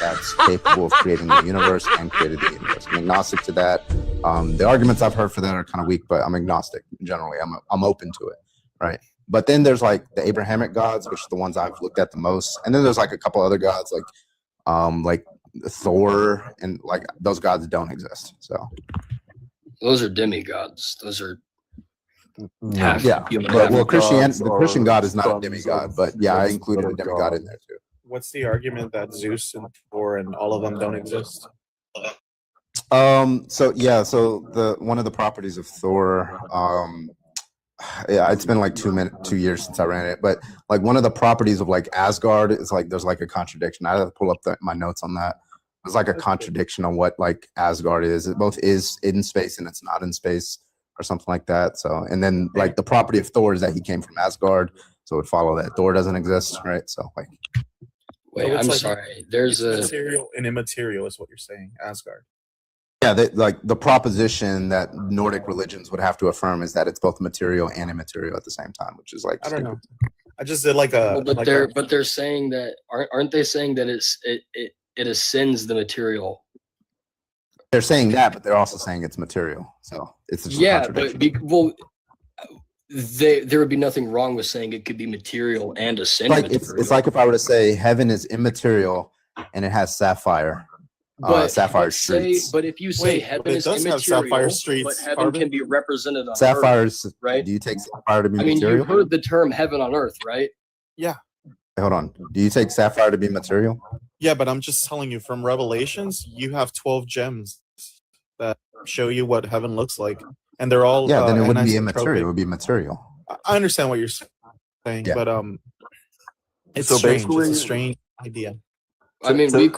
that's capable of creating the universe and created the universe. I'm agnostic to that. The arguments I've heard for that are kind of weak, but I'm agnostic generally. I'm open to it, right? But then there's like the Abrahamic gods, which are the ones I've looked at the most, and then there's like a couple other gods like Thor, and like those gods don't exist. So those are demigods. Those are half human. Well, the Christian God is not a demigod, but yeah, I included a demigod in there too. What's the argument that Zeus and Thor and all of them don't exist? So the one of the properties of Thor, yeah, it's been like 2 years since I ran it, but like one of the properties of like Asgard is like there's like a contradiction. I have to pull up my notes on that. There's like a contradiction on what like Asgard is. It both is in space and it's not in space or something like that. So, and then like the property of Thor is that he came from Asgard, so it would follow that Thor doesn't exist, right? So like, wait, I'm sorry. There's a material and immaterial is what you're saying. Asgard. Yeah, like the proposition that Nordic religions would have to affirm is that it's both material and immaterial at the same time, which is like I don't know. I just did like a. Well, but they're saying that aren't they saying that it ascends the material? They're saying that, but they're also saying it's material. So it's just yeah, but there would be nothing wrong with saying it could be material and ascend. Like it's like if I were to say heaven is immaterial and it has sapphire. Sapphire streets. But if you say heaven is immaterial, but heaven can be represented on sapphires, earth, right? Do you take sapphire to be material? I mean, you heard the term heaven on earth, right? Yeah. Hold on. Do you take sapphire to be material? Yeah, but I'm just telling you from Revelations, you have 12 gems that show you what heaven looks like. And they're all then it wouldn't be immaterial, it would be material. I understand what you're saying, but it's so strange. It's a strange idea. I mean, we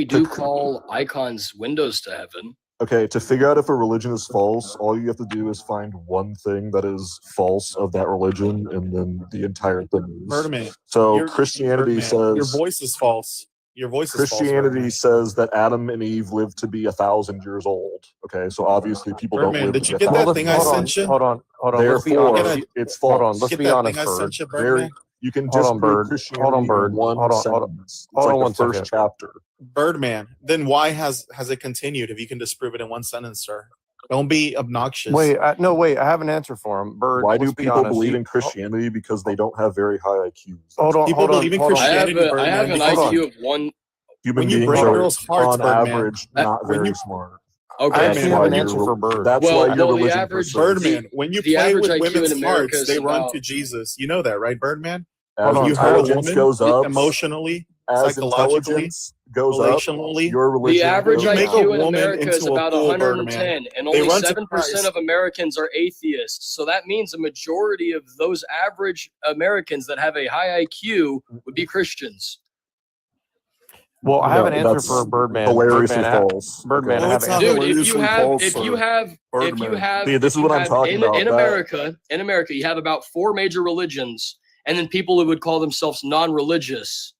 do call icons windows to heaven. Okay, to figure out if a religion is false, all you have to do is find one thing that is false of that religion, and then the entire thing is. Birdman. So Christianity says your voice is false. Your voice is Christianity says that Adam and Eve lived to be 1,000 years old. Okay, so obviously people don't live. Did you get that thing I sent you? Hold on. Therefore, it's false. Hold on. Let's be honest. You can just prove Christianity in one sentence. It's like the first chapter. Birdman. Then why has it continued if you can disprove it in one sentence, sir? Don't be obnoxious. Wait, I have an answer for him. Bird. Why do people believe in Christianity? Because they don't have very high IQs. People believe in Christianity. I have an IQ of 1. Human beings are, on average, not very smart. Okay, I actually have an answer for Bird. That's why your religion average Birdman. When you play with women's hearts, they run about... to Jesus. You know that, right, Birdman? As you hurt a woman goes up, emotionally, as psychologically, goes relationally, up, your religion. The average IQ in America is into about a pool, 110, and only 7% of Americans are atheists. So that means a majority of those average Americans that have a high IQ would be Christians. Well, I have an answer for Birdman. Hilariously false. Birdman, dude, if you have, See, this is what I'm talking about. In America, you have about 4 major religions, and then people who would call themselves non-religious.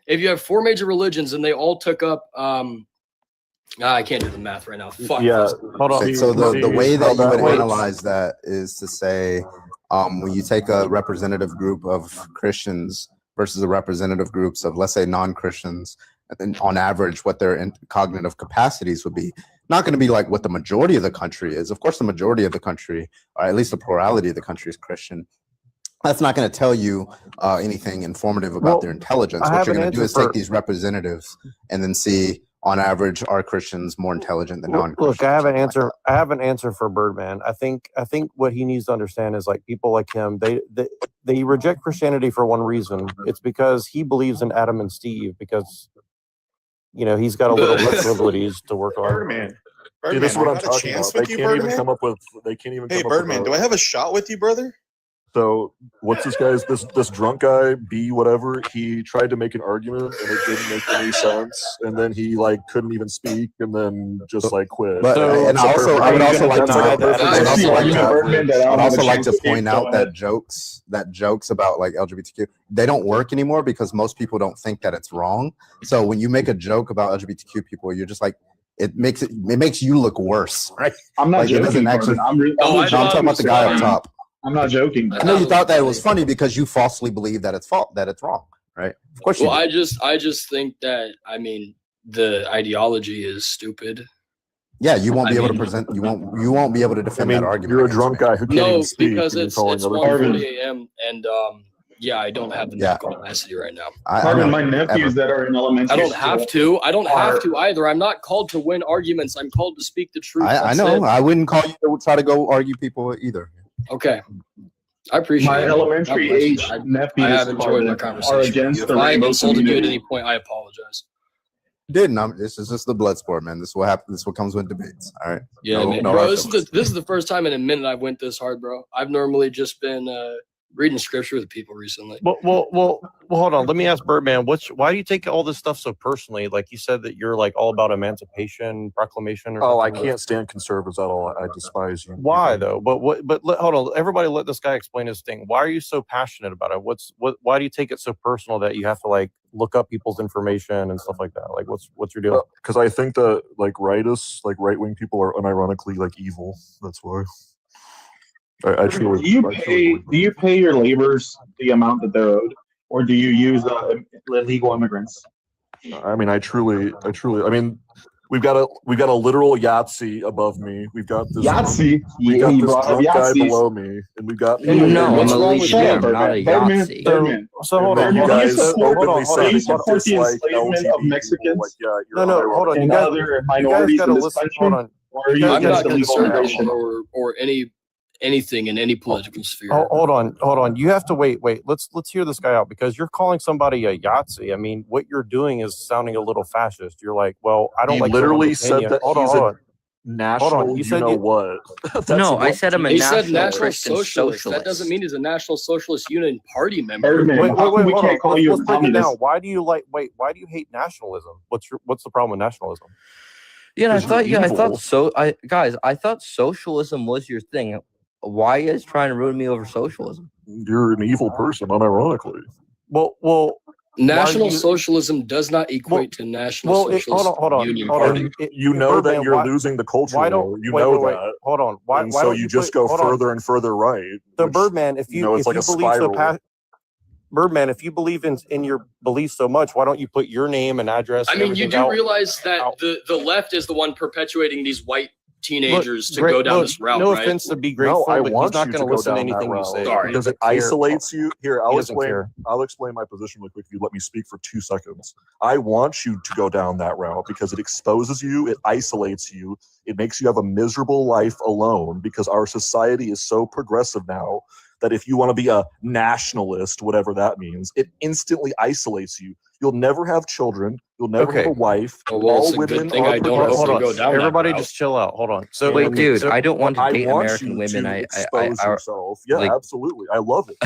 If you have 4 major religions and they all took up, I can't do the math right now. Fuck. Yeah, hold on. So the way that you would analyze that is to say, when you take a representative group of Christians versus a representative groups of, let's say, non-Christians, and on average, what their cognitive capacities would be, not going to be like what the majority of the country is. Of course, the majority of the country, or at least the plurality of the country, is Christian. That's not going to tell you anything informative about their intelligence. What you're going to do is take these representatives and then see, on average, are Christians more intelligent than non-Christians? Look, I have an answer. I have an answer for Birdman. I think what he needs to understand is, like, people like him, they reject Christianity for one reason. It's because he believes in Adam and Steve, because he's got a little abilities to work on. Birdman. Dude, this is what I'm talking about. They can't even come up with. They can't even. Hey, Birdman, do I have a shot with you, brother? So what's this guy's this drunk guy B whatever? He tried to make an argument and it didn't make any sense, and then he couldn't even speak, and then just quit. But I would also like to point out that jokes about LGBTQ, they don't work anymore because most people don't think that it's wrong. So when you make a joke about LGBTQ people, you're just it makes you look worse, right? I'm not joking. I'm talking about the guy up top. I'm not joking. I know you thought that it was funny because you falsely believe that it's wrong, right? right? Of course you Well, do. I just think that the ideology is stupid. Yeah, you won't be I able to mean- present. You won't be able to I defend mean, that argument. you're a against drunk me. guy who can't No, even speak. because and you're it's calling other people. 1:40 a.m. and yeah, I don't have the Yeah. mental capacity right now. I Marvin, know, my nephews ever. that are in elementary I don't school have to. I don't have are- to either. I'm not called to win arguments. I'm called to speak the truth. I That's know. it. I wouldn't call you to try to go argue people either. Okay. I appreciate My it. elementary God bless you. age nephews I have enjoyed my are conversation. against If the I rainbow insulted you at community. any point, I apologize. Didn't. This is just the blood sport, man. This is what happens. This is what comes with debates. All right. Yeah, No- man. no Bro, hard this feelings. is the first time in a minute I went this hard, bro. I've normally just been reading scripture with people recently. Well, hold on. Let me ask Birdman. Why do you take all this stuff so personally? Like you said that you're like all about Emancipation Proclamation. Or Oh, I something. can't stand conservatives at all. I despise you. Why though? Hold on. Everybody, let this guy explain his thing. Why are you so passionate about it? Why do you take it so personal that you have to like look up people's information and stuff like that? Like, what's your deal? Because I think that like rightists, like right wing people, are unironically like evil. That's why. I truly. Do you I truly pay? believe Do you pay your laborers the amount that they're owed, or do you use illegal immigrants? that. I mean, I truly. I mean, we've got a literal Yahtzee above me. We've got this. Yahtzee. We got He this brought up drunk guy Yahtzee. below me, and we've got. No, What's I'm a wrong with legionnaire, that? not a Birdman, Yahtzee. Birdman. So hold And on. then Hold you on. guys So, hold openly on. Hold say on. you that you support the dislike enslavement of LGBT Mexicans? people. Like, yeah, you're No. unironic. Hold on. You And guys. other You guys minorities gotta in this listen. country? Hold on. Or are you guys I'm against not illegal concerned immigration? or anything in any political sphere. Hold on. You have to wait. Let's hear this guy out because you're calling somebody a Yahtzee. I mean, what you're doing is sounding a little fascist. You're like, well, I don't He like literally someone's said opinion. that Hold he's on. national. You said know you- what? That's No, I what said I'm a He national said National Christian Socialist. That doesn't socialist. mean he's a National Socialist Union Party member. Birdman, Wait, how come we hold can't on. call you Let's a break it down. communist? Why do you hate nationalism? What's the problem with nationalism? Yeah, I 'Cause thought you're evil. I thought socialism was your thing. Why are you guys trying to ruin me over socialism? You're an evil person, unironically. Well, National you- Socialism does not equate to National Socialist hold on. Union Hold Party. on. You know Birdman, that you're why- losing the culture Why war. don't You wait, know wait, that. Hold on. Why And why so don't you you just put- go hold on. further and further right. So which, Birdman, if you it's like a believe so spiral. Birdman, if you believe in your beliefs so much, why don't you put your name and address? I and mean, you everything do out? realize that out. the left is the one perpetuating these white teenagers to Great- go down look, this route, no right? offense to be No, grateful, I but want he's not you going to to go listen to down that anything you route say. Sorry. because it He doesn't care. isolates you. Here, He doesn't care. I'll explain my position really quick. If you let me speak for 2 seconds, I want you to go down that route because it exposes you, it isolates you, it makes you have a miserable life alone. Because our society is so progressive now that if you want to be a nationalist, whatever that means, it instantly isolates you. You'll never have children. You'll never Okay. have a wife. Oh, well, it's All a good women thing are I don't progressive. hope to go down that Everybody route. just chill out. Hold on. So Wait, okay, dude, so- I don't want to I date want American you women. to I expose yourself. Yeah, like- absolutely. I love it.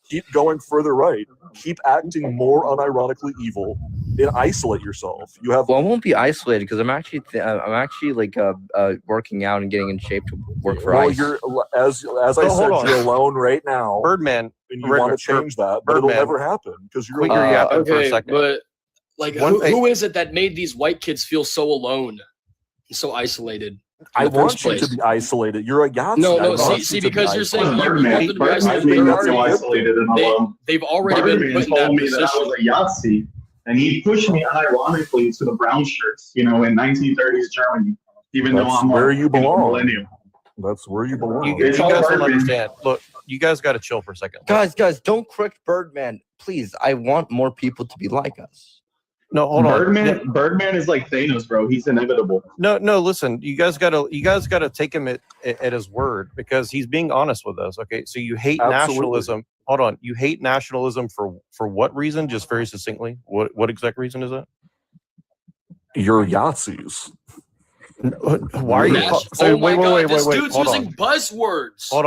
Keep going further right. Keep acting more unironically evil and isolate yourself. You have well, I won't be isolated because I'm actually like working out and getting in shape to work for well, ICE. you're as I So, hold said, on. you're alone right now, Birdman, and you Birdman, want to change that, but it'll Birdman. never happen because you're Quit alone. your yapping for a Okay, second. but like, One thing- who is it that made these white kids feel so alone and so isolated? I in the want first you to place? be isolated. You're a Yahtzee. No, I no. want See, you see, to be because you're saying isolated. you Birdman, want them to be Birdman isolated. made They're me feel already- isolated and alone. They've already been Birdman put in that told me that I position. was a Yahtzee, and he pushed me unironically to the brown shirts, in 1930s Germany, even though That's I'm where a you belong. millennial. That's where you belong. you It's guys all don't Birdman. understand. Look, you guys got to chill for a second. guys, don't correct Birdman, please. I want more people to be like us. No, hold on. Birdman is like Thanos, bro. He's inevitable. No. Listen, you guys gotta take him at his word because he's being honest with us. Okay, so you hate Absolutely. nationalism. Hold on, you hate nationalism for what reason? Just very succinctly, what exact reason is that? You're Yahtzees. Why are you? Nash- So oh my God, wait. this dude's Hold using on. buzzwords. Hold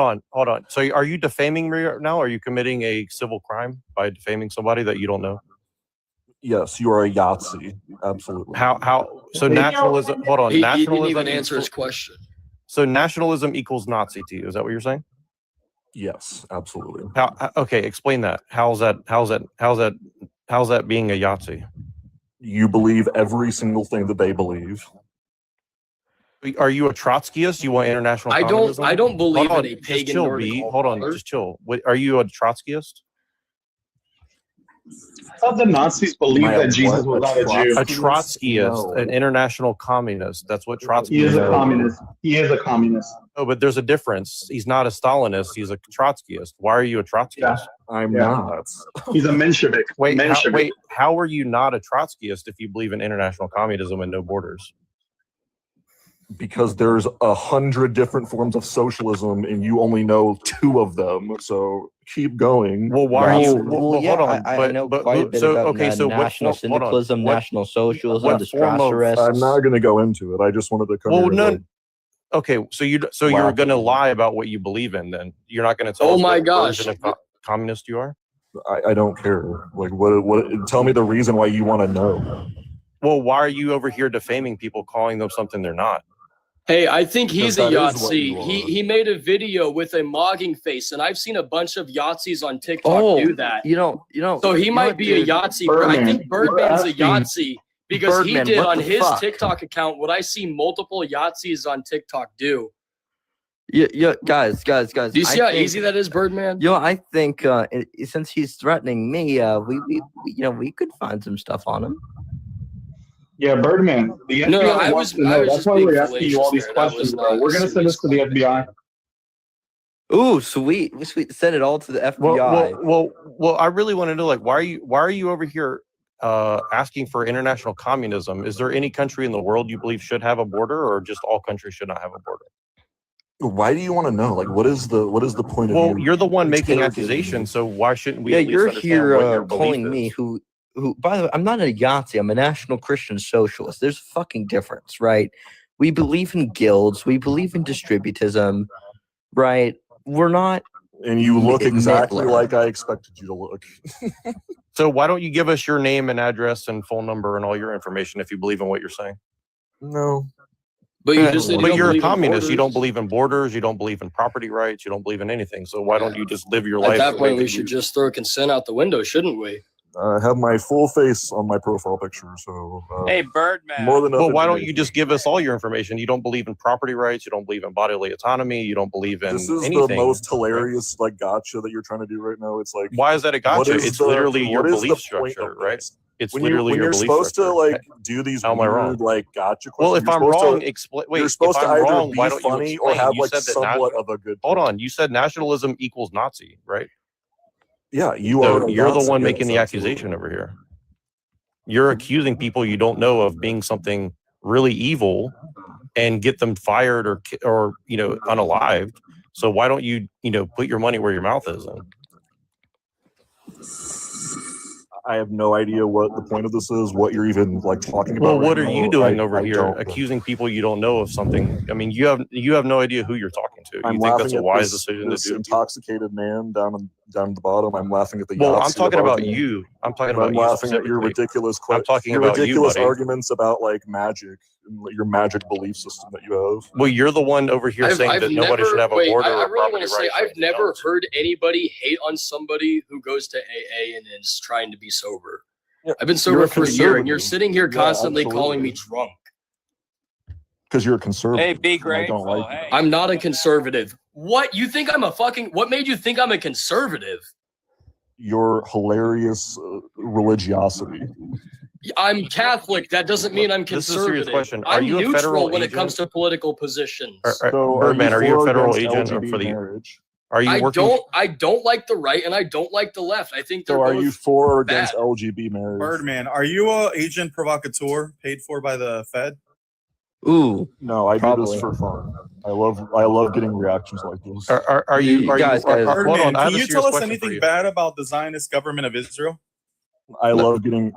on. So are you defaming me right now? Are you committing a civil crime by defaming somebody that you don't know? Yes, you are a Yahtzee. Absolutely. How? So nationalism. Hold on. He Nationalism. didn't even answer his question. So nationalism equals Nazi to you? Is that what you're saying? Yes, absolutely. Okay, explain that. How's that being a Yahtzee? You believe every single thing that they believe. Are you a Trotskyist? You want international communism? I don't believe Hold on, in a just pagan chill, Nordic B. cult Hold on, father. just chill. Are you a Trotskyist? I thought the Nazis believed Am I that a Jesus what? was A not a Jew. A Trotskyist? Trotskyist, an No. international communist. That's what Trotsky He is a is. communist. He is a communist. Oh, but there's a difference. He's not a Stalinist. He's a Trotskyist. Why are you a Trotskyist? Yeah. I'm Yeah. not. He's a Menshevik. Menshevik. How are you not a Trotskyist if you believe in international communism and no borders? Because there's 100 different forms of socialism and you only know 2 of them. So keep going. Well, why are you? Well, yeah, hold on. I know quite a bit so about okay, so national what? Hold on. syndicalism, What- national socialism, what the form of- Strasser I'm not going to go into it. I just wanted to come Well, here. no. to- Okay, so you're Wow. going to lie about what you believe in. Then you're not going to tell Oh us my what gosh. version of communist you are. I don't care. Like, what? Tell me the reason why you want to know. Well, why are you over here defaming people, calling them something they're not? Hey, I think he's a Because that is what Yahtzee. you are. He made a video with a mogging face, and I've seen a bunch of Yahtzees on TikTok Oh, do that. you know. So he you know might what, be a dude? Yahtzee. But I Birdman, think Birdman's a you're Yahtzee because Birdman, he did what on the his fuck? TikTok account what I see multiple Yahtzees on TikTok do. Yeah, guys. Do you see I how think- easy that is, Birdman? You know, I think since he's threatening me, we could find some stuff on him. Yeah, Birdman. The FBI No, I wants was- to I know. was That's just why being we're asking you all these fallacious there. That questions, was bro. not We're a gonna send this to the serious FBI. Ooh, sweet. Send it all to the FBI. Well, I really want to know, like, why are you over here asking for international communism? Is there any country in the world you believe should have a border, or just all countries should not have a border? Why do you want to know? Like, what is the point of Well, you? you're the one making interrogating accusations, so why shouldn't we? Yeah, at least you're understand here what your belief calling me is? who. By the way, I'm not a Yahtzee. I'm a national Christian socialist. There's a fucking difference, right? We believe in guilds. We believe in distributism, right? We're not. And you look exactly Mittler. like I expected you to look. So why don't you give us your name and address and phone number and all your information if you believe in what you're saying? No. But you just said you But don't you're a believe in communist. You don't borders. believe in borders. You don't believe in property rights. You don't believe in anything. So why don't you just live your At life? that the way point, we that should you- just throw consent out the window, shouldn't we? I have my full face on my profile picture, so Hey, Birdman. more than enough. Well, why don't you information. just give us all your information? You don't believe in property rights. You don't believe in bodily autonomy. You don't believe in This is anything. the most hilarious like gotcha that you're trying to do right now. It's like, Why is that a what gotcha? is It's the- literally your what is the belief point structure, of right? this? It's When literally you're your belief supposed structure. to like do these How am I wrong? weird like gotcha questions. Well, if you're I'm supposed wrong, to, explain. you're Wait, supposed if to I'm either wrong, be why don't you funny or explain? have You like said that somewhat of a good. Hold point. on. You said nationalism equals Nazi, right? Yeah, you So are. you're the Nazi, one yes, making the absolutely. accusation over here. You're accusing people you don't know of being something really evil and get them fired or unalived. So why don't you put your money where your mouth is? Then? I have no idea what the point of this is. What you're even like talking about. Well, right what are now. you doing I- over I here don't- accusing people you don't know of something? I mean, you have no idea who you're talking to. I'm You think that's laughing a at wise this, decision this to do? intoxicated man down at the bottom. I'm laughing at the. Well, I'm Yahtzee talking about argument. you. I'm talking I'm about you laughing at your specifically. ridiculous. I'm talking your about you, ridiculous buddy. arguments about like magic and your magic belief system that you have. Well, you're the one over here saying that nobody should have a border I or really property want to say rights. or I've anything never else. heard anybody hate on somebody who goes to AA and is trying to be sober. Yeah, I've been you're sober a for a year, and you're conservative. sitting here Yeah, constantly calling me absolutely. drunk. Because you're a conservative. Hey, be and I don't grateful. like it. Hey. I'm not a conservative. What? You think I'm a fucking? What made you think I'm a conservative? Your hilarious religiosity. I'm Catholic. That doesn't mean I'm This is a serious conservative. question. Are I'm you a neutral federal when it agent? comes to political positions. So Birdman, are you a for or federal against agent or LGBT for the? marriage? Are you working? I don't like the right and I don't like the left. I think they're So are both you for or against bad. LGBT marriage? Birdman, are you a agent provocateur paid for by the Fed? Ooh, No, I do Probably. this for fun. I love getting reactions like this. Are you Guys, hold Birdman, on, I have can a you serious tell us question for anything you. bad about the Zionist government of Israel? I love getting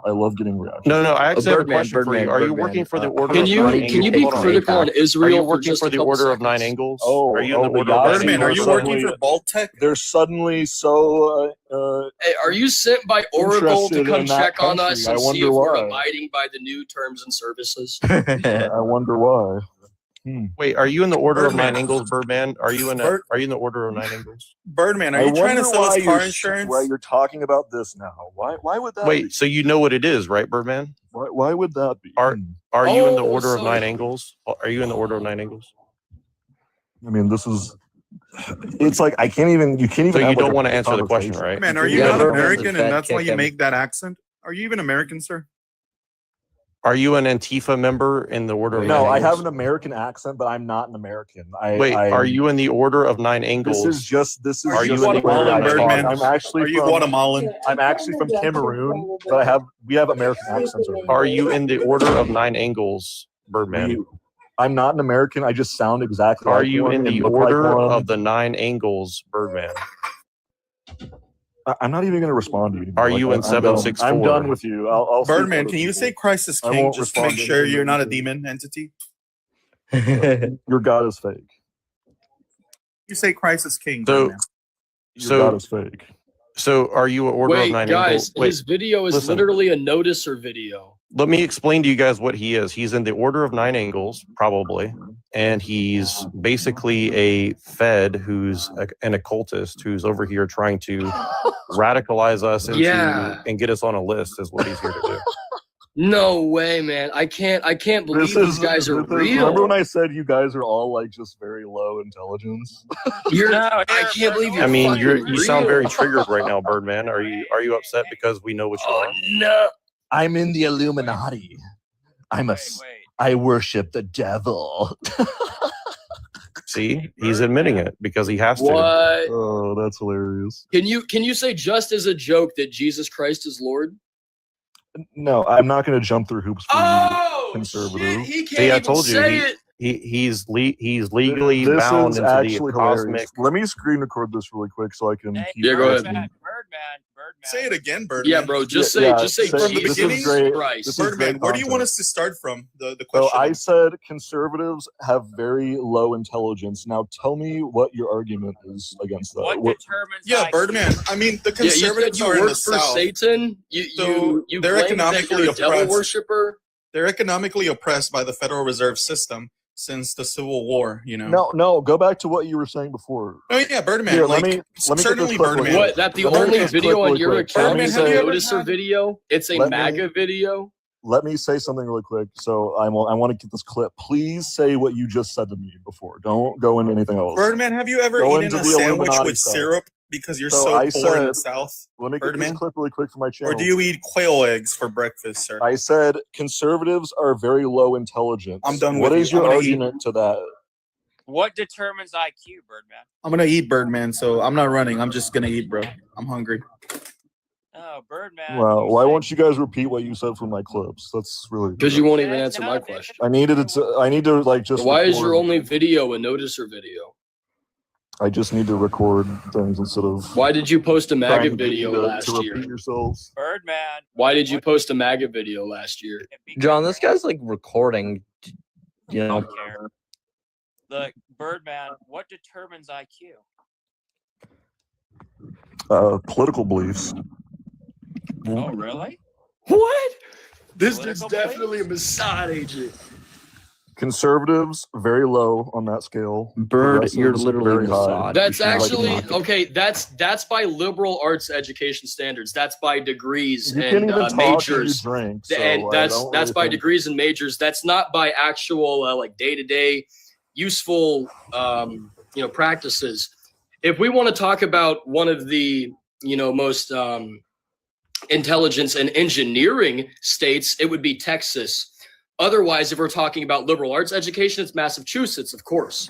reactions. No, I actually have a Birdman, question for you. Are you Birdman, working for the uh, order? Can of you nine Can can you angles? be Hold on. critical on Are Israel you for working just for a the couple order of nine seconds? angles? Oh, Are you in the the order of nine Yahtzee Birdman, are angles? you suddenly- working for Baltech? They're suddenly so Hey, are you sent by Oracle to Interested come in that check on country. us I and see wonder if we're why. abiding by the new terms and services? I wonder why. Wait, are you in the order of Birdman. nine angles, Birdman? Are you in the order of nine angles? Birdman, are I you trying to wonder sell why us car you're- insurance? Why you're talking about this now? Why would that be? Wait, so you know what it is, right, Birdman? Why would that be? Are you in the Oh, order of so- nine angles? Are you in the order of nine angles? I mean, this is it's like I can't even. You can't even. So you have, don't like, want a to answer the question, conversation. right? Man, are you Yeah, not Birdman's a American, fat and that's why kick you him. make that accent? Are you even American, sir? Are you an Antifa member in the Order of No, Nine I have Angles? an American accent, but I'm not an American. Wait, are you in the Order of Nine Angles? This is just. This is. Are you just where Guatemalan, I talk. Birdman? I'm actually Are you from. Guatemalan? I'm actually from Cameroon, but we have American accents. Over here. Are you in the Order of Nine Angles, Birdman? I'm not an American. I just sound exactly. Are like you one in and the look like Order one. of the Nine Angles, Birdman? I'm not even going to respond to you. Anymore. Are you in I'm done. 764? I'm done with you. I'll speak to Birdman, other can you people. say Christ is I king won't just to respond make to sure you're not a anything. demon entity? Your God is fake. You say Christ is king, So- Birdman. Your God is fake. So are you an Order of Wait, Nine guys, Angles? Wait, his video is listen. literally a noticer video. let me explain to you guys what he is. He's in the Order of Nine Angles, probably, and he's basically a Fed who's an occultist who's over here trying to radicalize us into Yeah. and get us on a list. Is what he's here to do. No way, man. I can't believe these guys are Remember real. when I said you guys are all like just very low intelligence? I can't believe you're I mean, fucking you sound real. very triggered right now, Birdman. Are you upset because we know what you Oh are? no. I'm in the Illuminati. I worship the devil. See, he's admitting it because he has to. What? Oh, that's hilarious. Can you say just as a joke that Jesus Christ is Lord? No, I'm not going to jump through hoops for you. Oh conservative. shit, he can't See, I even told you, say it. He's legally This bound is into the actually hilarious. cosmic. Let me screen record this really quick so I can. Hey, keep Yeah, go ahead. Birdman. Say it again, Birdman. Yeah, bro, just Yeah, say say- from the Jesus beginning? Christ. This is Birdman, great where do you want content. us to start from? The So question. I said conservatives have very low intelligence. Now tell me what your argument is against that. What What- determines Yeah, IQ? Birdman. I mean, the Yeah, you said conservatives you are in work the for South. Satan. So You they're claim that economically you're a devil oppressed. worshiper. They're economically oppressed by the Federal Reserve System since the Civil War. You know. No, go back to what you were saying before. Oh yeah, Birdman. Here, like, let me get certainly this clip really Birdman. What? That the Let me only just video click on really your quick. account Birdman, is have a you ever noticer had- video? It's a Let me- MAGA video. Let me say something really quick. So I want to get this clip. Please say what you just said to me before. Don't go into anything else. Birdman, have you ever Go eaten into a the sandwich Illuminati with stuff. syrup because you're So so I poor in the said- South? Let me get Birdman? this clip really quick for my channel. Or do you eat quail eggs for breakfast, sir? I said conservatives are very low intelligence. I'm done What with is you. your I'm gonna eat. argument to that? What determines IQ, Birdman? I'm gonna eat, Birdman. So I'm not running. I'm just gonna eat, bro. I'm hungry. Oh, Birdman. Well, why said- won't you guys repeat what you said from my clips? That's really Because you won't even Yeah, answer no, my dude. question. I need to like just. Why is record- your only video a noticer video? I just need to record things instead of. Why did you post a trying MAGA to get you video to last repeat year? yourselves. Birdman. Why did you post a MAGA video last year? John, this guy's like recording. You I know, don't care. Look, Birdman, what determines IQ? Political beliefs. Oh, really? What? This dude's Political definitely a Mossad agent. Conservatives very low on that scale. Bird, you're Progressives, literally very high. Mossad. That's You should, like, actually knock it. okay. That's by liberal arts education standards. That's by degrees You can't and even talk majors. and you drink. So And I that's don't that's really by think- degrees and majors. That's not by actual like day-to-day useful practices. If we want to talk about one of the most intelligence and engineering states, it would be Texas. Otherwise, if we're talking about liberal arts education, it's Massachusetts, of course.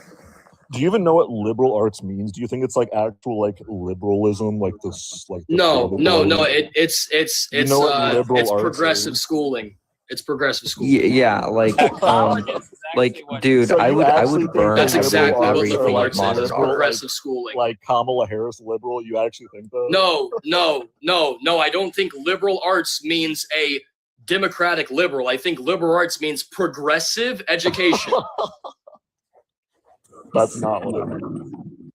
Do you even know what liberal arts means? Do you think it's like actual like liberalism, like this, like the No. political- It's You know what liberal it's arts progressive is? schooling. It's progressive schooling. yeah, like Colleges is like actually what- dude, So I you would actually would think burn That's liberal exactly what arts everything are liberal like arts is. modern It's art. progressive schooling. like Kamala Harris liberal? You actually think that? No. I don't think liberal arts means a democratic liberal. I think liberal arts means progressive education. That's not what I mean.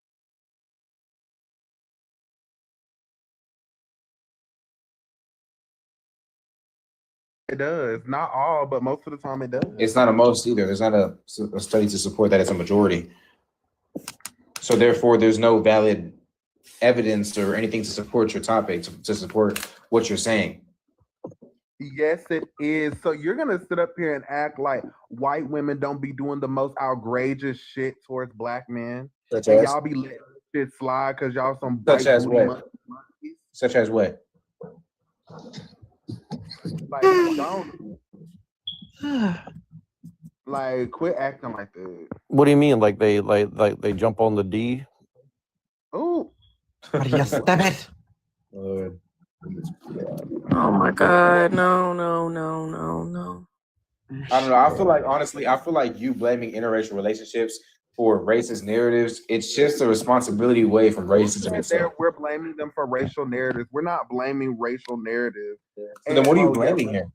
It does. Not all, but most of the time it does. It's not a most either. There's not a study to support that it's a majority. So therefore, there's no valid evidence or anything to support your topic, to support what you're saying. Yes, it is. So you're gonna sit up here and act like white women don't be doing the most outrageous shit towards black men, Such and as, y'all be letting shit slide because y'all some such white as booty what? monkeys. Such as what? Like, don't like quit acting like that. What do you mean? Like they jump on the D? Oh, Lord. Oh my God. No, no, no, no, no. I don't know. I feel like honestly, I feel like you blaming interracial relationships for racist narratives. It's just a responsibility away from racism itself. we're blaming them for racial narratives. We're not blaming racial narratives. So then, what are you And, oh, yeah, blaming here?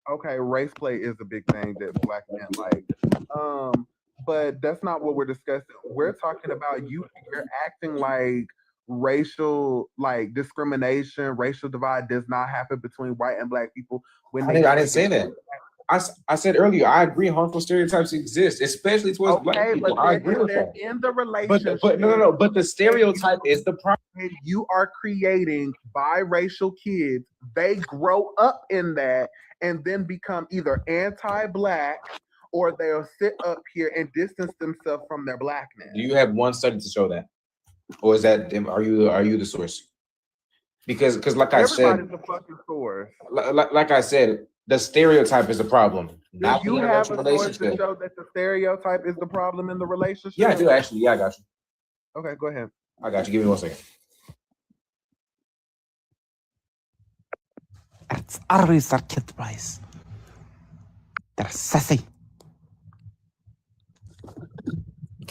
okay, race play is a big thing that black men like. But that's not what we're discussing. We're talking about you're acting like racial like discrimination, racial divide does not happen between white and black people when I didn't say that. I said earlier, I agree harmful stereotypes exist, especially towards black Okay, people. but I then agree if with they're that. in the relationship. But no. But the stereotype is the problem. And you are creating biracial kids. They grow up in that and then become either anti-black or they'll sit up here and distance themselves from their blackness. Do you have one study to show that, or is that are you the source? Because like I said, Everybody's the fucking source. like I said, the stereotype is the problem. Do Not the you have interracial a source to relationship. show that the stereotype is the problem in the relationship? Yeah, I do actually. Yeah, I got you. Okay, go ahead. I got you. Give me 1 second. It's always our kid price. They're sassy.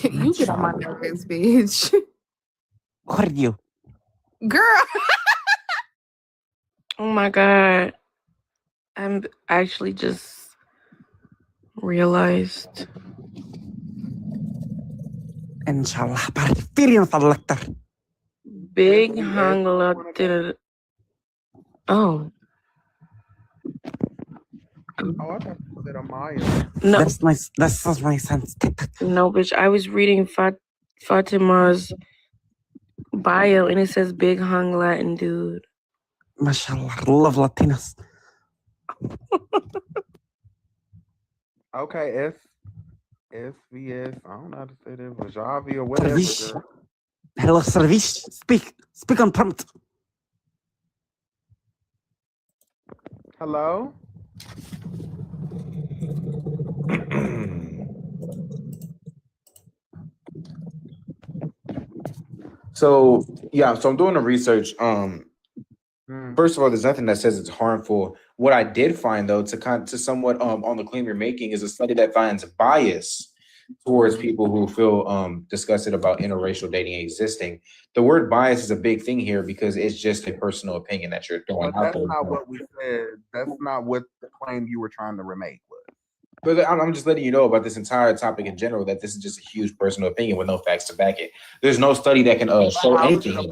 You get on my nerves, bitch. Who are you? Girl. Oh my God. I'm actually just realized. Inshallah, experience elector. Big hung Latin. Oh. Oh, I thought you said Amaya. No. This is my sense. No, bitch. I was reading Fatima's bio and it says big hung Latin dude. Mashallah, love Latinos. Okay, SVS. I don't know how to say that. Vajavi or whatever. Service. Girl. Hello, service. Speak on prompt. Hello? So I'm doing the research. First of all, there's nothing that says it's harmful. What I did find, though, to somewhat on the claim you're making, is a study that finds bias towards people who feel disgusted about interracial dating existing. The word bias is a big thing here because it's just a personal opinion that you're throwing But out that's there. not what we said. That's not what the claim you were trying to remake was. But I'm just letting you know about this entire topic in general, that this is just a huge personal opinion with no facts to back it. There's no study that can show anything.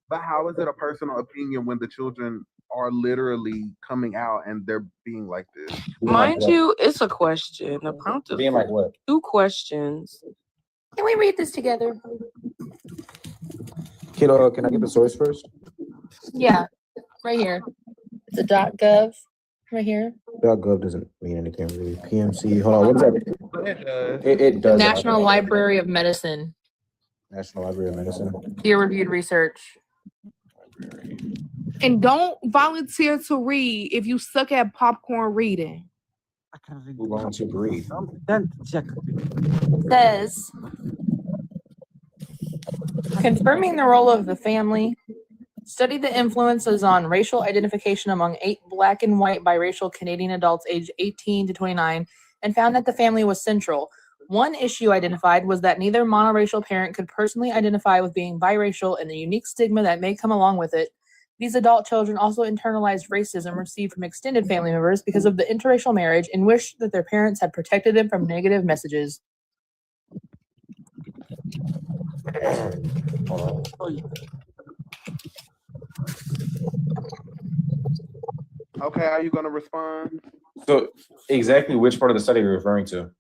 But how is it a personal opinion when the children are literally coming out and they're being like this? Mind you, it's a question. The prompt is Being like what? 2 questions. Can we read this together? Kiddo, can I get the source first? Yeah, right here. It's a .gov right here. .gov doesn't mean anything really. PMC. Hold on. What is that? It does. National Library of Medicine. National Library of Medicine. Peer-reviewed research. And don't volunteer to read if you suck at popcorn reading. Who volunteered to read? Says, confirming the role of the family, studied the influences on racial identification among 8 Black and white biracial Canadian adults aged 18 to 29, and found that the family was central. One issue identified was that neither monoracial parent could personally identify with being biracial and the unique stigma that may come along with it. These adult children also internalized racism received from extended family members because of the interracial marriage and wished that their parents had protected them from negative messages. Okay, are you going to respond? So exactly which part of the study are you referring to?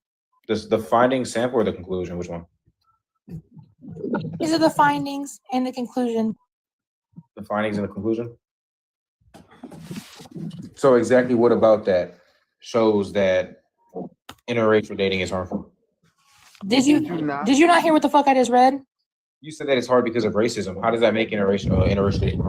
The findings, sample, or the conclusion? Which one? These are the findings and the conclusion. The findings and the conclusion? So exactly what about that shows that interracial dating is harmful? Did you not hear what the fuck I just read? You said that it's hard because of racism. How does that make interracial dating?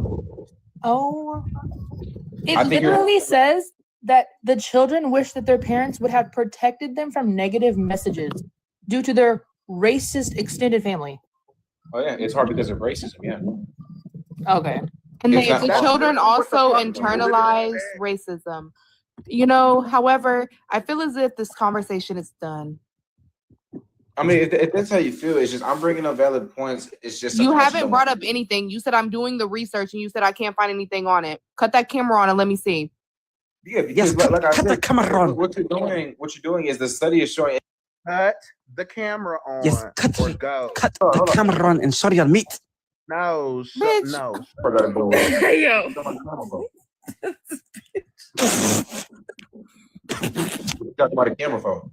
Oh, I it think you're- literally says that the children wish that their parents would have protected them from negative messages due to their racist extended family. Oh yeah, it's hard because of racism. Yeah. Okay. And It's the not- children also internalize racism. You know, however, I feel as if this conversation is done. I mean, if that's how you feel, it's just I'm bringing up valid points. It's just You haven't brought up anything. You said I'm doing the research, and you said I can't find anything on it. Cut that camera on and let me see. Yeah, because like I said, what you're doing is the study is showing. Cut the camera on. Yes, cut or go. the camera on and show your meat. No, Bitch. no. Yo. Talk about a camera phone.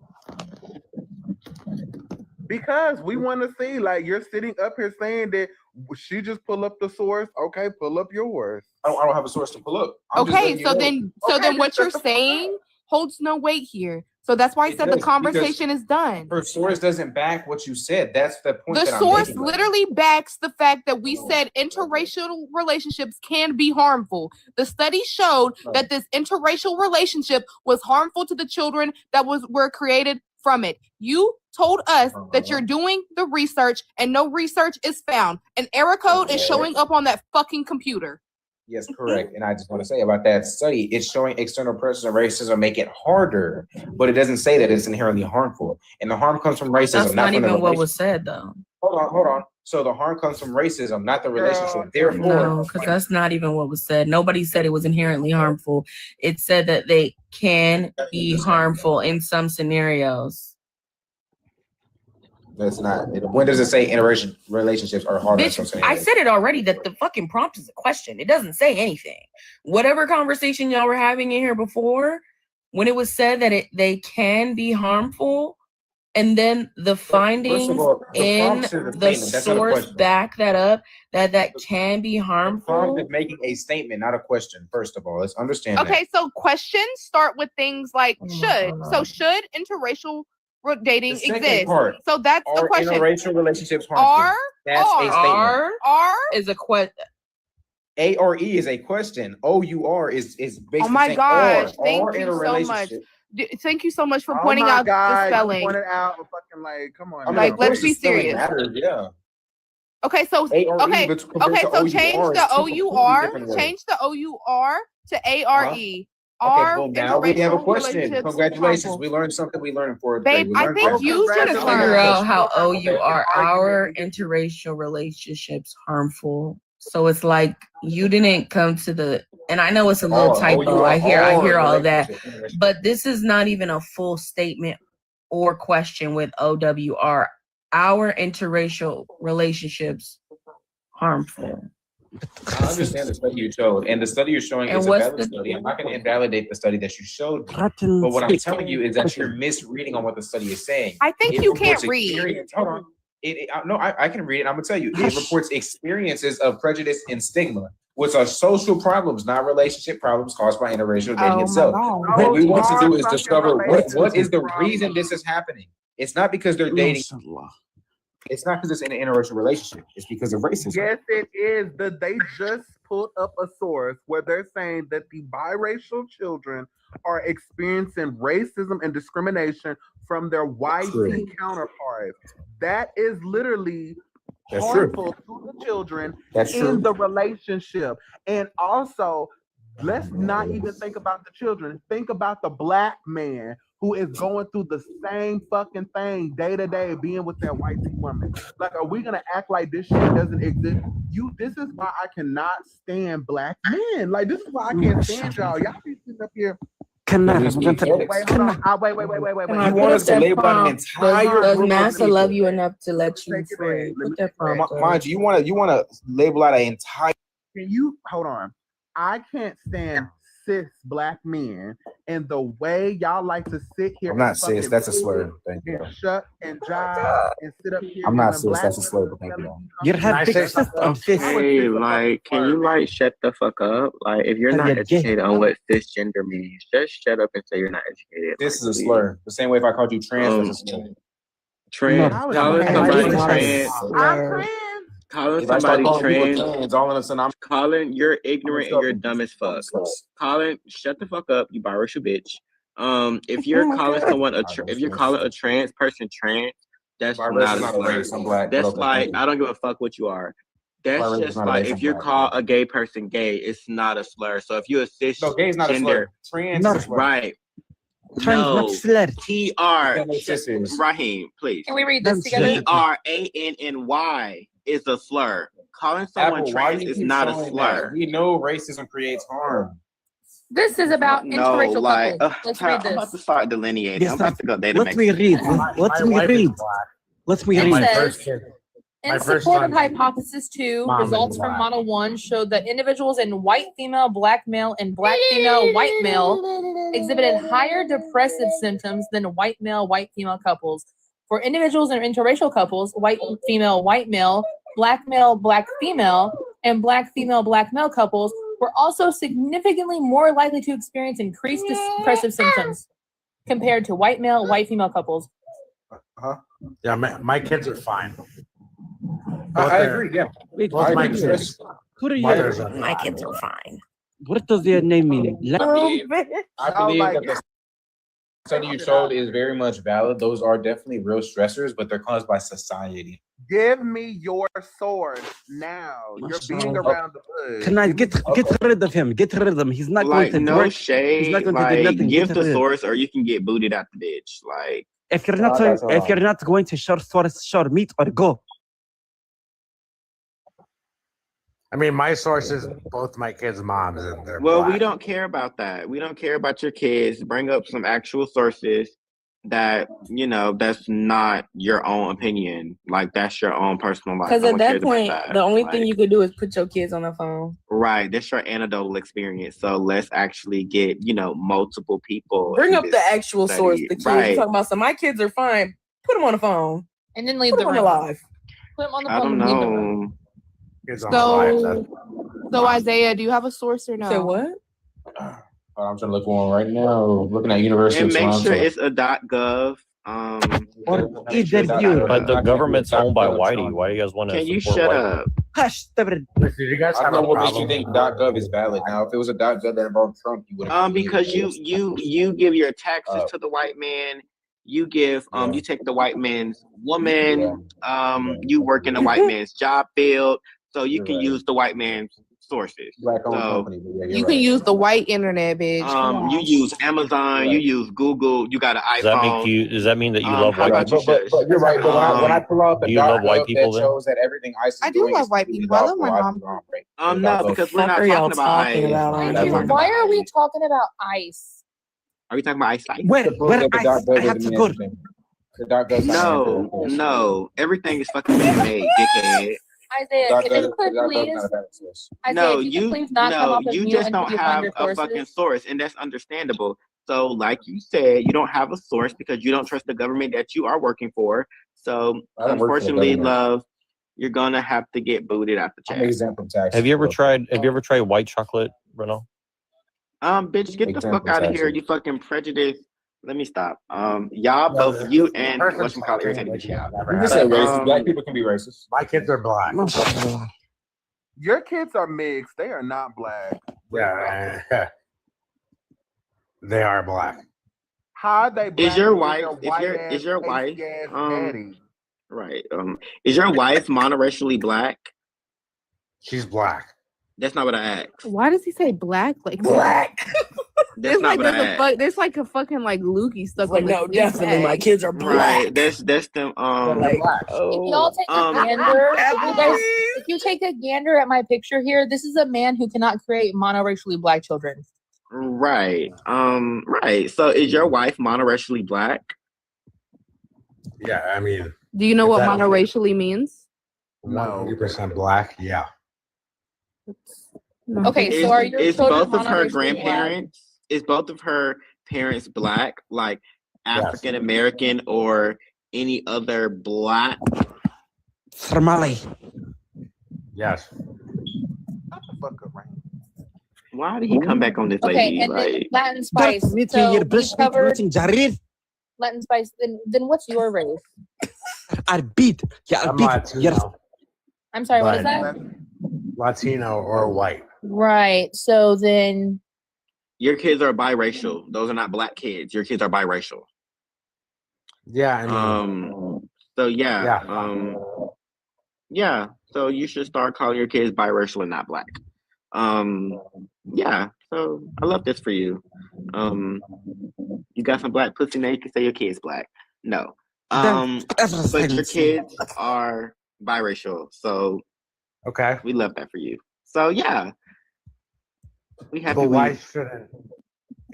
Because we want to see, like, you're sitting up here saying that she just pull up the source. Okay, pull up yours. I don't have a source to pull up. I'm just Okay, letting you so know. then what you're saying holds no weight here. So that's why I It said the does, conversation is done. Her source doesn't back what you said. That's the point. The that source I'm making. literally backs the fact that we said interracial relationships can be harmful. The study showed that this interracial relationship was harmful to the children that were created from it. You told us that you're doing the research and no research is found. An error code is showing up on that fucking computer. Yes, correct. And I just want to say about that study, it's showing external pressures and racism make it harder, but it doesn't say that it's inherently harmful. And the harm comes from racism. That's not from the even what relationship. was said, though. Hold on. So the harm comes from racism, not the relationship. Therefore, No, because that's not even what was said. Nobody said it was inherently harmful. It said that they can be harmful in some scenarios. that's not. When does it say interracial relationships are harder? in some Bitch, I scenarios? said it already that the fucking prompt is a question. It doesn't say anything. Whatever conversation y'all were having in here before, when it was said that they can be harmful, and then the findings all, the in prompt says a the statement. That's not a source question. back that up that can be The prompt harmful. is making a statement, not a question. First of all, let's understand that. Okay, so questions start with things like should. So should interracial dating The second exist? part, So that's the Are question. interracial relationships harmful? Are That's a statement. are is a question. A or E is a question. O-U-R is basically Oh my saying gosh, or thank in you a so much. relationship. Thank you so much for Oh pointing my out God, the you spelling. pointed out fucking, like, come on. I mean, now. Like, of let's course be the spelling serious. matters, yeah. Okay, so A-R-E, okay, but compared okay, to so change O-U-R the is two O-U-R, completely different words. change the O-U-R to A-R-E. Okay, Are boom. Now we have a interracial question. relationships Congratulations. harmful? We learned something. We learned for today. Babe, We I learned think that. you should have Figure learned. out how OUR our Argument. interracial relationships harmful. So it's like you didn't come to the, and I know it's a little typo. I hear all of that, but this is not even a full statement or question with OWR. Our interracial relationships harmful. I understand the study you showed, and the study you're showing And is a what's valid the- study. I'm not going to invalidate the study that you showed me. But what I'm telling you is that you're misreading on what the study is saying. I think It you reports can't read. experience- Hold on. No, I can read it. I'm going to tell you. It reports experiences of prejudice and stigma, which are social problems, not relationship problems caused by interracial dating Oh my itself. God. What we want to do Those is are discover fucking what is the relationship reason this is happening. It's not because they're dating. It's not because it's in an interracial relationship. It's because of racism. Yes, it is. They just pulled up a source where they're saying that the biracial children are experiencing racism and discrimination from their white true. counterparts. That is literally That's true. harmful to the children That's in true. the relationship. And also, let's not even think about the children. Think about the black man who is going through the same fucking thing day to day, being with that white woman. Like, are we gonna act like this shit doesn't exist? This is why I cannot stand black men. Like, this is why I can't stand y'all. Y'all be sitting up here. Can Wait, hold on. Wait. You want us to label out an entire Does group of Massa people. love you enough to let you Take it free? back. Put that prompt up. Mind you want to label out an entire. Can you hold on? I can't stand cis black men, and the way y'all like to sit here. I'm not cis. That's a slur. Thank you. And shut and jive and sit up here. I'm not when cis. black That's a men slur. are But thank you. telling You something have big cis and cis. Hey, like, can you like shut the fuck up? Like, if you're not educated on what cisgender means, just shut up and say you're not educated. This is a slur. The same way if I called you trans, that's a slur. Trans, calling somebody trans, I'm calling If I start somebody calling people trans, trans, all of a sudden I'm calling you're ignorant and you're dumb as fuck. Colin, shut the fuck up, you biracial bitch. If you're calling someone if you're calling a trans person trans, that's not a slur. race. I'm black. That's Okay, like thank you. I don't give a fuck what you are. That's My race is just not a like race, if I'm you black. call a gay person gay, it's not a slur. So if you're a cisgender, No, gay is not a slur. Trans is a slur. right? Trans not No, slur. TR, That makes sense. Raheem, please. Can we read this together? TRANNY is a slur. Calling someone Apple, why trans do you is keep not a showing slur. that? We know racism creates harm. This is about No, interracial like couples. Let's child, read I'm about this. to start delineating. Yes, I'm about to go data let me read. Let me read. Let me It read. says, in support of hypothesis 2, results from model 1 showed that individuals in white female, black male, and black female, white male exhibited higher depressive symptoms than white male, white female couples. For individuals in interracial couples, white female, white male, black female, and black female, black male couples were also significantly more likely to experience increased depressive symptoms compared to white male, white female couples. Yeah, my kids are fine. I agree. Yeah. Wait, Both I my agree. kids. Who are Mothers you? are My fine. kids are fine. What does their name mean? I believe that the study you showed is very much valid. Those are definitely real stressors, but they're caused by society. Give me your sword now. You're beating around the bush. Can I get rid of him? Get rid of him. He's not Like going to no work. shade. He's not going to do Like nothing. give Get the rid. source, or you can get booted out the bitch. Like If you're not going to share source, share meat or go. I mean, my sources, both my kids' moms, and they're well, black. we don't care about that. We don't care about your kids. Bring up some actual sources that that's not your own opinion. Like that's your own personal life. Because No at one that cares about point, that. the only Like, thing you could do is put your kids on the phone. right, that's your anecdotal experience. So let's actually get multiple people. Bring in up the this actual source. study. The kids. Right. You're talking about some. My kids are fine. Put them on the phone. And then leave Put the them on room. the live. Put them on the I phone don't and leave the room. know. So Isaiah, do you have a source or no? Say what? I'm trying to look one right now. Looking at University And of make Toronto. sure it's a .gov. But the government's owned by Whitey. Why do you guys want to Can you support shut white up? Hush, Did you guys I have don't a know what makes you problem? think .gov is valid. Now, if it was a .gov that involved Trump, you would. Because you give your taxes to the white man. You give you take the white man's woman. You work in the white man's job field, so you can use the white man's sources. Black-owned So company. Yeah, You can use the white internet, bitch. Come on. you use Amazon, you use Google, you got an Does that iPhone. make you? Does that mean that you love how white about people? you shush? But you're right. But when I pull out the Do you love white .gov people that then? shows that everything ICE is I do doing love is white completely people. I love my lawful, mom. I'm right. No, because we're not Fuck are y'all talking about talking ICE. about We're on not here? talking Why about are we ICE. talking about ICE? Are we talking about ICE? Where To prove that the I .gov have doesn't to mean go. anything. The .gov's not an accurate source. No. Everything is fucking man-made, dickhead. Isaiah, can you The .gov please? is not a valid source. Isaiah, No, if you can you please not come off of mute just until don't you find have your a fucking sources. source, and that's understandable. So, like you said, you don't have a source because you don't trust the government that you are working for. So, I don't work for the unfortunately, government. love, you're gonna have to get booted out the I'm chat. exempt from taxes. Have you ever tried white chocolate, Renault? Bitch, get the Exempt fuck from out of here, taxes. you fucking prejudice. Let me stop. Y'all both, you and whatchamacallit irritating the shit out. You can say racist. Black people can be racist. My kids are black. Your kids are mixed. They are not black. Yeah, they are black. How are they black? Is your when wife? they're white-ass, Is your wife? pasty-ass daddy? Right. Is your wife monoracially black? She's black. That's not what I asked. Why does he say black? Like Black. That's not what I asked. There's like a fucking like loogie stuck Like, on no, the definitely, my kids are black. Right. That's them. Like, If y'all take a gander, if you take a gander at my picture here, this is a man who cannot create monoracially black children. Right. Right. So is your wife monoracially black? Yeah, I mean, Do you know Is what that- monoracially means? 100% black. Yeah. Okay, Is so are your is children both of her monoracially black? grandparents? Is both of her parents black, like Yes. African American or any other black? Somali. Yes. Why did he come back on this Okay, lady? and then Like, Latin spice. So we covered Latin spice. Then what's your race? Arbit. Yeah, I'm arbit. Yes. Latino, I'm sorry, what is but that? Latino or white. Right. So then, your kids are biracial. Those are not black kids. Your kids are biracial. Yeah, I mean, So yeah. yeah. Yeah. So you should start calling your kids biracial and not black. Yeah. So I love this for you. You got some black pussy now. You can say your kid's black. No. But your kids are biracial. So Okay. we love that for you. So yeah. We happy. But why shouldn't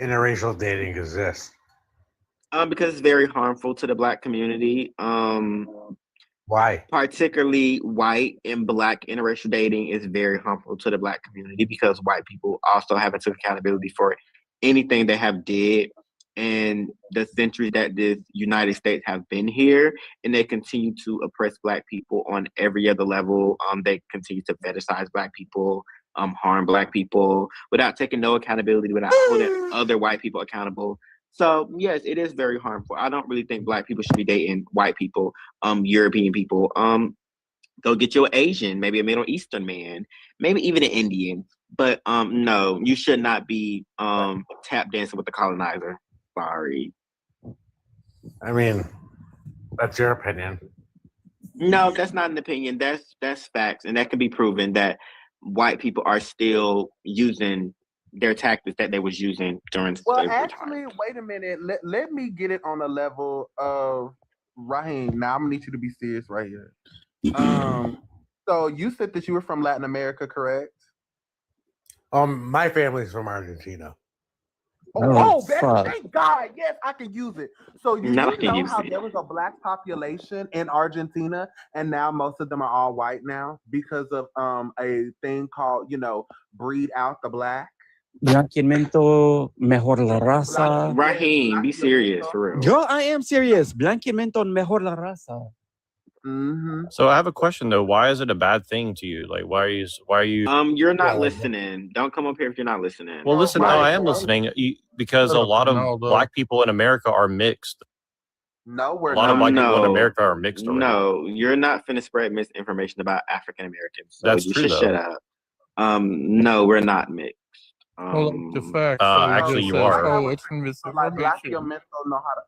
interracial dating exist? Because it's very harmful to the black community. Why? Particularly white and black interracial dating is very harmful to the black community because white people also haven't took accountability for anything they have did in the centuries that the United States have been here, and they continue to oppress black people on every other level. They continue to fetishize black people, harm black people without taking no accountability, without holding other white people accountable. So yes, it is very harmful. I don't really think black people should be dating white people, European people. Go get you an Asian, maybe a Middle Eastern man, maybe even an Indian. But no, you should not be tap dancing with the colonizer. Sorry. I mean, that's your opinion. No, that's not an opinion. That's facts, and that can be proven that white people are still using their tactics that they was using during Well, slavery actually, wait a minute. Let me get it on a level of Raheem. Now I'm gonna need you to be serious right here. So you said that you were from Latin America, correct? My family's from Argentina. Thank God. Yes, I can use it. So you Now I can know use how it. there was a black population in Argentina, and now most of them are all white now because of a thing called, breed out the black. Blanqueamiento mejor la raza. Raheem, be serious for real. Yo, I am serious. Blanqueamiento mejor la raza. Mm-hmm. So I have a question though. Why is it a bad thing to you? Like, why are you? You're not listening. Don't come up here if you're not listening. Well, listen. No, I am listening because a lot of black people in America are mixed. No, we're A lot of not. black people in America are mixed already. No, you're not finna spread misinformation about African Americans. So That's you true, should though. shut up. No, we're not mixed. the facts. Actually, you are. Oh, it's Like black misinformation. mental know how to.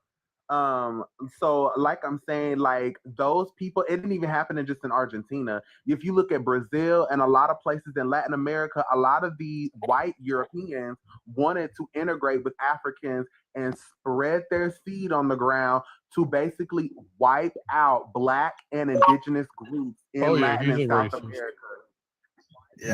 So like I'm saying, like those people, it didn't even happen in just in Argentina. If you look at Brazil and a lot of places in Latin America, a lot of the white Europeans wanted to integrate with Africans and spread their seed on the ground to basically wipe out black and indigenous groups in Latin and South America.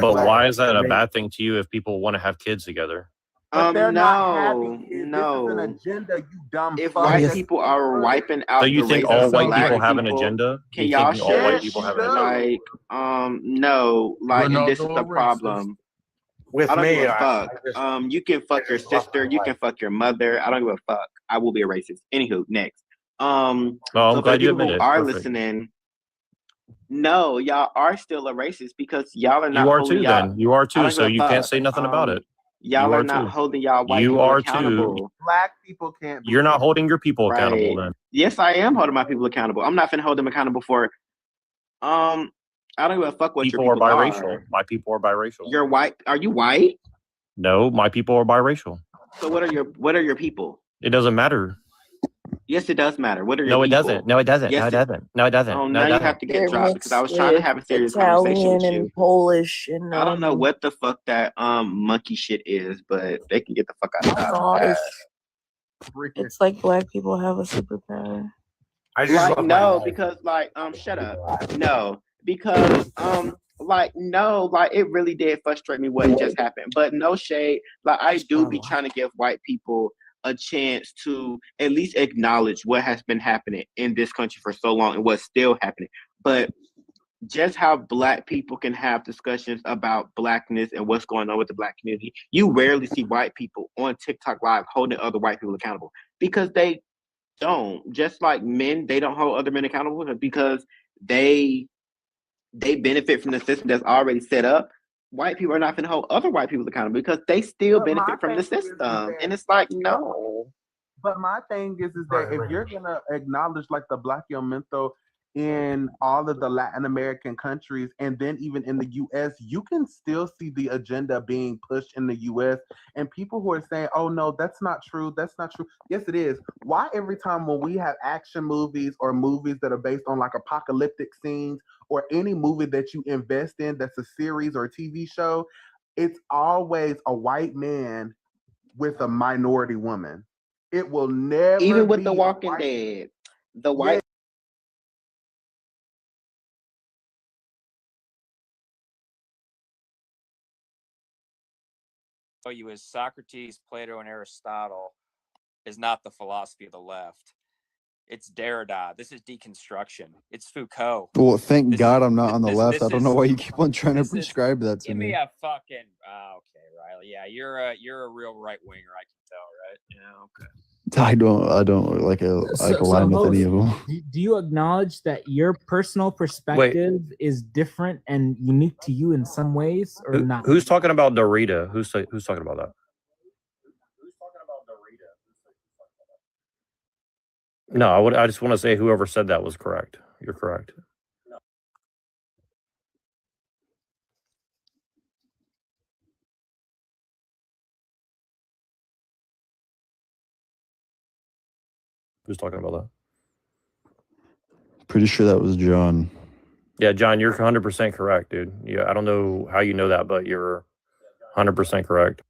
But why is that a bad thing to you if people want to have kids together? But they're no, not having kids. no. This is an agenda, you dumb If fuck. white people are wiping out So you the think race all of white black people have an people, agenda? Can You y'all think all white shut? people have an agenda? Like, no, like, and this is the Ronaldo problem. With I don't me, give a I fuck. just- You can fuck your sister. You can fuck your mother. I don't give a fuck. I will be a racist. Anywho, next. I'm So for glad the you people admit who it. are Perfect. listening, no, y'all are still a racist because y'all are not You are holding too. y'all. Then you are I too. don't So give a you can't fuck. say nothing about it. Y'all You are are not too. holding y'all white You people are too. accountable. Black people can't be You're not holding your people accountable. Right. Then Yes, I am holding my people accountable. I'm not finna hold them accountable for I don't give a fuck what people your are people biracial. are. My people are biracial. You're white. Are you white? No, my people are biracial. So what are your people? It doesn't matter. Yes, it does matter. What are your No, it people? doesn't. No, it doesn't. Yes, No, it doesn't. No, it doesn't. Oh, No, now it you doesn't. have to get They're dropped because I mixed was trying to with have a serious conversation Italian with and you. Polish and I don't know what the fuck that monkey shit is, but they can get the fuck out of no, Dodge. it's like black people have a superpower. I just Like love my no, life. because like shut up. No, because like no, like it really did frustrate me what just happened. But no shade, like I do be trying to give white people a chance to at least acknowledge what has been happening in this country for so long and what's still happening. But just how Black people can have discussions about Blackness and what's going on with the Black community. You rarely see white people on TikTok Live holding other white people accountable because they don't. Just like men, they don't hold other men accountable because they benefit from the system that's already set up. White people are not going to hold other white people accountable because they still But my benefit from the thing is system. that And it's like, no. But my thing is that if you're gonna acknowledge like the Black elemento in all of the Latin American countries, and then even in the U.S., you can still see the agenda being pushed in the U.S. And people who are saying, "Oh no, that's not true. That's not true." Yes, it is. Why every time when we have action movies or movies that are based on like apocalyptic scenes or any movie that you invest in that's a series or a TV show, it's always a white man with a minority woman. It will never Even with The be Walking Dead, the white Show you is Socrates, Plato, and Aristotle is not the philosophy of the left. It's Derrida. This is deconstruction. It's Foucault. Well, thank This God is I'm not on the this left. I don't know is why you keep on trying to this is prescribe that to give me me. a fucking okay, Riley. Yeah, you're a real right winger. I can tell, right? Yeah, okay. I don't look like a line with any of them. Do you acknowledge that your personal perspective is different and unique to you in some ways, or not? Who's talking about Dorita? Who's talking about that? No, I just want to say whoever said that was correct. You're correct. Who's talking about that? Pretty sure that was John. Yeah, John, you're 100% correct, dude. Yeah, I don't know how you know that, but you're 100% correct.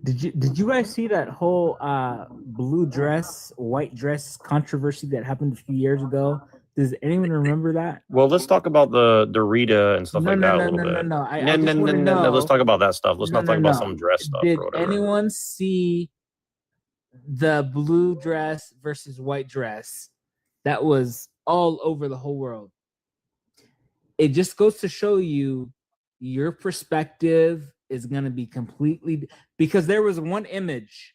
Did you guys see that whole blue dress, white dress controversy that happened a few years ago? Does anyone remember that? Well, let's talk about the Dorita and stuff like that a little bit. No. I just want to know. No. Let's talk about that stuff. Let's not talk about some dress stuff Did or whatever. anyone see the blue dress versus white dress that was all over the whole world? It just goes to show you your perspective is going to be completely, because there was one image,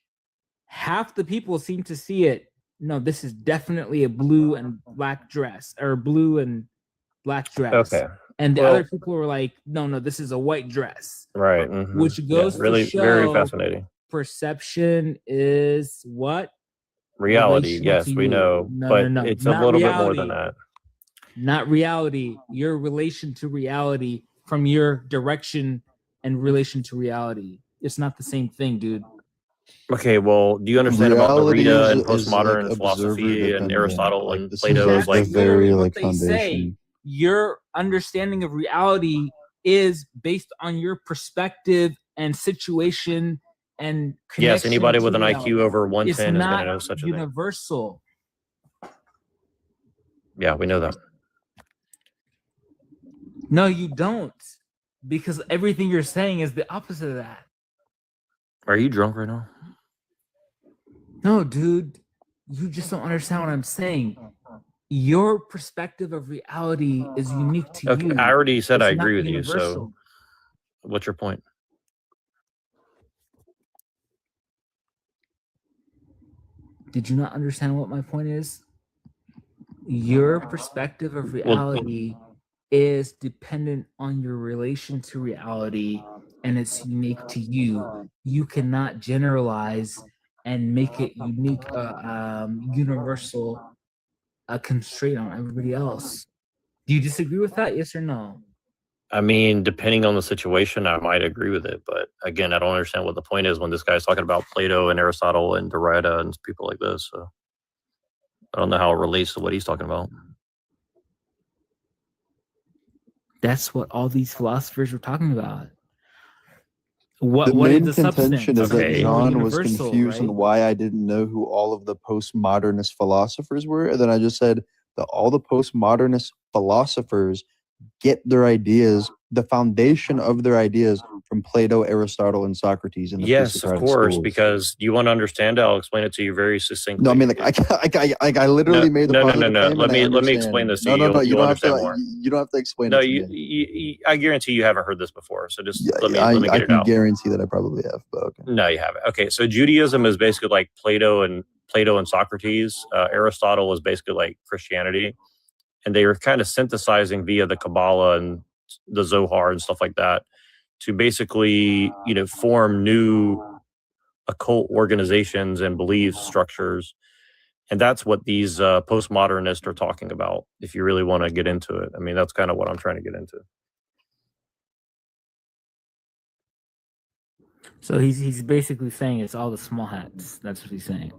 half the people seem to see it. No, this is definitely a blue and black dress, or blue and black dress. Okay. And the other people were like, no, this is a white dress. Right. Which goes really, to show very fascinating. Perception is what? Reality. Yes, we know, but it's a little bit more than that. Not reality. Your relation to reality from your direction and relation to reality. It's not the same thing, dude. Okay, well, do you understand about Reality Derrida and is postmodern like philosophy and observer-dependent. Aristotle Like, and this is Plato? like Is like the very what like they say. foundation. Your understanding of reality is based on your perspective and situation and connection. Yes, anybody with an reality. IQ over It's 110 is going not to know such a thing. universal. Yeah, we know that. No, you don't, because everything you're saying is the opposite of that. Are you drunk right now? No, dude, you just don't understand what I'm saying. Your perspective of reality is unique to Okay, you. I already said It's I not agree with you. universal. So, what's your point? Did you not understand what my point is? Your perspective of reality is dependent on your relation to reality, and it's unique to you. You cannot generalize and make it unique, universal, a constraint on everybody else. Do you disagree with that? Yes or no? I mean, depending on the situation, I might agree with it. But again, I don't understand what the point is when this guy's talking about Plato and Aristotle and Derrida and people like this. So I don't know how it relates to what he's talking about. That's what all these philosophers were talking about. What The is main the contention substance? is that It's John was universal, confused right? on why I didn't know who all of the postmodernist philosophers were. And then I just said that all the postmodernist philosophers get their ideas, the foundation of their ideas from Plato, Aristotle, and Socrates in the Yes, of pre-Socratic course, schools. because you want to understand it, I'll explain it to you very succinctly. No, I mean, like I literally No, made the no, no, positive no, no. claim. Let and I me understand. explain this to No, you. no, no. You'll You don't have understand to. more. You don't have to explain No, it to me. I guarantee you haven't heard this before. So just let me I get it can out. guarantee that I probably have, but okay. No, you haven't. Okay, so Judaism is basically like Plato and Socrates. Aristotle is basically like Christianity, and they were kind of synthesizing via the Kabbalah and the Zohar and stuff like that to basically, form new occult organizations and belief structures. And that's what these postmodernists are talking about, if you really want to get into it. I mean, that's kind of what I'm trying to get into. So he's basically saying it's all the small hats. That's what he's saying.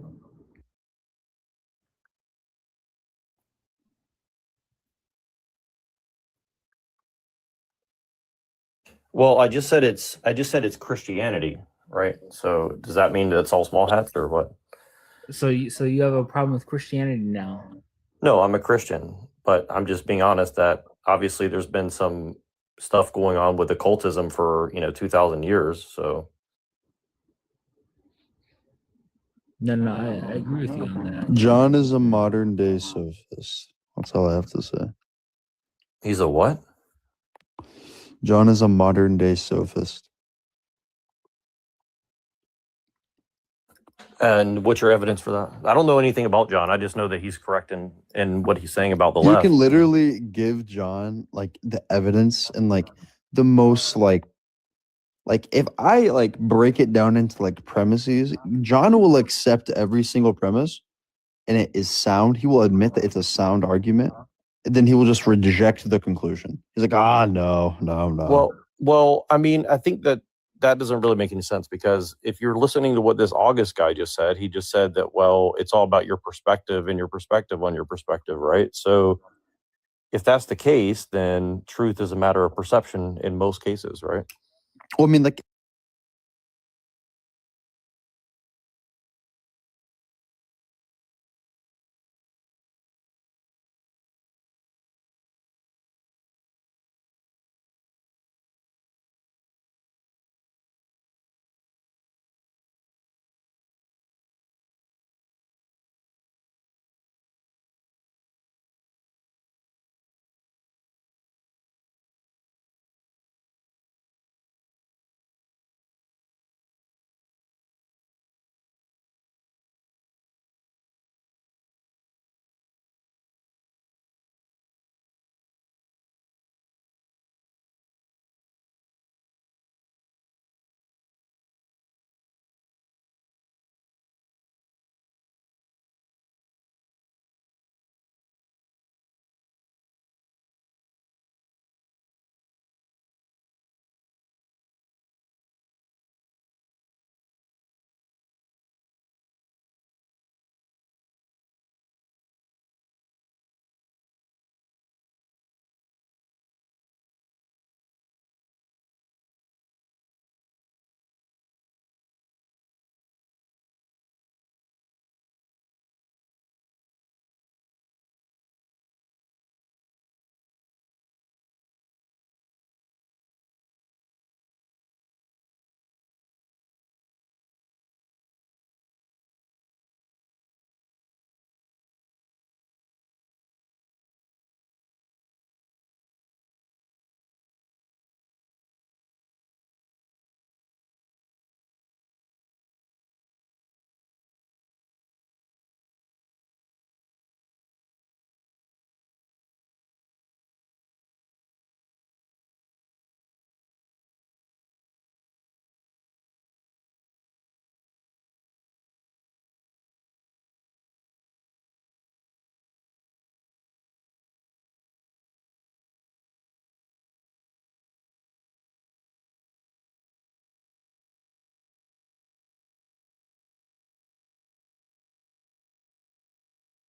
Well, I just said it's Christianity, right? So does that mean that it's all small hats or what? So you have a problem with Christianity now? No, I'm a Christian, but I'm just being honest that obviously there's been some stuff going on with occultism for 2,000 years. So No, I agree with you on that. John is a modern day sophist. That's all I have to say. He's a what? John is a modern day sophist. And what's your evidence for that? I don't know anything about John. I just know that he's correct in what he's saying about the You left. can literally give John like the evidence and like the most like if I like break it down into like premises, John will accept every single premise and it is sound. He will admit that it's a sound argument. And then he will just reject the conclusion. He's like, no. Well, I mean, I think that doesn't really make any sense, because if you're listening to what this August guy just said, he just said that, well, it's all about your perspective and your perspective on your perspective, right? So if that's the case, then truth is a matter of perception in most cases, right? Well, I mean, like,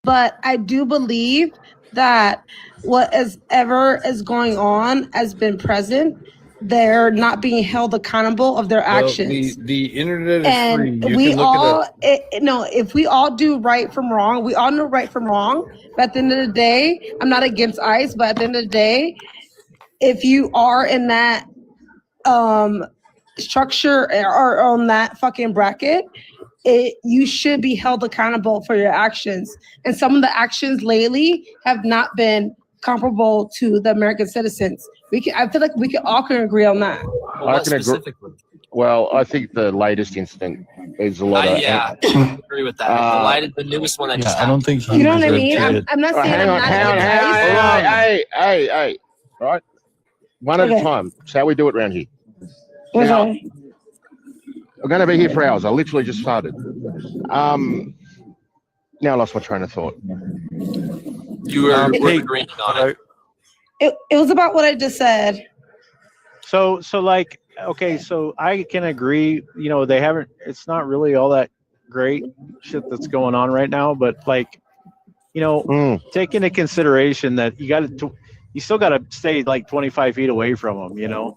But I do believe that whatever is going on has been present. They're not being held accountable of their actions. The internet is And free. You we can look all, it up. no, if we all do right from wrong, we all know right from wrong. But at the end of the day, I'm not against ICE, but at the end of the day, if you are in that structure or on that fucking bracket, you should be held accountable for your actions. And some of the actions lately have not been comparable to the American citizens. I feel like we all can agree on that. I can agree. Well, I think the latest incident is a lot of. Yeah, I agree with that. The newest one that just I don't happened. think you know what I mean. I'm not saying hang I'm on, not hang on, advice. hey, right? One at a Okay. time. It's how we do it around here. Okay. Now, we're going to be here for hours. I literally just started. Now I lost my train of thought. You were agreeing on it. It was about what I just said. So like, okay, so I can agree, you know, it's not really all that great shit that's going on right now, but like, you know, take into consideration that you still got to stay like 25 feet away from them, you know?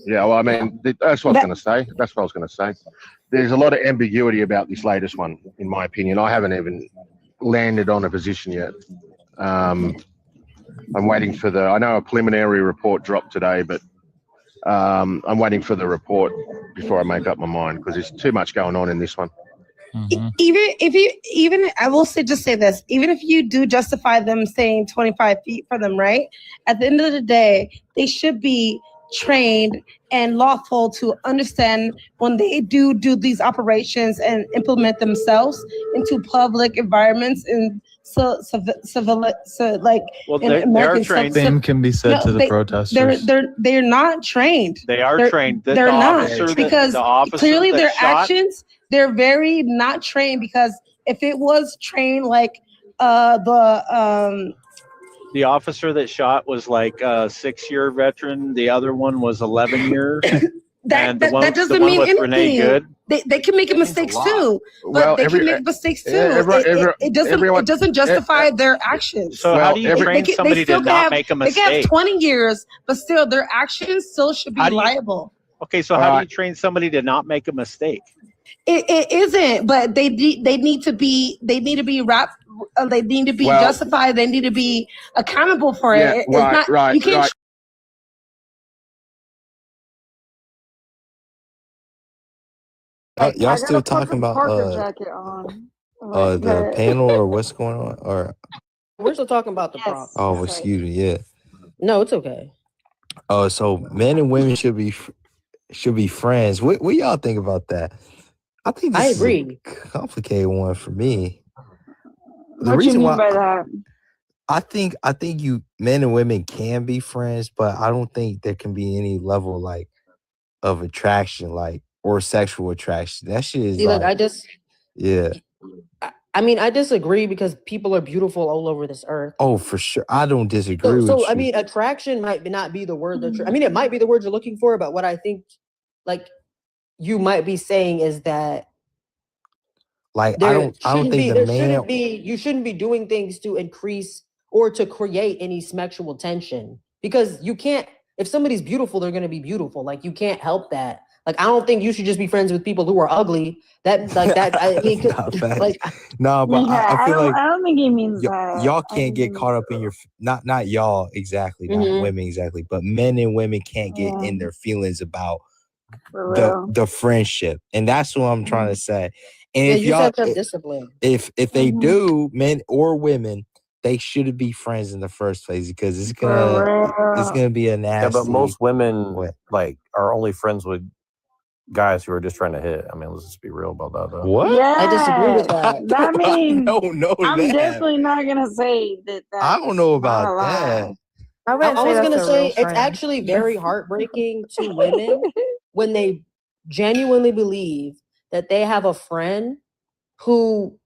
Yeah, well, I mean, that's what I was going to say. That's what I was going to say. There's a lot of ambiguity about this latest one, in my opinion. I haven't even landed on a position yet. I'm waiting for I know a preliminary report dropped today, but I'm waiting for the report before I make up my mind because there's too much going on in this one. Even I will say this, even if you do justify them saying 25 feet for them, right? At the end of the day, they should be trained and lawful to understand when they do these operations and implement themselves into public environments and so like well, in they American are trained. Same can be said to the they, protesters. They're not trained. They are trained. They're not because clearly their shot, actions. They're very not trained because if it was trained like the officer that shot was like a 6-year veteran. The other one was 11 years. that doesn't mean anything. Renee Good. They can make mistakes too, but they can make mistakes too. It doesn't justify their actions. So how do you train somebody to not make a mistake? They can have 20 years, but still their actions still should be liable. Okay, so how do you train somebody to not make a mistake? It isn't, but they need to be wrapped. They need to be justified. They need to be accountable for it. It's not, you can't. Y'all still talking about the panel or what's going on? Or we're still talking about the problem. Oh, excuse me. Yeah. No, it's okay. So men and women should be friends. What y'all think about that? I think this is a complicated one for me. The reason why by that? I think you men and women can be friends, but I don't think there can be any level like of attraction, like or sexual attraction. That shit is look, I mean, I disagree because people are beautiful all over this earth. Oh, for sure. I don't disagree with so you. I mean, attraction might not be the word that I mean, it might be the word you're looking for, but what I think like you might be saying is that like I don't think the man you shouldn't be doing things to increase or to create any sexual tension because you can't. If somebody's beautiful, they're going to be beautiful. Like you can't help that. Like I don't think you should just be friends with people who are ugly. That like that. I mean, like no, but I feel like I don't think he means that. Y'all can't get caught up in your not y'all exactly, not women exactly, but men and women can't get in their feelings about the friendship, and that's what I'm trying to say. And if y'all, discipline. If they do, men or women, they shouldn't be friends in the first place because it's gonna be a nasty. Yeah, but most women like are only friends with guys who are just trying to hit. I mean, let's just be real about that, though. What? Yeah, I disagree with that. That means I'm definitely not gonna say that. I don't know about that. I was gonna say it's actually very heartbreaking to women when they genuinely believe that they have a friend who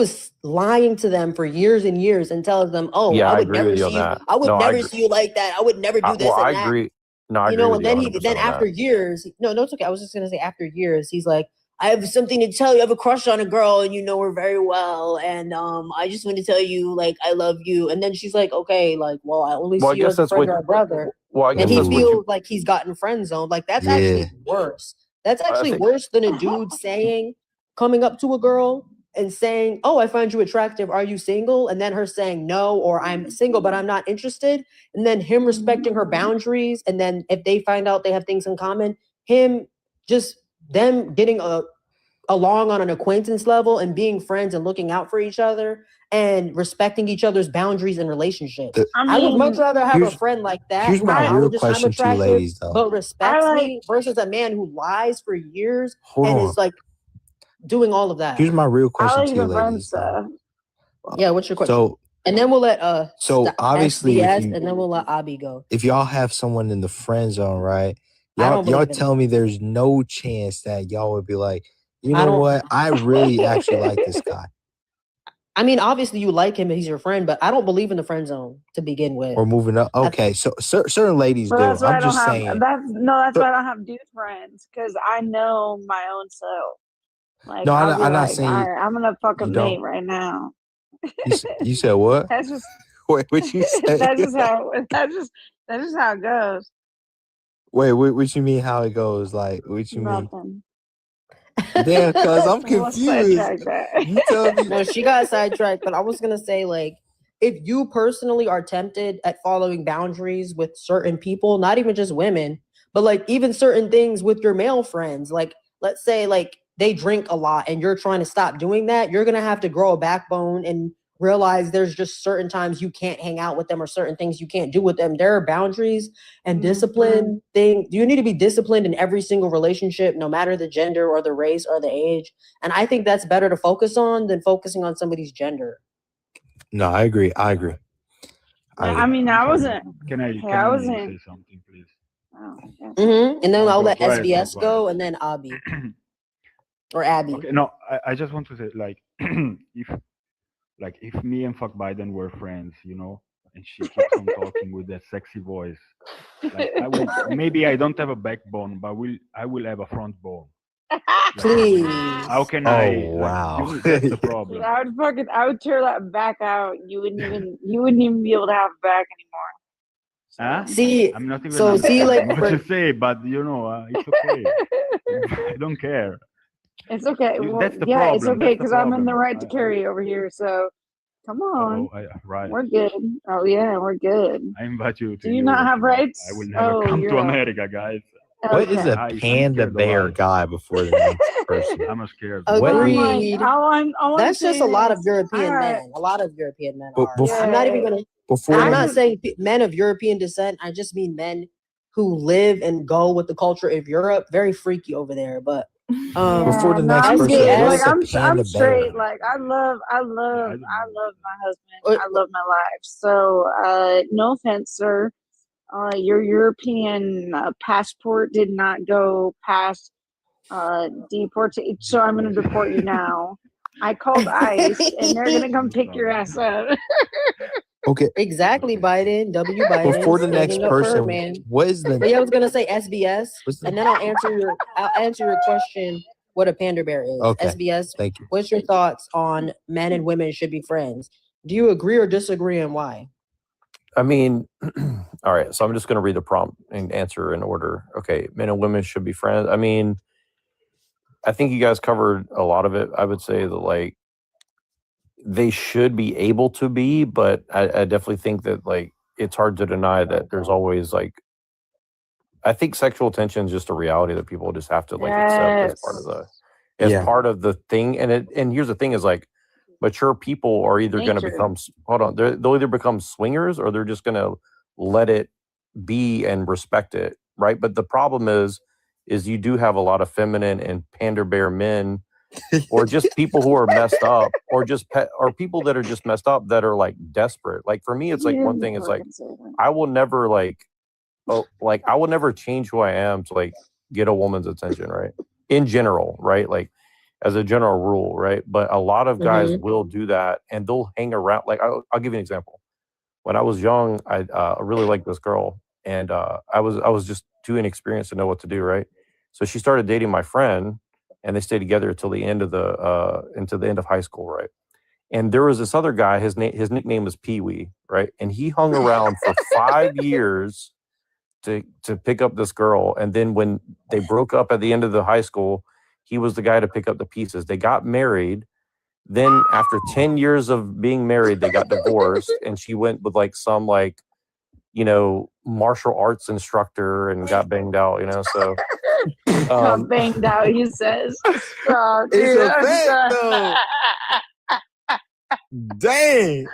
is lying to them for years and years and tells them, "Oh, yeah, I would never see you. I would never see you like that. I would never do this." I agree. No, I agree with and then after years, no, it's okay. I was just gonna say after years, he's like, I have something to tell you. I have a crush on a girl and you know her very well. And I just want to tell you, like, I love you. And then she's like, okay, like, well, I only see you as a friend or a brother. And he feels like he's gotten friend zoned. Like, that's actually worse. That's actually worse than a dude coming up to a girl and saying, oh, I find you attractive. Are you single? And then her saying no, or I'm single, but I'm not interested. And then him respecting her boundaries. And then if they find out they have things in common, them getting along on an acquaintance level and being friends and looking out for each other and respecting each other's boundaries and relationships. I would much rather have a friend like that Here's who my real acknowledges I'm question to you attractive ladies, though. but respects me versus a man who lies for years Hold and on. is like doing all of that. Here's my real question like to you the friend ladies. stuff. Yeah, what's your question? So, And then we'll let obviously, SDS, if you, and then we'll let Abby go. if y'all have someone in the friend zone, right? I don't Y'all believe in tell me there's no chance that y'all would be like, you I know don't- what? I really actually like this guy. I mean, obviously you like him and he's your friend, but I don't believe in the friend zone to begin with. We're moving up. Okay, so certain ladies But do. that's why I I'm don't just have saying. that's why I don't have dude friends, because I know my own self. Like No, I'll be I'm not like, saying all you- right, I'm gonna fuck a you mate don't. right now. You said what? That's just Wait, what you say? that's just how it goes. Wait, what you mean? How it goes? Like, what you mean? Nothing. Damn, cuz I'm We'll confused. sidetrack that. You tell me. No, she got sidetracked, but I was gonna say, like, if you personally are tempted at following boundaries with certain people, not even just women, but like even certain things with your male friends, like let's say like they drink a lot and you're trying to stop doing that, you're gonna have to grow a backbone and realize there's just certain times you can't hang out with them or certain things you can't do with them. There are boundaries and discipline thing. You need to be disciplined in every single relationship, no matter the gender or the race or the age. And I think that's better to focus on than focusing on somebody's gender. No, I agree. I mean, I wasn't. Can I I wasn't. say something, please? Oh, yeah. And then I'll let Go ahead, SBS go go, and then Abby or Abby. Okay, no, I just want to say, like, if me and Fuck Biden were friends, and she keeps on talking with that sexy voice, like maybe I don't have a backbone, but I will have a front bone. Please. How can Oh, I? wow. That's the problem. I would tear that back out. You wouldn't even be able to have it back anymore. Huh? See, I'm not even so see, understanding like, what you say, but it's okay. I don't care. It's okay. Well, That's the yeah, it's problem. okay That's the because I'm in the problem. right to carry over here. So come on, Right. we're good. Oh yeah, we're good. I invite you to Do you Europe, not have rights? I will never come to America, guys. What is a Okay. panda bear guy before the next person? I'm scared. Agreed. All I'm That's just a saying lot of is, European all right. men. A lot of European men But are. before- I'm not even gonna. Before I'm you- not saying men of European descent. I just mean men who live and go with the culture of Europe. Very freaky over there. But Before the no, next I'm person, good. what Like is a I'm panda straight. bear? Like I love my husband. I love my life. So no offense, sir. Your European passport did not go past deportation, so I'm going to deport you now. I called ICE, and they're going to come pick your ass up. Okay. Exactly, Biden. W. Biden. Before the next standing up for her, person, man. what is the? But yeah, I was gonna say SBS, and then I'll answer your question. What a panda bear is? Okay, SBS. thank you. What's your thoughts on men and women should be friends? Do you agree or disagree, and why? I mean, all right. So I'm just going to read the prompt and answer in order. Okay, men and women should be friends. I mean, I think you guys covered a lot of it. I would say that like they should be able to be, but I definitely think that like it's hard to deny that there's always like I think sexual tension is just a reality that people just have to like accept as part of the part of the thing. And here's the thing is like mature people are either going to Nature. become they'll either become swingers or they're just going to let it be and respect it, right? But the problem is you do have a lot of feminine and panda bear men or just people who are messed up or just or people that are just messed up that are like desperate. Like for me it's like one thing is like I will never I will never change who I am to like get a woman's attention, right? In general, right? Like as a general rule, right? But a lot of guys will do that and they'll hang around. Like I'll give you an example. When I was young, I really liked this girl, and I was just too inexperienced to know what to do, right? So she started dating my friend, and they stayed together until the end of high school, right? And there was this other guy. His nickname was Pee Wee, right? And he hung around for 5 years to pick up this girl, and then when they broke up at the end of the high school, he was the guy to pick up the pieces. They got married. Then after 10 years of being married, they got divorced, and she went with like some like, martial arts instructor and got banged out, so Got banged out, he says. Oh, It's dude, a I'm fact, done. though. Dang.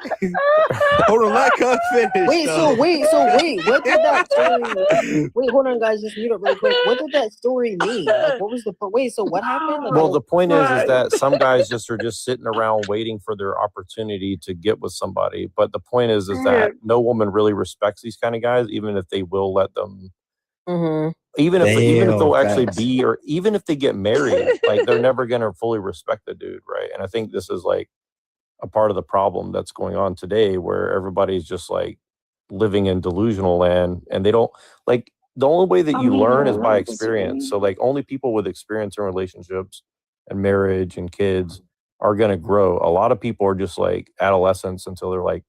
Hold on, let Cuff finish. Wait, though. what did that story? Wait, hold on, guys, just mute up really quick. What did that story mean? Like, what was the wait? So what happened? Like, Well, the point is that some guys are just sitting around waiting for their opportunity to get with somebody. But the point is that no woman really respects these kind of guys, even if they will let them. Even if they'll actually be, or even if they get married, like they're never gonna fully respect the dude, right? And I think this is like a part of the problem that's going on today, where everybody's just like living in delusional land, and they don't like. The only way that you learn is by experience. So like only people with experience in relationships and marriage and kids are gonna grow. A lot of people are just like adolescents until they're like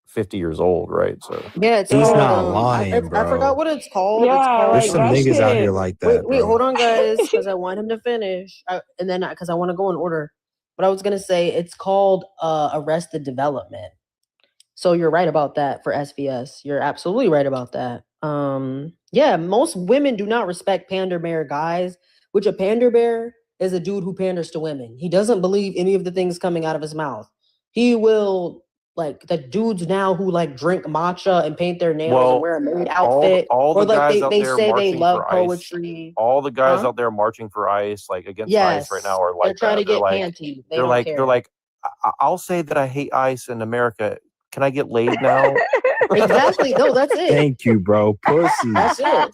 50 years old, right? So yeah, it's He's called, not lying, bro. I forgot what it's called. Yeah, it's called There's some niggas out here like that. Wait, bro. hold on, guys, because I want him to finish, and then because I want to go in order. But I was gonna say it's called arrested development. So you're right about that for SVS. You're absolutely right about that. Yeah, most women do not respect pander bear guys, which a pander bear is a dude who panders to women. He doesn't believe any of the things coming out of his mouth. He will like the dudes now who like drink matcha and paint their nails and wear a maid outfit, all the or like guys out they there say they marching love for poetry. ICE, all the guys Huh? out there marching for ICE, like against Yes, ICE right now, are like they're trying that. to get They're like, panty. They don't care. they're like, I'll say that I hate ICE in America. Can I get laid now? Exactly. No, that's it. Thank you, bro. Pussy. That's it.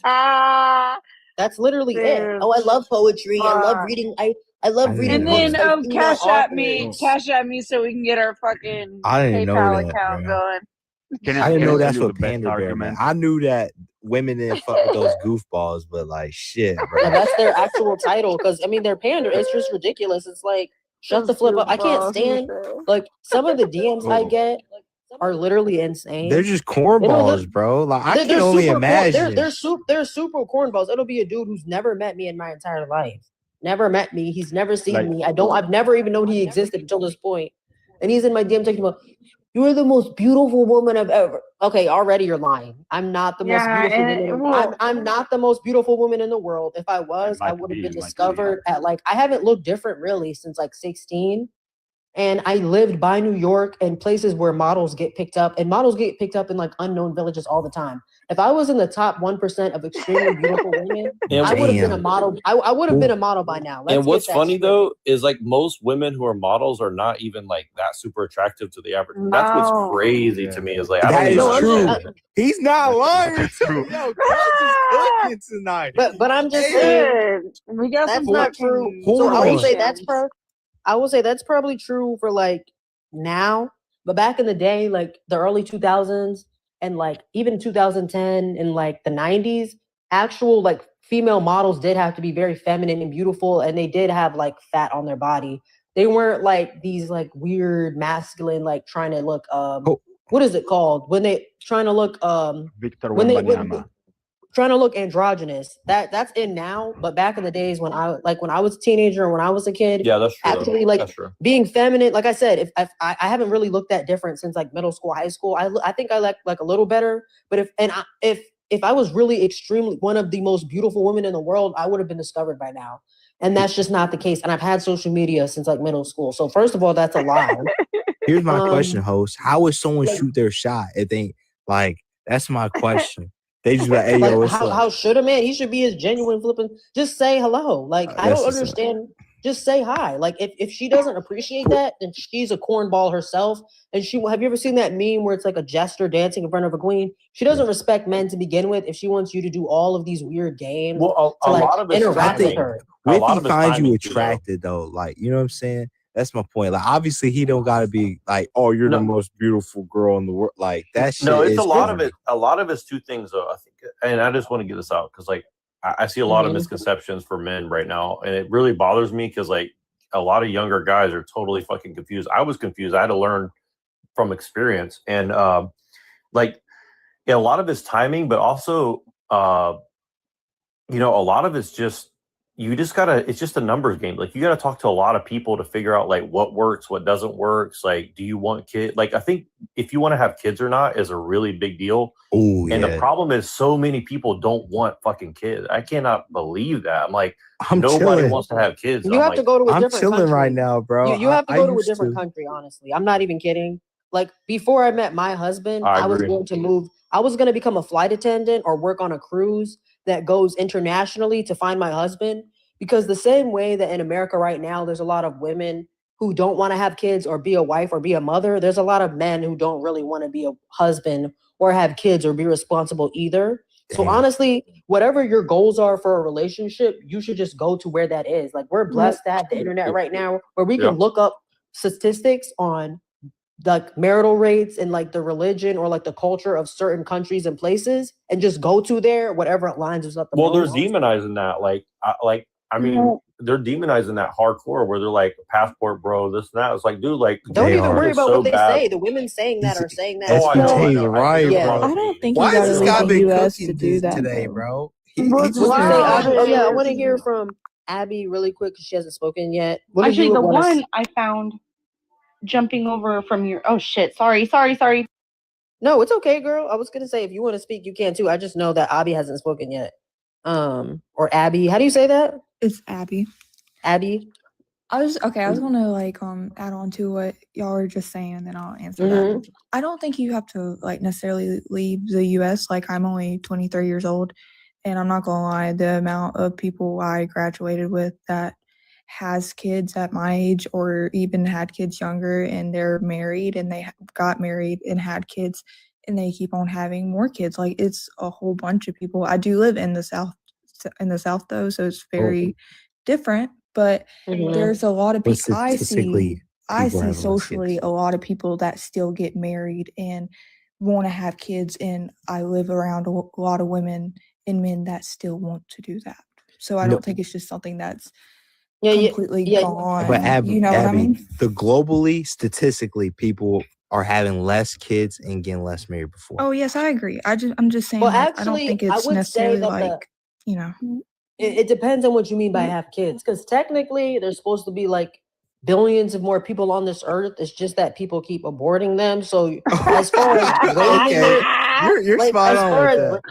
That's literally it. Oh, I love poetry. I love reading. I love reading And books then by female cash at authors. me so we can get our fucking I didn't know PayPal that, account bro. going. I didn't know Kenneth that's used what the best pander bear meant. argument. I knew that women didn't fuck with those goofballs, but like shit, bro. Yeah, that's their actual title. Because I mean, they're pander. It's just ridiculous. It's like shut the flip up. I can't stand like some of the DMs I get are literally insane. They're just It'll cornballs, bro. Like I can only imagine. They're super cornballs. It'll be a dude who's never met me in my entire life. Never met me. He's never seen Like- me. I've never even known he existed until this point. And he's in my DM talking about, you are the most beautiful woman I've ever. Okay, already you're lying. I'm not the most Yeah, beautiful and woman. I'm not the most beautiful woman in the world. If I was, I would have been discovered at like I haven't looked different really since like 16. And I lived by New York and places where models get picked up, and models get picked up in like unknown villages all the time. If I was in the top 1% of extremely beautiful women, I would have been a model. I would have been a model by now. And what's funny though is like most women who are models are not even like that super attractive to the average. That's what's crazy to me is like I That don't is even true. understand. He's not lying. Yo, Chris is cooking tonight. But I'm just Good. saying We got that's some not true. Hold So I will on. say I will say that's probably true for like now, but back in the day, like the early 2000s and like even 2010 and like the 90s, actual like female models did have to be very feminine and beautiful, and they did have like fat on their body. They weren't like these like weird masculine like trying to look what is it called when they trying to look Victor when Wembanyama. trying to look androgynous. That's in now, but back in the days when I was a teenager or when I was a kid, Yeah, that's true. actually like That's true. being feminine. Like I said, if I haven't really looked that different since like middle school, high school. I think I like a little better. But if I was really extremely one of the most beautiful women in the world, I would have been discovered by now. And that's just not the case. And I've had social media since like middle school. So first of all, that's a lie. Here's my question, host. How would someone shoot their shot if they like? That's my question. They just like, hey, yo, Like, what's up? how should a man? He should be as genuine flipping. Just say hello. Like I That's don't what's up. understand. Just say hi. Like if she doesn't appreciate that, then she's a cornball herself. And have you ever seen that meme where it's like a jester dancing in front of a queen? She doesn't respect men to begin with. If she wants you to do all of these weird games Well, to a like lot of it's interact with timing. her. A lot If he of it's finds you timing, too, though. attracted though, like you know what I'm saying? That's my point. Like obviously he don't gotta be like, oh, you're the most beautiful girl in the world. Like that shit. No, it's is a lot of different. it. A lot of it's two things, though. I think, and I just want to get this out because, like, I see a lot of misconceptions for men right now, and it really bothers me because, like, a lot of younger guys are totally fucking confused. I was confused. I had to learn from experience, and like, yeah, a lot of it's timing, but also, a lot of it's just, you just gotta, it's just a numbers game. Like you gotta talk to a lot of people to figure out like what works, what doesn't work. Like, do you want kids? Like, I think if you want to have kids or not is a really big deal. Oh, And yeah. the problem is so many people don't want fucking kids. I cannot believe that. I'm like, I'm nobody chilling. wants to have kids. You I'm have like, to go to a I'm different chilling country. right now, bro. You have to I go to a used different country, honestly. I'm not even kidding. Like before I met my husband, I I was agree. going to move. I was going to become a flight attendant or work on a cruise that goes internationally to find my husband. Because the same way that in America right now, there's a lot of women who don't want to have kids or be a wife or be a mother. There's a lot of men who don't really want to be a husband or have kids or be responsible either. So Damn. honestly, whatever your goals are for a relationship, you should just go to where that is. Like we're blessed to have the internet right now where we can look up statistics on like marital rates and like the religion or like the culture of certain countries and places and just go to there, whatever aligns us up the well, they're most. demonizing that. I mean, they're demonizing that hardcore where they're like passport bro, this and that. It's like, dude, like Don't They even are. worry about so what they bad. say. The women saying that are saying that. Oh, I know, I SPT is know. right, Yeah. bro. I don't think you Why gotta has this leave guy the been US cooking to do that today, though. bro? What's What you say, wild Abby? Oh yeah, I is want to hear from Abby really quick because she hasn't spoken yet. What did actually you the want to one I found jumping over from your. Oh shit! Sorry. No, it's okay, girl. I was gonna say if you want to speak, you can too. I just know that Abby hasn't spoken yet. Or Abby. How do you say that? It's Abby. Abby. I was gonna like add on to what y'all were just saying and then I'll answer that. I don't think you have to like necessarily leave the US. Like I'm only 23 years old and I'm not gonna lie, the amount of people I graduated with that has kids at my age or even had kids younger and they're married and they got married and had kids and they keep on having more kids. Like it's a whole bunch of people. I do live in the south though, so it's very different, but there's a lot of But people I statistically, see people are having less socially kids. a lot of people that still get married and want to have kids, and I live around a lot of women and men that still want to do that. So I No, don't think it's just something that's Yeah, completely but gone. Abby, You know what I mean? the globally, statistically, people are having less kids and getting less married before. Oh yes, I agree. I'm just saying Well, like I don't actually, think I it's would say necessarily that like, you know. it depends on what you mean by have kids. Because technically, there's supposed to be like billions of more people on this earth. It's just that people keep aborting them. So as far as raising Okay, their, you're like spot as on far with as that.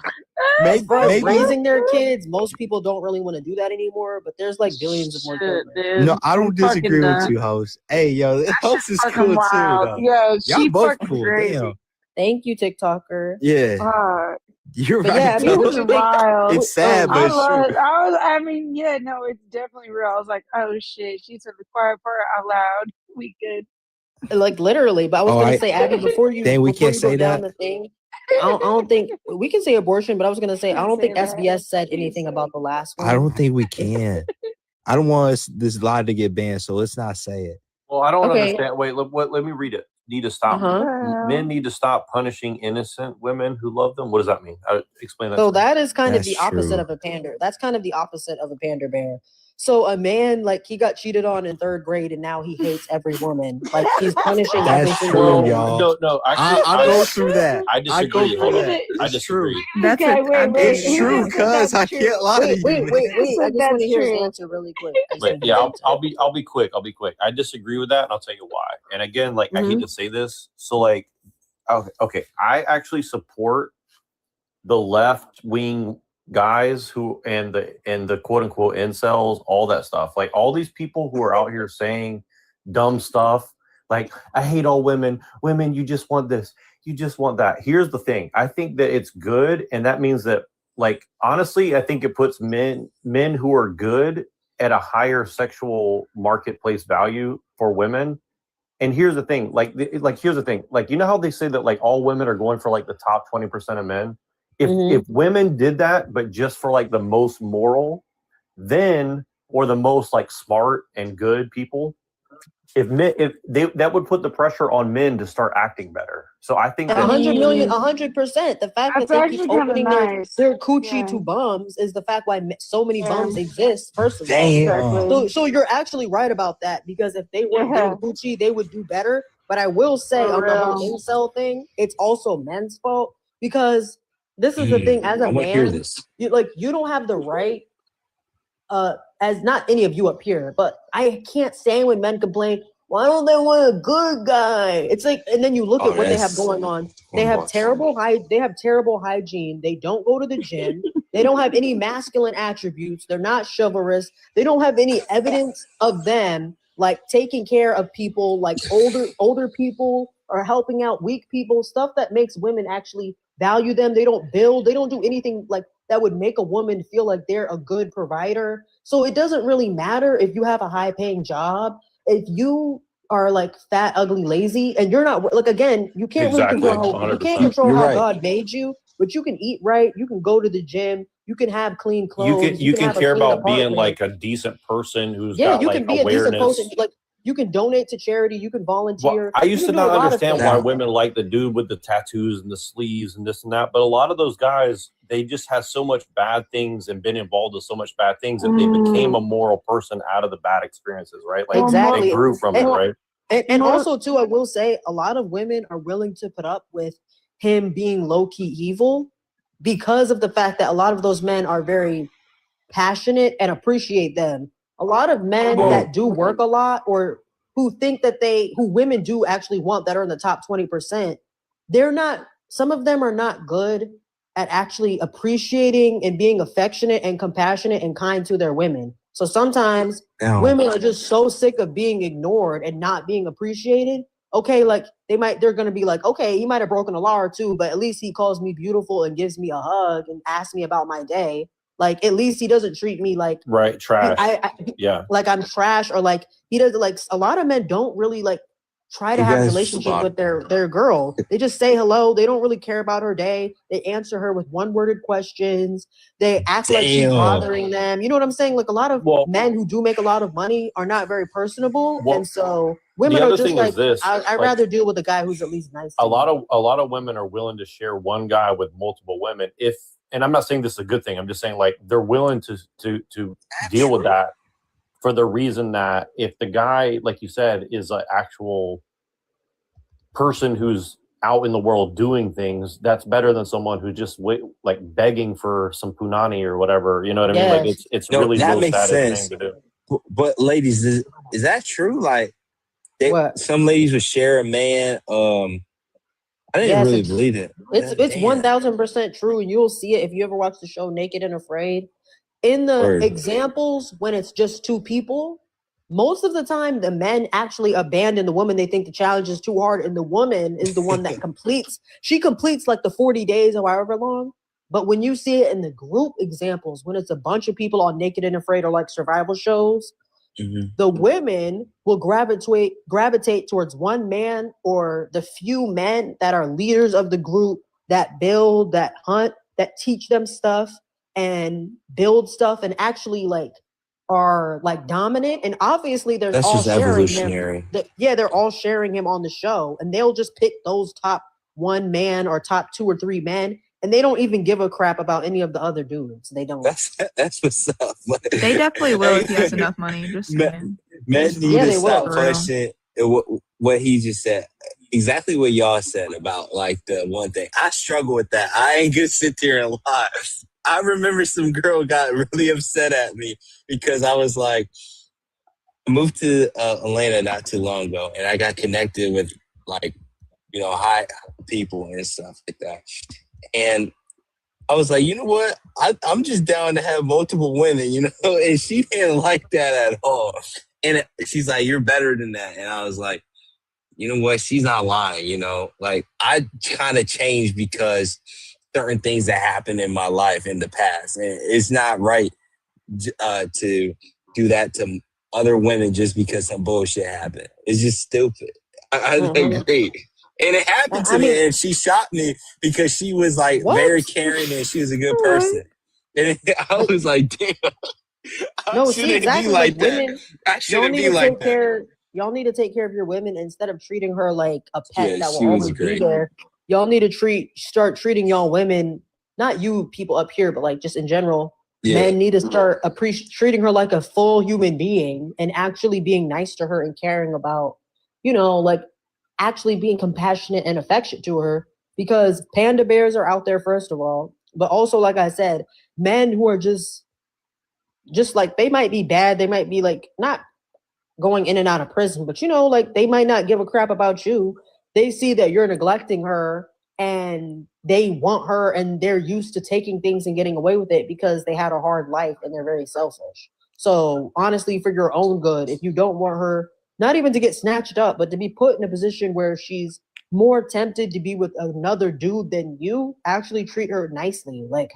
as far as Maybe raising their kids, most people don't really want to do that anymore. But there's like billions of more children. no, I don't disagree with you, host. Hey, yo, the host is cool too, though. Yeah, Y'all she both fucking cool. crazy. Damn. Thank you, TikToker. Yeah, you're But right. yeah, I mean, though. what you think? Wild. It's sad, but it's true. I mean, yeah, no, it's definitely real. I was like, oh shit, she said the quiet part out loud. We good. Like literally, but I was Oh, gonna say, Abby, before you Dang, we before can't you go say down that. the thing, I don't think we can say abortion, but I was gonna say I don't think Say that. SBS said anything about the last I one. don't think we can. I don't want this lie to get banned, so let's not say it. Well, I don't Okay. understand. Wait, let me read it. Need to stop. Men need to stop punishing innocent women who love them. What does that mean? Explain that. So to me. that is kind of That's the opposite true. of a pander. That's kind of the opposite of a pander bear. So a man, like he got cheated on in 3rd grade and now he hates every woman. Like he's punishing every That's single true, woman. y'all. No, actually, I go through that. I I go disagree. through Hold on. that. I It's true. disagree. That's Okay, a wait. It's He true, just said cuz I that's true. can't lie to Wait, you, wait, man. wait, He wait. I said just want to that's hear his true. answer really quick. I just Wait, wanna yeah, hear his answer. I'll be quick. I'll be quick. I disagree with that, and I'll tell you why. And again, like I hate to say this, so like, okay, I actually support the left wing guys who and the quote unquote incels, all that stuff. Like all these people who are out here saying dumb stuff, like I hate all women. Women, you just want this, you just want that. Here's the thing: I think that it's good, and that means that, like, honestly, I think it puts men who are good at a higher sexual marketplace value for women. And here's the thing, here's the thing, like, you know how they say that like all women are going for like the top 20% of men? If women did that, but just for like the most moral, then, or the most like smart and good people, if that would put the pressure on men to start acting better. So I think that 100 million, 100%. The fact That's that they actually keep kinda opening nice. their coochie Yeah. to bums is the fact why so many Yeah. bums exist. First of all, Exactly. so you're actually right about that, because if they weren't Yeah. getting coochie, they would do better. But I will say For on the whole real. incel thing, it's also men's fault, because this is the thing. As a man, you don't have the right as not any of you up here, but I can't stand when men complain, why don't they want a good guy? It's like, and then you look at what they have going on. They have terrible hygiene. They don't go to the gym. They don't have any masculine attributes. They're not chivalrous. They don't have any evidence of them like taking care of people, like older people, or helping out weak people, stuff that makes women actually value them. They don't build. They don't do anything like that would make a woman feel like they're a good provider. So it doesn't really matter if you have a high paying job. If you are like fat, ugly, lazy, and you're not like, again, you can't really control, you can't control how God made you, but you can eat right, you can go to the gym, you can have clean clothes, You can have a care clean about being apartment. like a decent person who's Yeah, got you like can be a decent awareness. person. Like you can donate to charity, you can volunteer. I you used to can do a not lot of understand things. why women like the dude with the tattoos and the sleeves and this and that, but a lot of those guys, they just have so much bad things and been involved with so much bad things that they became a moral person out of the bad experiences, right? Like Exactly. they grew from it, right? And also too, I will say a lot of women are willing to put up with him being low-key evil because of the fact that a lot of those men are very passionate and appreciate them. A lot of men that do work a lot, or who think that who women do actually want, that are in the top 20%, some of them are not good at actually appreciating and being affectionate and compassionate and kind to their women. So sometimes women are just so sick of being ignored and not being appreciated. Okay, like they're gonna be like, okay, he might have broken a law or two, but at least he calls me beautiful and gives me a hug and asks me about my day. Like, at least he doesn't treat me like trash. Yeah, like I'm trash, or like he doesn't. Like, a lot of men don't really like try to have a relationship with their girl. They just say hello. They don't really care about her day. They answer her with one-worded questions. They act like she's bothering them. You know what I'm saying? Like, a lot of men who do make a lot of money are not very personable, and so women are just like, I'd rather deal with a guy who's at least nice. A lot of women are willing to share one guy with multiple women and I'm not saying this is a good thing. I'm just saying, like, they're willing to deal with that for the reason that if the guy, like you said, is an actual person who's out in the world doing things, that's better than someone who just like begging for some punani or whatever. You know what I mean? Like it's No, really that low makes status sense. thing to do. But ladies, is that true? Like, some ladies would share a man. I didn't really believe it. It's 1000% true, and you'll see it if you ever watch the show Naked and Afraid. In the examples, when it's just two people, most of the time the men actually abandon the woman. They think the challenge is too hard, and the woman is the one that completes. She completes like the 40 days or however long. But when you see it in the group examples, when it's a bunch of people on Naked and Afraid or like survival shows, the women will gravitate towards one man or the few men that are leaders of the group, that build, that hunt, that teach them stuff and build stuff, and actually like are like dominant. And obviously That's all just sharing evolutionary. him. They're all sharing him on the show, and they'll just pick those top one man or top two or three men. And they don't even give a crap about any of the other dudes. They don't. That's what's up. They definitely will if he has enough money. Just saying. Men need to stop For real. pushing what he just said. Exactly what y'all said about like the one thing. I struggle with that. I ain't gonna sit there and lie. I remember some girl got really upset at me because I was like, I moved to Atlanta not too long ago, and I got connected with like, high people and stuff like that. And I was like, you know what? I'm just down to have multiple women, and she didn't like that at all. And she's like, you're better than that. And I was like, you know what? She's not lying, Like, I kind of changed because certain things that happened in my life in the past. And it's not right to do that to other women just because some bullshit happened. It's just stupid. I agree. And it happened to me, and she shot me because she was like very caring and she was a good person. And I was like, damn, I shouldn't be like that. Women, I shouldn't be like that. Y'all need to take care of your women instead of treating her like a pet Yeah, that she will was always be great. there. Y'all need to start treating y'all women, not you people up here, but like just in general. Yeah. Men need to start treating her like a full human being and actually being nice to her and caring about, like actually being compassionate and affectionate to her, because panda bears are out there, first of all, but also, like I said, men who are just just like they might be bad, they might be like not going in and out of prison, but you know, like they might not give a crap about you. They see that you're neglecting her and they want her and they're used to taking things and getting away with it because they had a hard life and they're very selfish. So honestly, for your own good, if you don't want her not even to get snatched up, but to be put in a position where she's more tempted to be with another dude than you, actually treat her nicely. Like,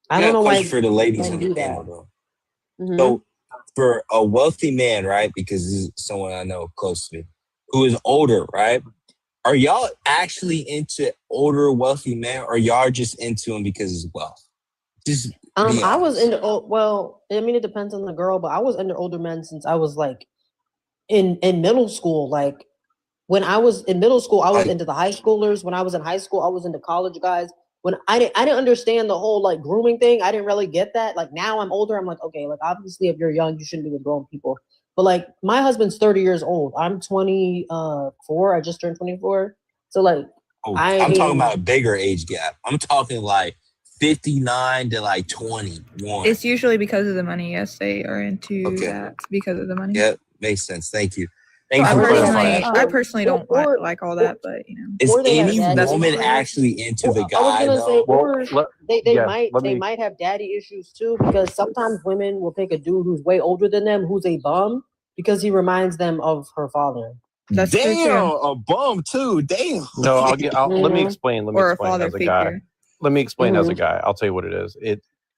I don't know why for the ladies men on do the that. panel though. Mhm. So for a wealthy man, right? Because this is someone I know close to me who is older, right? Are y'all actually into older wealthy men, or y'all just into him because his wealth? Just be I was honest. into well, I mean it depends on the girl, but I was into older men since I was like in middle school. Like when I was in middle school, I was into the high schoolers. When I was in high school, I was into college guys. When I didn't understand the whole like grooming thing. I didn't really get that. Like now I'm older, I'm like, okay, like obviously if you're young, you shouldn't be with grown people. But like my husband's 30 years old. I'm 24. I just turned 24. So like I'm talking about a bigger age gap. I'm talking like 59 to like 21. It's usually because of the money. Yes, they are into that because of the money. Yep, makes sense. Thank you. So Thank you for clarifying. I personally don't like all that, but you know. Is or they have any daddy woman issues. actually into the I was guy gonna say, though? or they might have daddy issues too, because sometimes women will take a dude who's way older than them, who's a bum, because he reminds them of her father. Damn, a bum too. Damn. No, let me explain. Let me Or a explain father as a guy. figure. Let me explain as a Mhm. guy. I'll tell you what it is.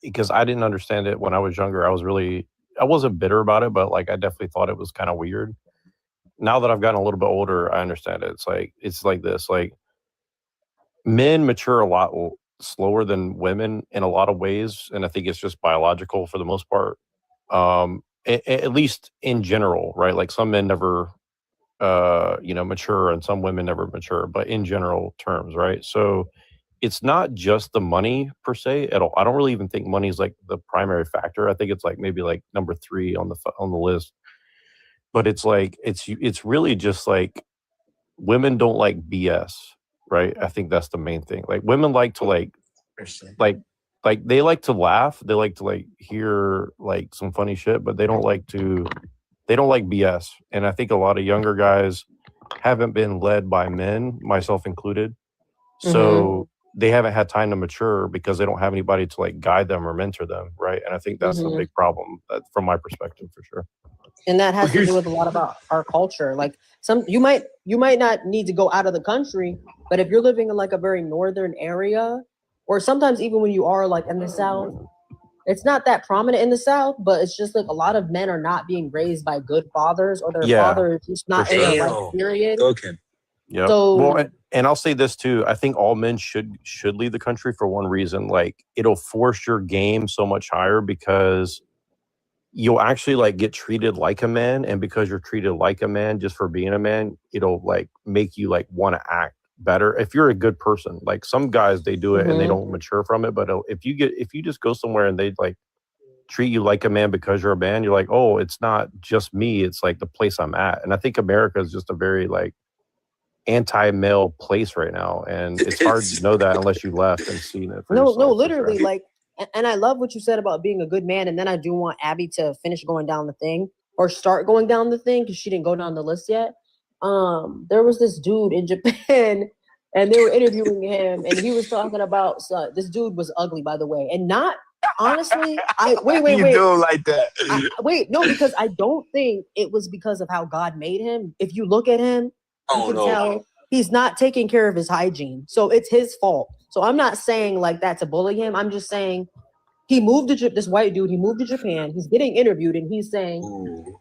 Because I didn't understand it when I was younger. I wasn't bitter about it, but like I definitely thought it was kind of weird. Now that I've gotten a little bit older, I understand it. It's like this. Like men mature a lot slower than women in a lot of ways, and I think it's just biological for the most part. At least in general, right? Like some men never mature and some women never mature, but in general terms, right? So it's not just the money per se at all. I don't really even think money is like the primary factor. I think it's like maybe like number 3 on the list. But it's like it's really just like women don't like BS, right? I think that's the main thing. Like women like to like they like to laugh. They like to like hear like some funny shit, but they don't like BS. And I think a lot of younger guys haven't been led by men, myself included. So they haven't had time to mature because they don't have anybody to like guide them or mentor them, right? And I think that's a big problem from my perspective for sure. And that has to do with a lot about our culture. Like you might not need to go out of the country, but if you're living in like a very northern area, or sometimes even when you are like in the South, it's not that prominent in the South, but it's just like a lot of men are not being raised by good fathers, or their father is just not in their life period. Okay. Yeah. So- well, and I'll say this too. I think all men should leave the country for one reason. Like it'll force your game so much higher because you'll actually like get treated like a man, and because you're treated like a man just for being a man, it'll like make you like want to act better if you're a good person. Like some guys, they do it and they don't mature from it, but if you just go somewhere and they like treat you like a man because you're a man, you're like, oh, it's not just me, it's like the place I'm at. And I think America is just a very like anti-male place right now, and it's hard to know that unless you left and seen it for yourself, for literally, sure. like, and I love what you said about being a good man. And then I do want Abby to finish going down the thing, or start going down the thing, because she didn't go down the list yet. There was this dude in Japan, and they were interviewing him, and he was talking about this dude was ugly, by the way, and not honestly. Wait. You do like that? No, because I don't think it was because of how God made him. If you look at him, you can tell he's not taking care of his hygiene. So it's his fault. So I'm not saying like that to bully him. I'm just saying he moved to this white dude. He moved to Japan. He's getting interviewed, and he's saying,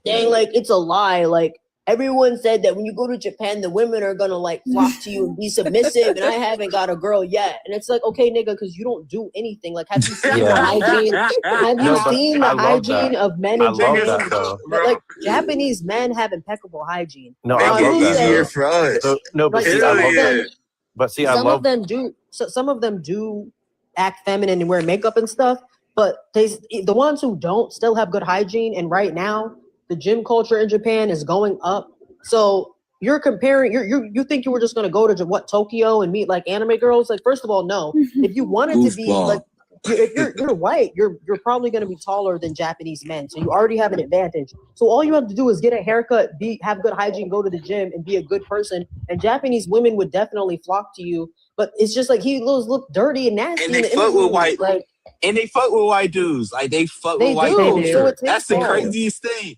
"Dang, like it's a lie. Like everyone said that when you go to Japan, the women are gonna like flock to you and be submissive, and I haven't got a girl yet." And it's like, okay, nigga, because you don't do anything. Like, have you seen the hygiene? Have you seen the hygiene of men in Japan? Like Japanese men have impeccable hygiene. No, I love that. For us. So, no, but Like, see, some of them do act feminine and wear makeup and stuff, but the ones who don't still have good hygiene. And right now, the gym culture in Japan is going up. So you're comparing. You think you were just going to go to Tokyo and meet like anime girls? Like, first of all, no. If you wanted to be like, if you're white, you're probably going to be taller than Japanese men, so you already have an advantage. So all you have to do is get a haircut, have good hygiene, go to the gym, and be a good person. And Japanese women would definitely flock to you. But it's just like he look dirty and nasty. And they fuck with white. And they fuck with white dudes. Like they fuck with white do. So culture. That's the toll. craziest thing.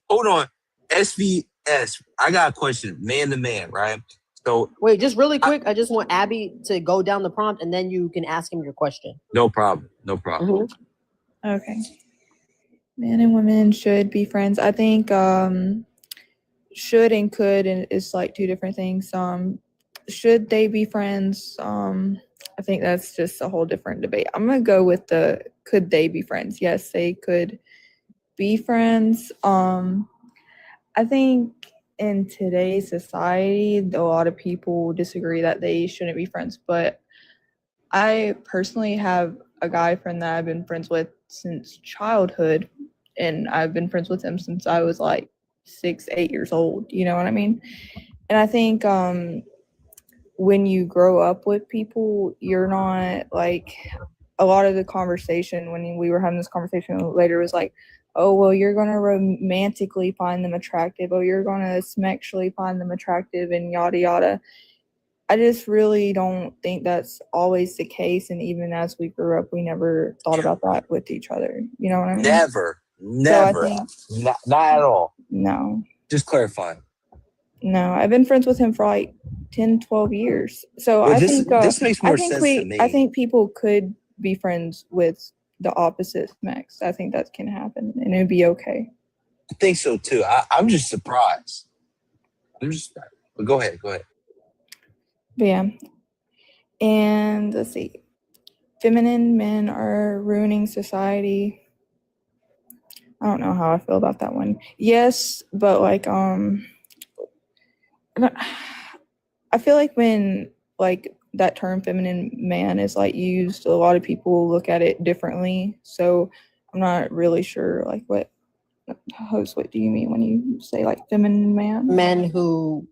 Hold on, SVS. I got a question, man to man, right? So wait, just really quick. I just want Abby to go down the prompt, and then you can ask him your question. No problem. No problem. Okay. Men and women should be friends. I think should and could is like two different things. Should they be friends? I think that's just a whole different debate. I'm gonna go with the could they be friends? Yes, they could be friends. I think in today's society, a lot of people disagree that they shouldn't be friends, but I personally have a guy friend that I've been friends with since childhood, and I've been friends with him since I was like 6-8 years old. You know what I mean? And I think when you grow up with people, you're not like a lot of the conversation when we were having this conversation later was like, oh, well, you're going to romantically find them attractive. Oh, you're going to sexually find them attractive and yada, yada. I just really don't think that's always the case. And even as we grew up, we never thought about that with each other. You know what I mean? Never. Not at all. No. Just clarify. No, I've been friends with him for like 10, 12 years. So Well, I this- think this makes more I think sense we to me. I think people could be friends with the opposite sex. I think that can happen and it'd be okay. I think so too. I'm just surprised. But go ahead. But yeah. And let's see. Feminine men are ruining society. I don't know how I feel about that one. Yes, but like I feel like when like that term feminine man is like used, a lot of people look at it differently. So I'm not really sure like what do you mean when you say like feminine man? Men who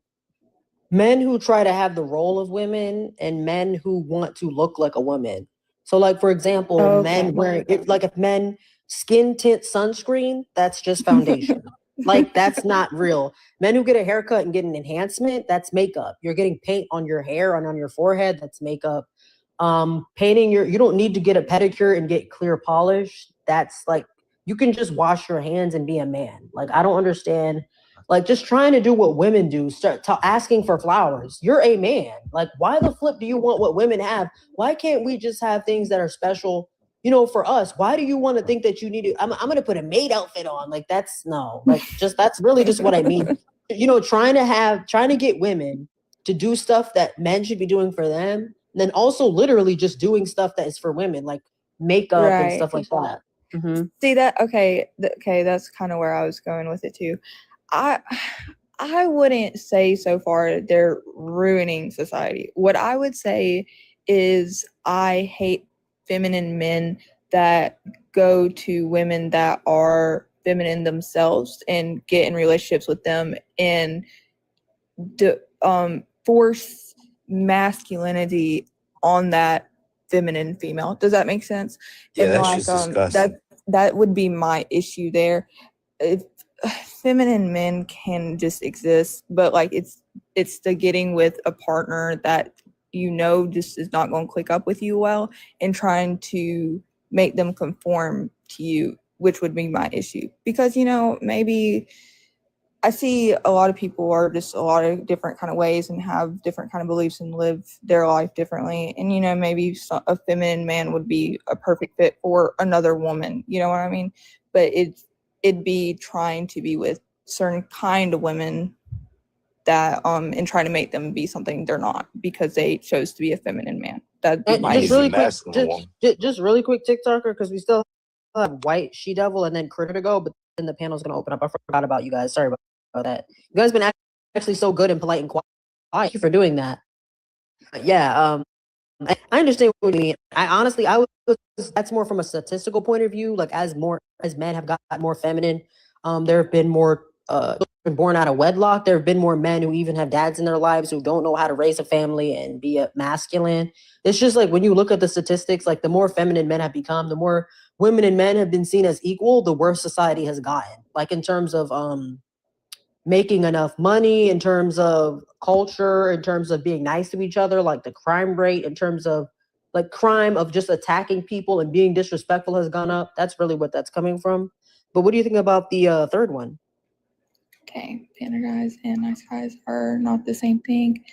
try to have the role of women and men who want to look like a woman. So like for example, men wearing if men skin tint sunscreen, that's just foundation. Like that's not real. Men who get a haircut and get an enhancement, that's makeup. You're getting paint on your hair and on your forehead, that's makeup. Painting you don't need to get a pedicure and get clear polish. That's like you can just wash your hands and be a man. Like I don't understand. Like just trying to do what women do, start asking for flowers. You're a man. Like why the flip do you want what women have? Why can't we just have things that are special? You know, for us, why do you want to think that you need to? I'm going to put a maid outfit on. Like that's that's really just what I mean. You know, trying to get women to do stuff that men should be doing for them, and then also literally just doing stuff that is for women, like makeup and stuff like that. See that? Okay, that's kind of where I was going with it too. I wouldn't say so far they're ruining society. What I would say is I hate feminine men that go to women that are feminine themselves and get in relationships with them and force masculinity on that feminine female. Does that make sense? Yeah, and that's just disgusting. That would be my issue there. If feminine men can just exist, but like it's the getting with a partner that just is not going to click up with you well and trying to make them conform to you, which would be my issue. Because maybe I see a lot of people are just a lot of different kind of ways and have different kind of beliefs and live their life differently, and maybe a feminine man would be a perfect fit for another woman, you know what I mean? But it'd be trying to be with certain kind of women that and trying to make them be something they're not because they chose to be a feminine man. That'd be my just really quick, just really quick, TikToker, because we still have White She Devil and then Critter to go, but then the panel's gonna open up. I forgot about you guys. Sorry about that. You guys been actually so good and polite and quiet. Thank you for doing that. Yeah, I understand what you mean. That's more from a statistical point of view. Like as men have got more feminine, there have been more born out of wedlock. There have been more men who even have dads in their lives who don't know how to raise a family and be a masculine. It's just like when you look at the statistics, like the more feminine men have become, the more women and men have been seen as equal, the worse society has gotten. Like in terms of making enough money, in terms of culture, in terms of being nice to each other, like the crime rate, in terms of like crime of just attacking people and being disrespectful has gone up. That's really what that's coming from. But what do you think about the third one? Okay, panda guys and nice guys are not the same thing.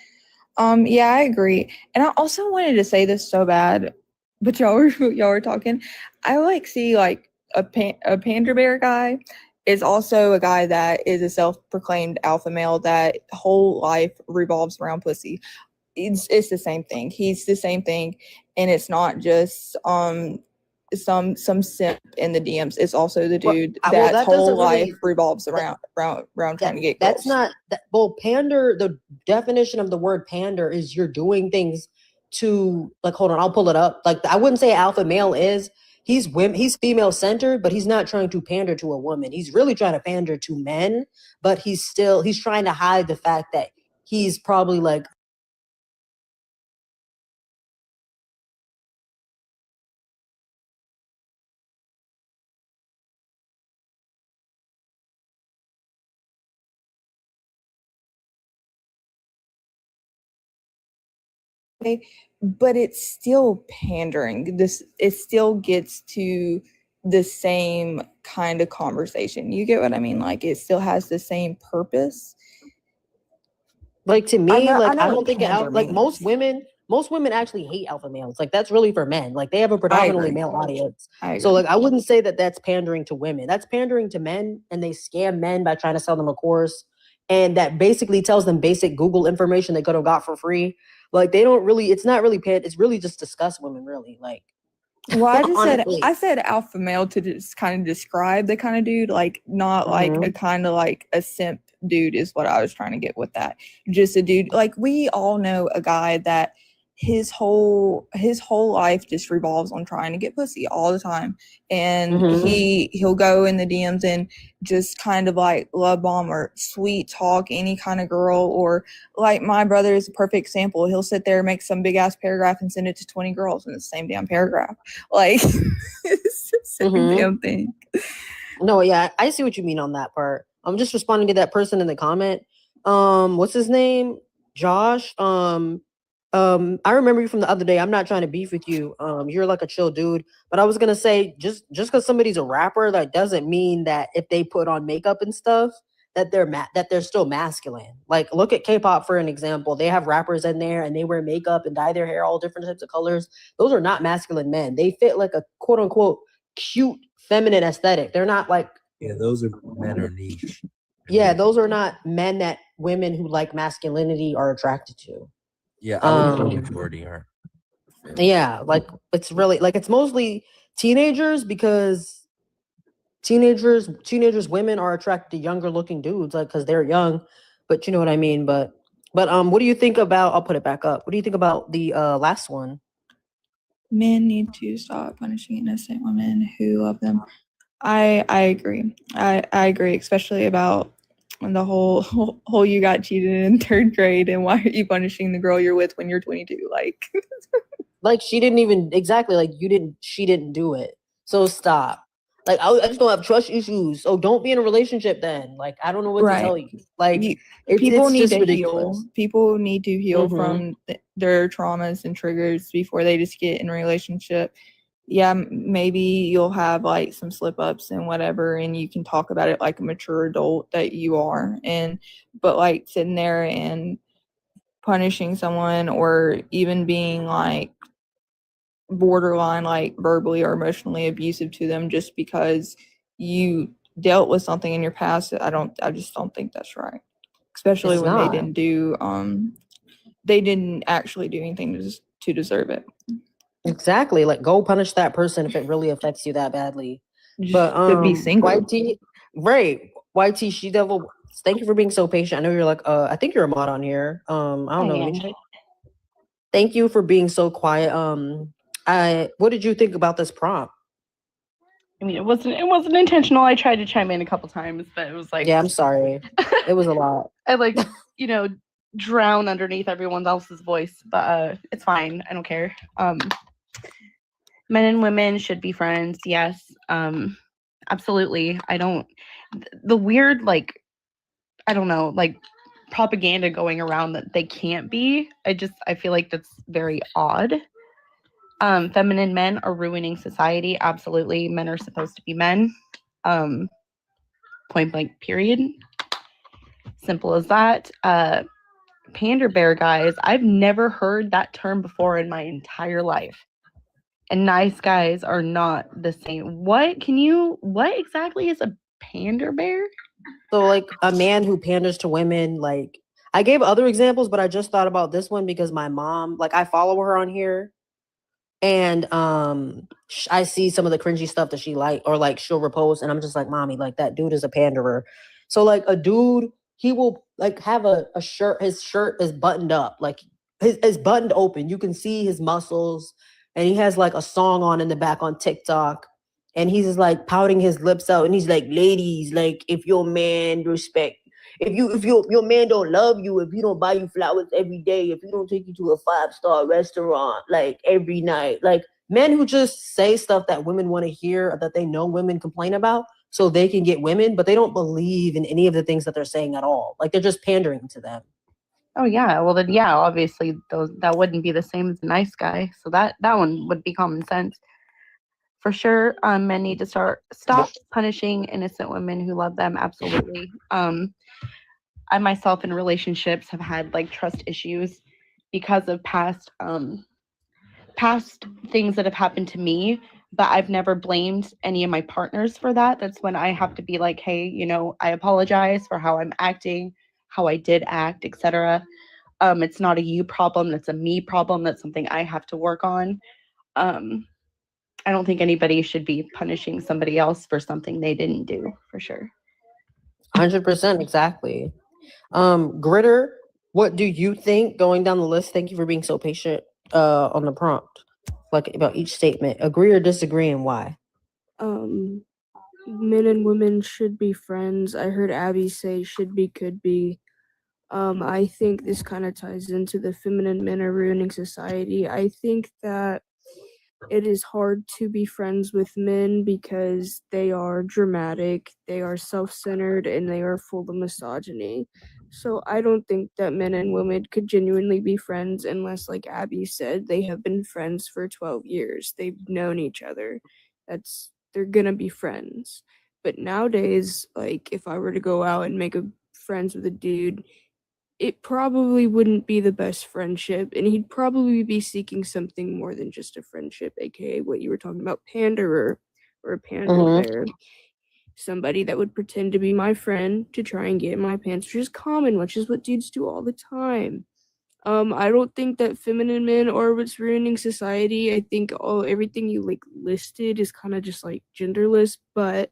Yeah, I agree. And I also wanted to say this so bad, but y'all were talking. I like see like a panda bear guy is also a guy that is a self-proclaimed alpha male that whole life revolves around pussy. It's the same thing. He's the same thing, and it's not just some simp in the DMs. It's also the dude that's that whole doesn't life really revolves around trying to get girls. That's not that. Well, pander. The definition of the word pander is you're doing things to like. Hold on, I'll pull it up. Like I wouldn't say alpha male is. He's he's female centered, but he's not trying to pander to a woman. He's really trying to pander to men, but he's trying to hide the fact that he's probably like but it's still pandering. It still gets to the same kind of conversation. You get what I mean? Like it still has the same purpose. Like to me, like I don't think pander like means. most women actually hate alpha males. Like that's really for men. Like they have a predominantly agree. male audience. I So agree. like I wouldn't say that that's pandering to women. That's pandering to men, and they scam men by trying to sell them a course, and that basically tells them basic Google information they could have got for free. Like they don't really. It's not really it's really just discuss women. Really, like. Well, Honestly. I said alpha male to just kind of describe the kind of dude, like not like a kind of like a simp dude is what I was trying to get with that. Just a dude like we all know a guy that his whole life just revolves on trying to get pussy all the time, and he'll go in the DMs and just kind of like love bomb or sweet talk any kind of girl, or like my brother is a perfect example. He'll sit there, make some big ass paragraph and send it to 20 girls in the same damn paragraph. Like it's the same damn thing. No, yeah, I see what you mean on that part. I'm just responding to that person in the comment. What's his name? Josh. I remember you from the other day. I'm not trying to beef with you. You're like a chill dude. But I was gonna say, just because somebody's a rapper, that doesn't mean that if they put on makeup and stuff, that they're still masculine. Like look at K-pop for an example. They have rappers in there and they wear makeup and dye their hair all different types of colors. Those are not masculine men. They fit like a quote unquote cute feminine aesthetic. They're not like those are men are niche. Yeah, those are not men that women who like masculinity are attracted to. Yeah, I would say the majority are. Yeah, like it's really like it's mostly teenagers because teenagers women are attracted to younger looking dudes like because they're young, but you know what I mean. But what do you think about? I'll put it back up. What do you think about the last one? Men need to stop punishing innocent women who love them. I agree. I agree, especially about the whole you got cheated in third grade and why are you punishing the girl you're with when you're 22? Like she didn't even exactly like she didn't do it. So stop. Like I just don't have trust issues. So don't be in a relationship then. Like I don't know what to tell you. Like people it's need just to ridiculous. heal. People need to heal from their traumas and triggers before they just get in a relationship. Yeah, maybe you'll have like some slip ups and whatever, and you can talk about it like a mature adult that you are. But like sitting there and punishing someone or even being like borderline like verbally or emotionally abusive to them just because you dealt with something in your past, I just don't think that's right. Especially when they didn't actually do anything to deserve it. Exactly. Like go punish that person if it really affects you that badly. But to be single. YT, right. YT She Devil, thank you for being so patient. I know you're like I think you're a mod on here. I don't know. Let me check. Thank you for being so quiet. What did you think about this prompt? I mean, it wasn't intentional. I tried to chime in a couple times, but it was like, Yeah, I'm sorry. It was a lot. I like, you know, drown underneath everyone else's voice, but it's fine. I don't care. Men and women should be friends. Yes. Absolutely. The weird, like, I don't know, like propaganda going around that they can't be. I feel like that's very odd. Feminine men are ruining society. Absolutely. Men are supposed to be men. Point blank, period. Simple as that. Pander bear guys, I've never heard that term before in my entire life. And nice guys are not the same. What exactly is a pander bear? So like a man who panders to women, like I gave other examples, but I just thought about this one because my mom, like I follow her on here, and I see some of the cringy stuff that she like, or like she'll repost, and I'm just like, mommy, like that dude is a panderer. So like a dude, he will like have a shirt, his shirt is buttoned up, like his buttoned open. You can see his muscles, and he has like a song on in the back on TikTok. And he's just like pouting his lips out, and he's like, ladies, like if your man respect, if your man don't love you, if he don't buy you flowers every day, if he don't take you to a 5-star restaurant like every night, like men who just say stuff that women want to hear or that they know women complain about so they can get women, but they don't believe in any of the things that they're saying at all. Like they're just pandering to them. Oh yeah, well then yeah, obviously that wouldn't be the same as a nice guy. So that one would be common sense. For sure, men need to stop punishing innocent women who love them. Absolutely. I myself in relationships have had like trust issues because of past things that have happened to me, but I've never blamed any of my partners for that. That's when I have to be like, hey, I apologize for how I'm acting, how I did act, etc. It's not a you problem, that's a me problem. That's something I have to work on. I don't think anybody should be punishing somebody else for something they didn't do, for sure. 100%, exactly. Gritter, what do you think, going down the list? Thank you for being so patient on the prompt, like about each statement. Agree or disagree, and why? Men and women should be friends. I heard Abby say should be, could be. I think this kind of ties into the feminine men are ruining society. I think that it is hard to be friends with men because they are dramatic, they are self-centered, and they are full of misogyny. So I don't think that men and women could genuinely be friends unless, like Abby said, they have been friends for 12 years. They've known each other. They're gonna be friends. But nowadays, like if I were to go out and make friends with a dude, it probably wouldn't be the best friendship, and he'd probably be seeking something more than just a friendship, aka what you were talking about, panderer or a pander bear. Somebody that would pretend to be my friend to try and get in my pants, which is common, which is what dudes do all the time. I don't think that feminine men are what's ruining society. I think everything you like listed is kind of just like genderless, but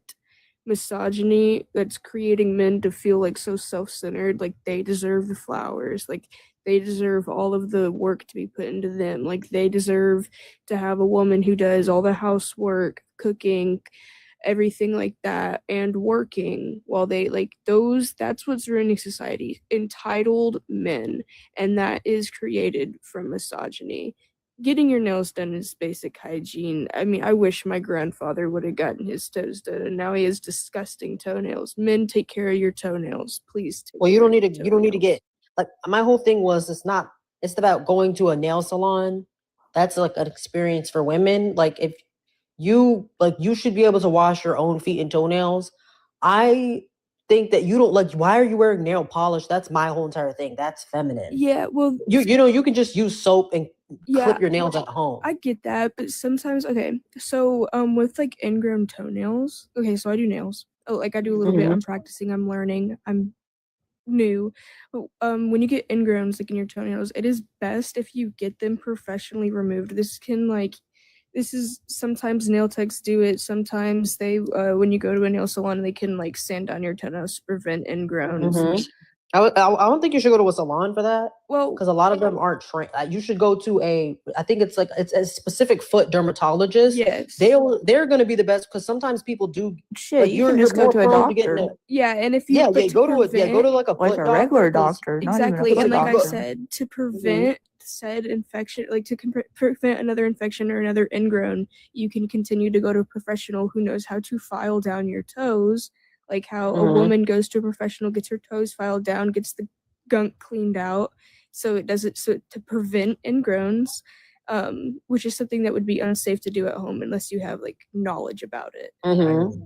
misogyny that's creating men to feel like so self-centered, like they deserve the flowers, like they deserve all of the work to be put into them, like they deserve to have a woman who does all the housework, cooking, everything like that, and working while they like those. That's what's ruining society, entitled men, and that is created from misogyny. Getting your nails done is basic hygiene. I mean, I wish my grandfather would have gotten his toes done, and now he has disgusting toenails. Men, take care of your toenails, please. Well, you don't need to get, like, my whole thing was it's about going to a nail salon. That's like an experience for women. Like if you should be able to wash your own feet and toenails. I think that you don't, like, why are you wearing nail polish? That's my whole entire thing. That's feminine. Yeah, well, you can just use soap and clip your nails at home. I get that, but sometimes, okay, so with like ingrown toenails, okay, so I do nails. Oh, like I do a little bit. I'm practicing. I'm learning. I'm new. But when you get ingrowns like in your toenails, it is best if you get them professionally removed. This is sometimes nail techs do it. Sometimes they when you go to a nail salon, they can like sand down your toenails to prevent ingrowns. I don't think you should go to a salon for that. Well, because a lot of them aren't trained. You should go to I think it's a specific foot dermatologist. Yes. They're going to be the best because sometimes people do. Shit, like, you can you're just go more to a prone to getting doctor. Yeah, and if you yeah, but yeah, to go to prevent, like a Like foot a doctor. regular 'cause- doctor, not even a exactly, foot and like I doctor. said, to prevent said infection, like to prevent another infection or another ingrown, you can continue to go to a professional who knows how to file down your toes, like how a Mhm. woman goes to a professional, gets her toes filed down, gets the gunk cleaned out, so it doesn't so to prevent ingrowns, which is something that would be unsafe to do at home unless you have like knowledge about it.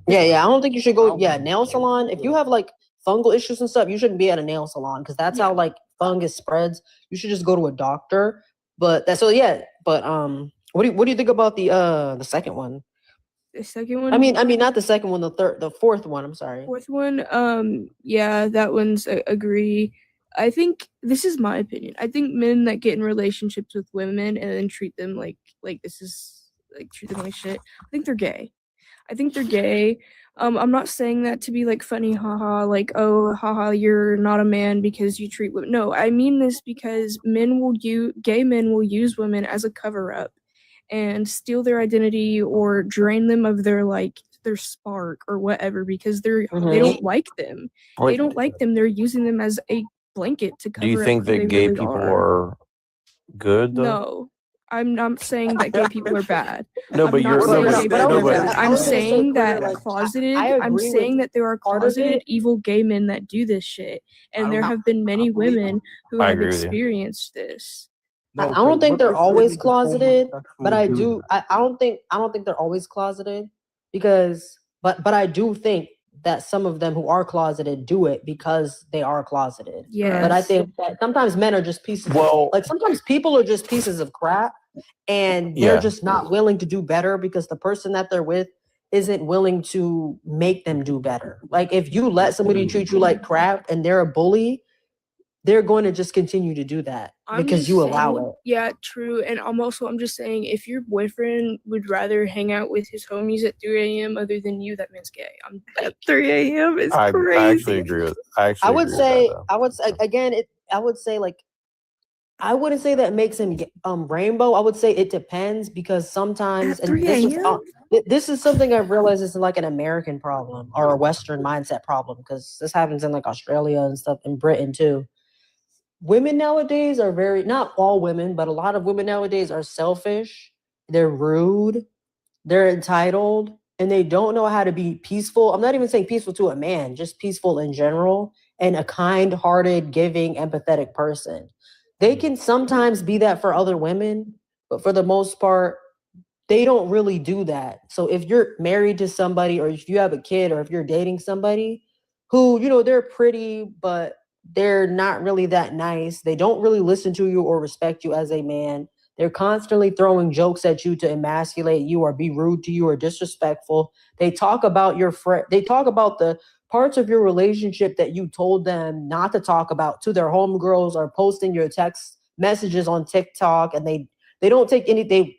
Yeah. I don't think you should go. Yeah, nail salon. If you have like fungal issues and stuff, you shouldn't be at a nail salon because that's how like fungus spreads. You should just go to a doctor. But that's so yeah. But what do you think about the second one? The second one. I mean, not the second one. The fourth one. I'm sorry. Fourth one, yeah, that one's agree. I think this is my opinion. I think men that get in relationships with women and then treat them like this is like treat them like shit. I think they're gay. I think they're gay. I'm not saying that to be like funny, haha, like oh, haha, you're not a man because you treat women. No, I mean this because gay men will use women as a cover up and steal their identity or drain them of their spark or whatever because they don't like them. Wait. They don't like them. They're using them as a blanket to cover Do you up think who that they gay really people are. are good though? No. I'm not saying that gay people are bad. No, I'm but not you're saying no, gay people but, no, are but bad. I'm saying that I'm agree saying with that there are part of closeted it. evil gay men that do this shit, and there have been many women who I have agree with you. experienced this. I don't think they're always closeted, but I do. I don't think they're always closeted because, but I do think that some of them who are closeted do it because they are closeted. But I Yes. think that sometimes men are just pieces. Well- like sometimes people are just pieces of crap, and they're Yeah. just not willing to do better because the person that they're with isn't willing to make them do better. Like if you let somebody treat you like crap and they're a bully, they're going to just continue to do that I'm because just you allow saying- it. Yeah, true. And I'm just saying, if your boyfriend would rather hang out with his homies at 3 a.m. other than you, that man's gay. At 3 a.m. is I crazy. actually agree with. I actually I would agree with say, that, though. I would say again, I would say like, I wouldn't say that makes him rainbow. I would say it depends because sometimes, At and 3 a.m.? this is something I've realized is like an American problem or a Western mindset problem because this happens in like Australia and stuff, in Britain too. Women nowadays are not all women, but a lot of women nowadays are selfish. They're rude. They're entitled and they don't know how to be peaceful. I'm not even saying peaceful to a man, just peaceful in general and a kind-hearted, giving, empathetic person. They can sometimes be that for other women, but for the most part, they don't really do that. So if you're married to somebody or if you have a kid or if you're dating somebody who, they're pretty, but they're not really that nice. They don't really listen to you or respect you as a man. They're constantly throwing jokes at you to emasculate you or be rude to you or disrespectful. They talk about your friend. They talk about the parts of your relationship that you told them not to talk about to their homegirls or posting your text messages on TikTok, and they don't take anything.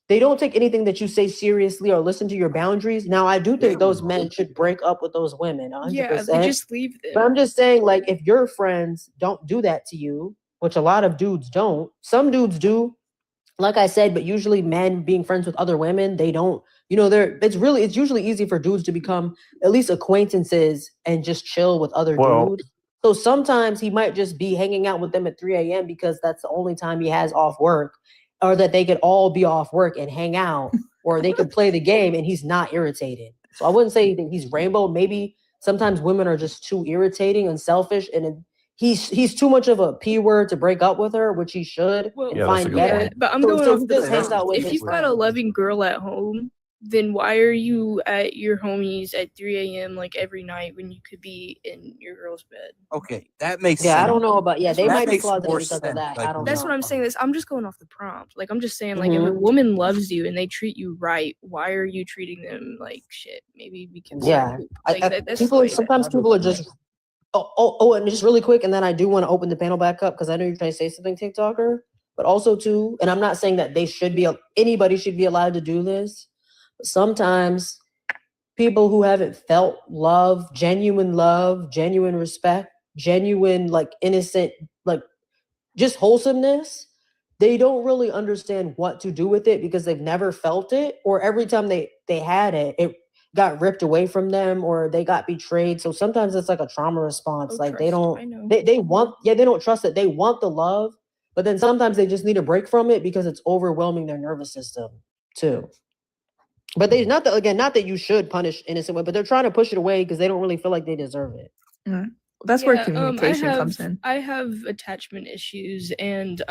They don't take anything that you say seriously or listen to your boundaries. Now, I do think those men should break up with those women, 100%. Yeah, they just leave them. But I'm just saying, like, if your friends don't do that to you, which a lot of dudes don't, some dudes do, like I said, but usually men being friends with other women, they don't, it's usually easy for dudes to become at least acquaintances and just chill with other dudes. So sometimes he might just be hanging out with them at 3 a.m. because that's the only time he has off work, or that they could all be off work and hang out, or they could play the game and he's not irritated. So I wouldn't say that he's rainbow. Maybe sometimes women are just too irritating and selfish, and he's too much of a P word to break up with her, which he should and find better. But I'm So going he off just hangs the out with if his you've got a friends. loving girl at home, then why are you at your homies at 3 a.m. like every night when you could be in your girl's bed? Okay, that makes Yeah, sense. I don't know about they That might be makes closeted more because of sense. that. Like, I don't That's know. what I'm saying. I'm just going off the prompt. Like I'm just saying, like if a Mhm. woman loves you and they treat you right, why are you treating them like shit? Maybe because Yeah, like that's sometimes people are just. And just really quick, and then I do want to open the panel back up because I know you're trying to say something, TikToker. But also too, and I'm not saying that anybody should be allowed to do this. But sometimes people who haven't felt love, genuine respect, genuine, like innocent, like just wholesomeness, they don't really understand what to do with it because they've never felt it, or every time they had it, it got ripped away from them or they got betrayed. So sometimes it's like a trauma response. Like they don't, they want, they don't trust it. They want the love, but then sometimes they just need a break from it because it's overwhelming their nervous system too. But they not that, again, not that you should punish innocent women, but they're trying to push it away because they don't really feel like they deserve it. That's where communication comes in. I have attachment issues, and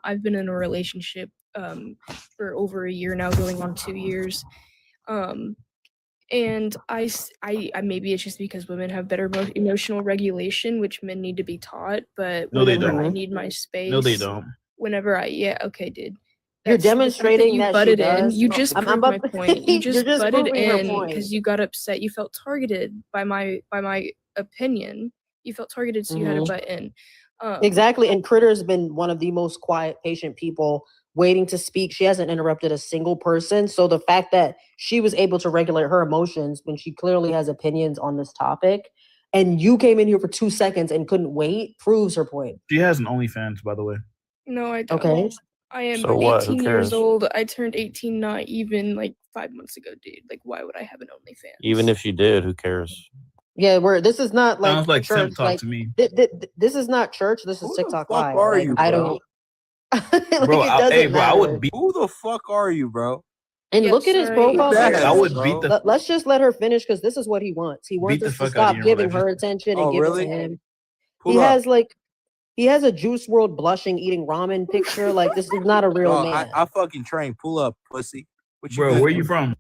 I've been in a relationship for over a year now, going on 2 years. And I maybe it's just because women have better emotional regulation, which men need to be taught. But No, they whenever I don't. need my space, No, they don't. Whenever okay, dude. You're That's the fact demonstrating you that she butted in. does. You just I'm proved about- my point. You just, You're just butted proving her in point. because you got upset. You felt targeted by my opinion. You felt targeted, so you had to Mhm. butt in. Exactly. And Critter's been one of the most quiet, patient people waiting to speak. She hasn't interrupted a single person. So the fact that she was able to regulate her emotions when she clearly has opinions on this topic, and you came in here for 2 seconds and couldn't wait, proves her point. She has an OnlyFans, by the way. No, I don't. Okay. I am So what? Who 18 years cares? old. I turned 18 not even like 5 months ago, dude. Like, why would I have an OnlyFans? Even if she did, who cares? Yeah, this is not like Sounds like church. simp talk Like to me. This is not church. This is TikTok fuck Live. are Like, you, I bro? don't. Like, Bro, it doesn't bro, I matter. would beat. Who the fuck are you, bro? And look at his profile. Yes, picture. I would beat the. Let's just let her finish because this is what he wants. He wants Beat the us to fuck out of stop you in giving real her life. attention and Oh, give really? it to him. Pull up. He has a Juice World blushing eating ramen picture. Like, this is not a real Dog, man. I fucking train. Pull up, pussy. What you Bro, good where for? you from?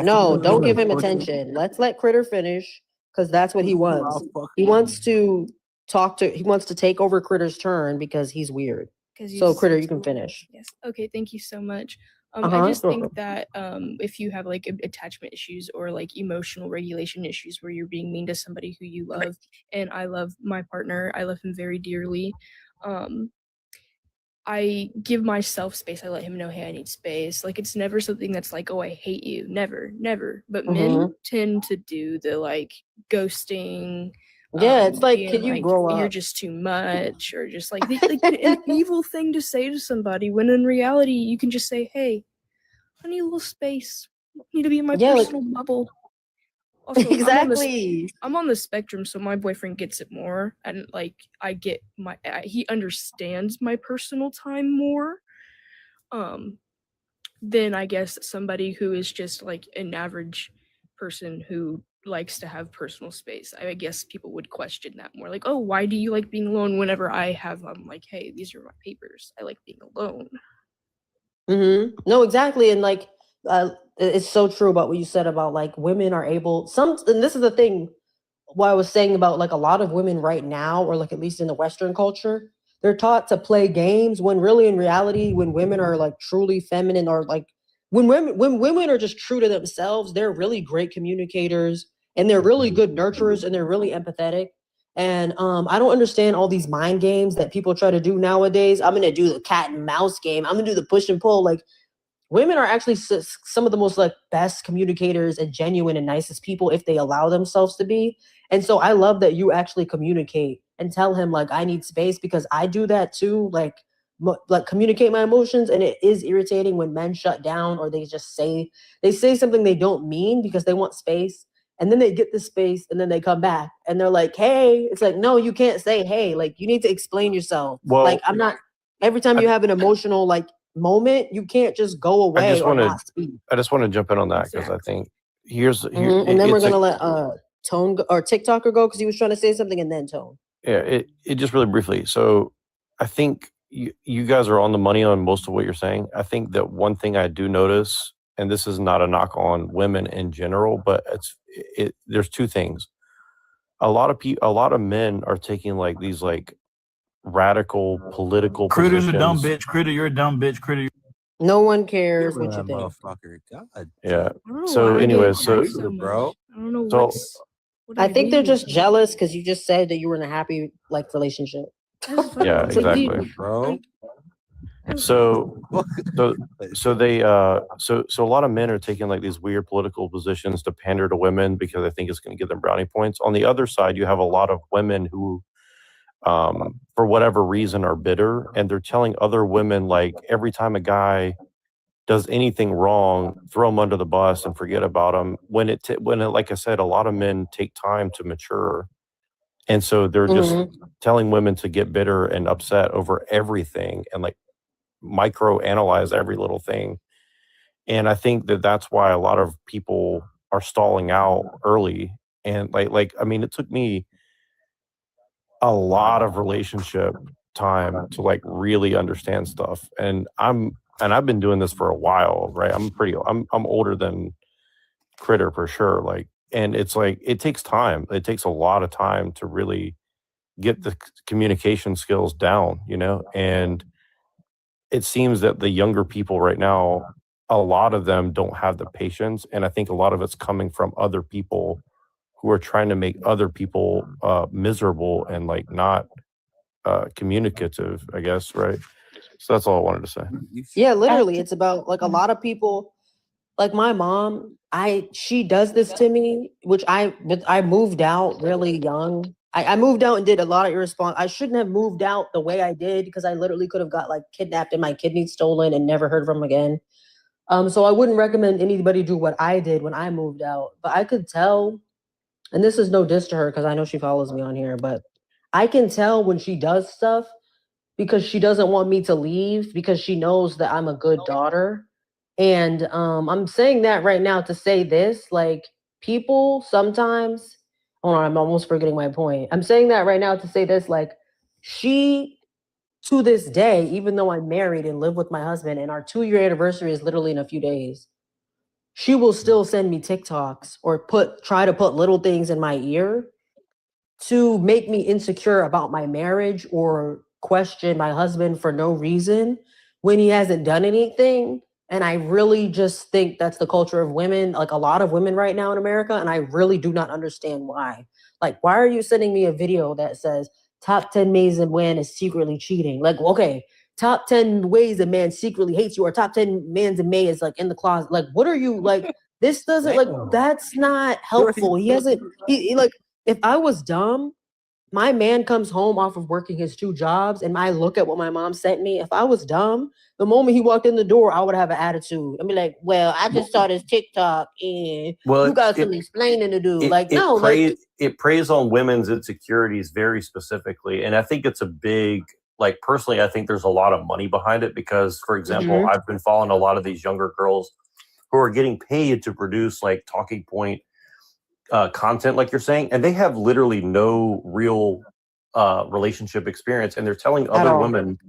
No, don't give him Pussy. attention. Let's let Critter finish because that's what he wants. He wants to he wants to take over Critter's turn because he's weird. So Critter, you can finish. Yes. Okay. Thank you so much. I Uh-huh. just think that if you have like attachment issues or like emotional regulation issues where you're being mean to somebody who you love, and I love my partner, I love him very dearly. I give myself space. I let him know, hey, I need space. Like, it's never something that's like, oh, I hate you. Never, never. But men Mhm. tend to do the like ghosting. Yeah, it's like, being can you like, grow you're up? just too much, or just like, like an evil thing to say to somebody when in reality you can just say, hey, I need a little space. I need to be in my Yeah, like- personal bubble. Also, Exactly. I'm on the spectrum, so my boyfriend gets it more, and like I get he understands my personal time more. Than I guess somebody who is just like an average person who likes to have personal space. I guess people would question that more. Like, oh, why do you like being alone? Whenever I have, I'm like, hey, these are my papers. I like being alone. No, exactly. And like, it's so true about what you said about like women are able and this is the thing what I was saying about like a lot of women right now, or like at least in the Western culture, they're taught to play games when really in reality, when women are like truly feminine, or like when women are just true to themselves, they're really great communicators and they're really good nurturers and they're really empathetic. And I don't understand all these mind games that people try to do nowadays. I'm gonna do the cat and mouse game. I'm gonna do the push and pull. Like, women are actually some of the most like best communicators and genuine and nicest people if they allow themselves to be. And so I love that you actually communicate and tell him like, I need space, because I do that too. Like communicate my emotions, and it is irritating when men shut down or they say something they don't mean because they want space, and then they get the space and then they come back and they're like, hey, it's like, no, you can't say hey. Like, you need to explain yourself. Well, like, I'm not every time you have an emotional like moment, you can't just go away I just or want to not speak. jump in on that because I think here, And then we're it's gonna let Tone or TikToker go because he was trying to say something, and then Tone. it just really briefly. So I think you guys are on the money on most of what you're saying. I think that one thing I do notice, and this is not a knock on women in general, but there's two things. A lot of men are taking like these like radical political Critter's positions. a dumb bitch. Critter, you're a dumb bitch. Critter. No one cares Give what her you that think. motherfucker. God. Yeah. I don't know So why anyway, they so attack so much. bro. I don't know So- what I I think they're do. just jealous because you just said that you were in a happy like relationship. Yeah, It's like, exactly. Bro. So they so a lot of men are taking like these weird political positions to pander to women because they think it's going to give them brownie points. On the other side, you have a lot of women who for whatever reason are bitter, and they're telling other women like every time a guy does anything wrong, throw him under the bus and forget about him. Like I said, a lot of men take time to mature, and so they're just telling women to get bitter and upset over everything and like micro analyze every little thing. And I think that that's why a lot of people are stalling out early. And like I mean, it took me a lot of relationship time to like really understand stuff. And I've been doing this for a while, right? I'm older than Critter for sure. Like, and it's like it takes time. It takes a lot of time to really get the communication skills down, you know? And it seems that the younger people right now, a lot of them don't have the patience. And I think a lot of it's coming from other people who are trying to make other people miserable and like not communicative, I guess, right? So that's all I wanted to say. Yeah, literally, it's about like a lot of people, like my mom. She does this to me, which I moved out really young. I moved out and did a lot of irresponsible. I shouldn't have moved out the way I did because I literally could have got like kidnapped and my kidneys stolen and never heard from again. So I wouldn't recommend anybody do what I did when I moved out. But I could tell, and this is no diss to her because I know she follows me on here, but I can tell when she does stuff because she doesn't want me to leave because she knows that I'm a good daughter. And I'm saying that right now to say this, like people sometimes, hold on, I'm almost forgetting my point. I'm saying that right now to say this, like she, to this day, even though I'm married and live with my husband and our 2-year anniversary is literally in a few days, she will still send me TikToks or try to put little things in my ear to make me insecure about my marriage or question my husband for no reason when he hasn't done anything. And I really just think that's the culture of women, like a lot of women right now in America. And I really do not understand why. Like, why are you sending me a video that says top 10 ways a man is secretly cheating? Like, okay, top 10 ways a man secretly hates you, or top 10 mans and may is like in the closet. Like, what are you like? This doesn't like, that's not helpful. He hasn't, he like, if I was dumb, my man comes home off of working his 2 jobs and I look at what my mom sent me. If I was dumb, the moment he walked in the door, I would have an attitude. I'd be like, well, I just saw this TikTok and you got some explaining to do. It preys on women's insecurities very specifically. And I think it's a big, like personally, I think there's a lot of money behind it because, for example, I've been following a lot of these younger girls who are getting paid to produce like talking point content, like you're saying, and they have literally no real relationship experience, and they're telling other women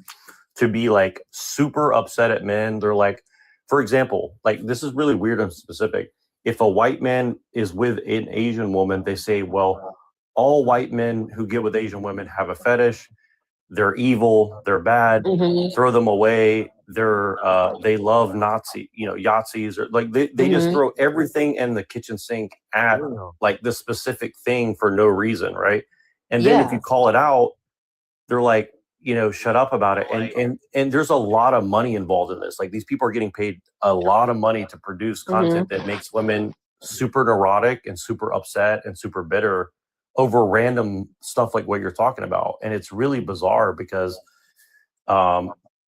to be like super upset at men. They're like, for example, like this is really weird and specific. If a white man is with an Asian woman, they say, well, all white men who get with Asian women have a fetish. They're evil. They're bad. Throw them away. They love Nazi, Yahtzees, or like they just throw everything in the kitchen sink at like this specific thing for no reason, right? And then if you call it out, they're like, shut up about it. And there's a lot of money involved in this. Like these people are getting paid a lot of money to produce content that makes women super neurotic and super upset and super bitter over random stuff like what you're talking about. And it's really bizarre because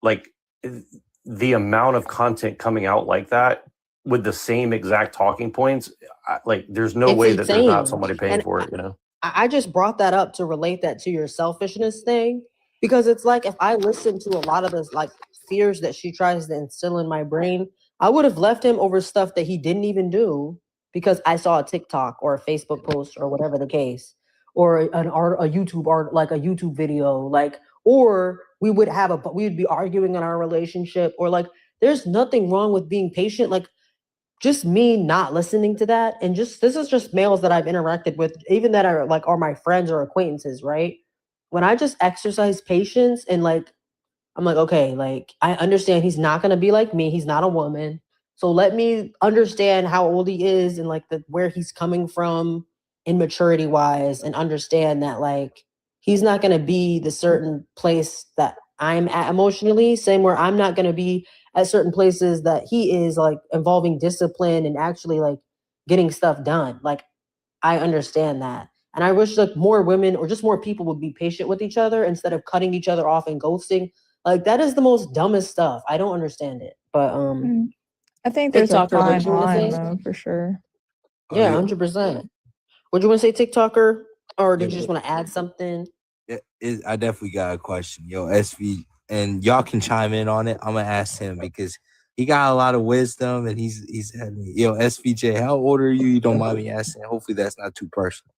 like the amount of content coming out like that with the same exact talking points, like there's no way that there's not somebody paying for it, I just brought that up to relate that to your selfishness thing, because it's like if I listen to a lot of those like fears that she tries to instill in my brain, I would have left him over stuff that he didn't even do because I saw a TikTok or a Facebook post or whatever the case, or a YouTube video, like, or we'd be arguing in our relationship, or like there's nothing wrong with being patient. Like just me not listening to that, and this is just males that I've interacted with, even that are like are my friends or acquaintances, right? When I just exercise patience and like I'm like, okay, like I understand he's not gonna be like me, he's not a woman. So let me understand how old he is and like where he's coming from in maturity wise, and understand that like he's not gonna be the certain place that I'm at emotionally, same where I'm not gonna be at certain places that he is, like involving discipline and actually like getting stuff done. Like I understand that. And I wish like more women or just more people would be patient with each other instead of cutting each other off and ghosting. Like that is the most dumbest stuff. I don't understand it. But I think there's a TikToker, what fine you want to line say? though, for sure. Yeah, 100%. Would you want to say TikToker, or did you just Yeah, want to add something? I definitely got a question. Yo, SV, and y'all can chime in on it. I'm gonna ask him because he got a lot of wisdom, and he's had me. Yo, SVJ, how old are you? You don't mind me asking? Hopefully, that's not too personal.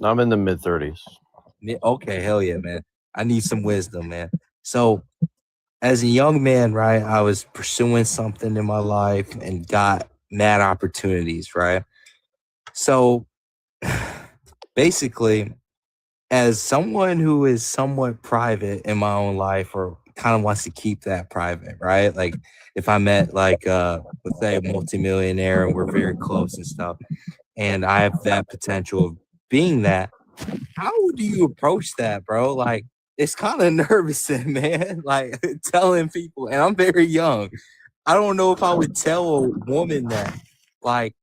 I'm in the mid-30s. Okay, hell yeah, man. I need some wisdom, man. So, as a young man, right, I was pursuing something in my life and got mad opportunities, right? So, basically, as someone who is somewhat private in my own life or kind of wants to keep that private, right? Like if I met like let's say a multimillionaire and we're very close and stuff, and I have that potential of being that, how do you approach that, bro? Like it's kind of nervous, man. Like telling people, and I'm very young. I don't know if I would tell a woman that. Like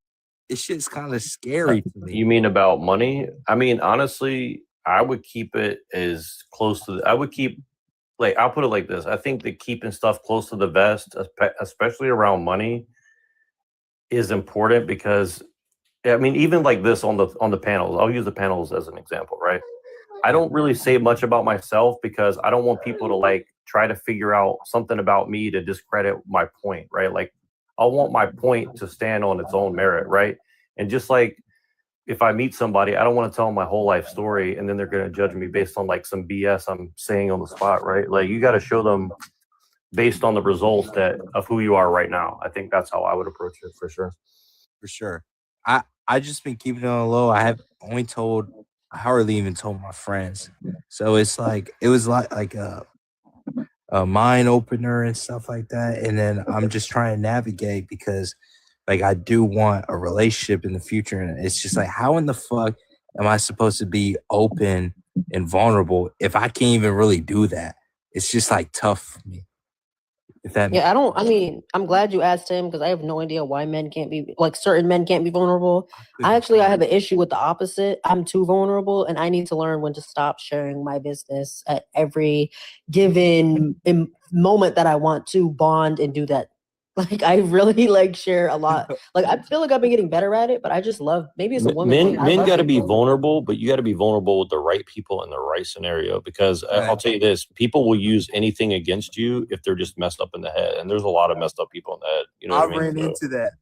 this shit's kind of scary to me. You mean about money? I mean, honestly, I would keep it as close to. I would keep like I'll put it like this. I think that keeping stuff close to the vest, especially around money, is important because I mean, even like this on the panels. I'll use the panels as an example, right? I don't really say much about myself because I don't want people to like try to figure out something about me to discredit my point, right? Like I want my point to stand on its own merit, right? And just like if I meet somebody, I don't want to tell them my whole life story and then they're going to judge me based on like some BS I'm saying on the spot, right? Like you got to show them based on the results of who you are right now. I think that's how I would approach it for sure. For sure. I just been keeping it on the low. I hardly even told my friends. So it's like it was like a mind opener and stuff like that. And then I'm just trying to navigate because like I do want a relationship in the future. And it's just like how in the fuck am I supposed to be open and vulnerable if I can't even really do that? It's just like tough for me. If that Yeah, I mean, I'm glad you asked him because I have no idea why men can't be like certain men can't be vulnerable. I have an issue with the opposite. I'm too vulnerable and I need to learn when to stop sharing my business at every given moment that I want to bond and do that. Like I really like share a lot. Like I feel like I've been getting better at it, but I just love maybe as a woman. Men, like, I men love got to being be vulnerable. vulnerable, but you got to be vulnerable with the right people in the right scenario. Because I'll tell you this: people will use anything against you if they're just messed up in the head, and there's a lot of messed up people in the head. You know what I mean? ran into that.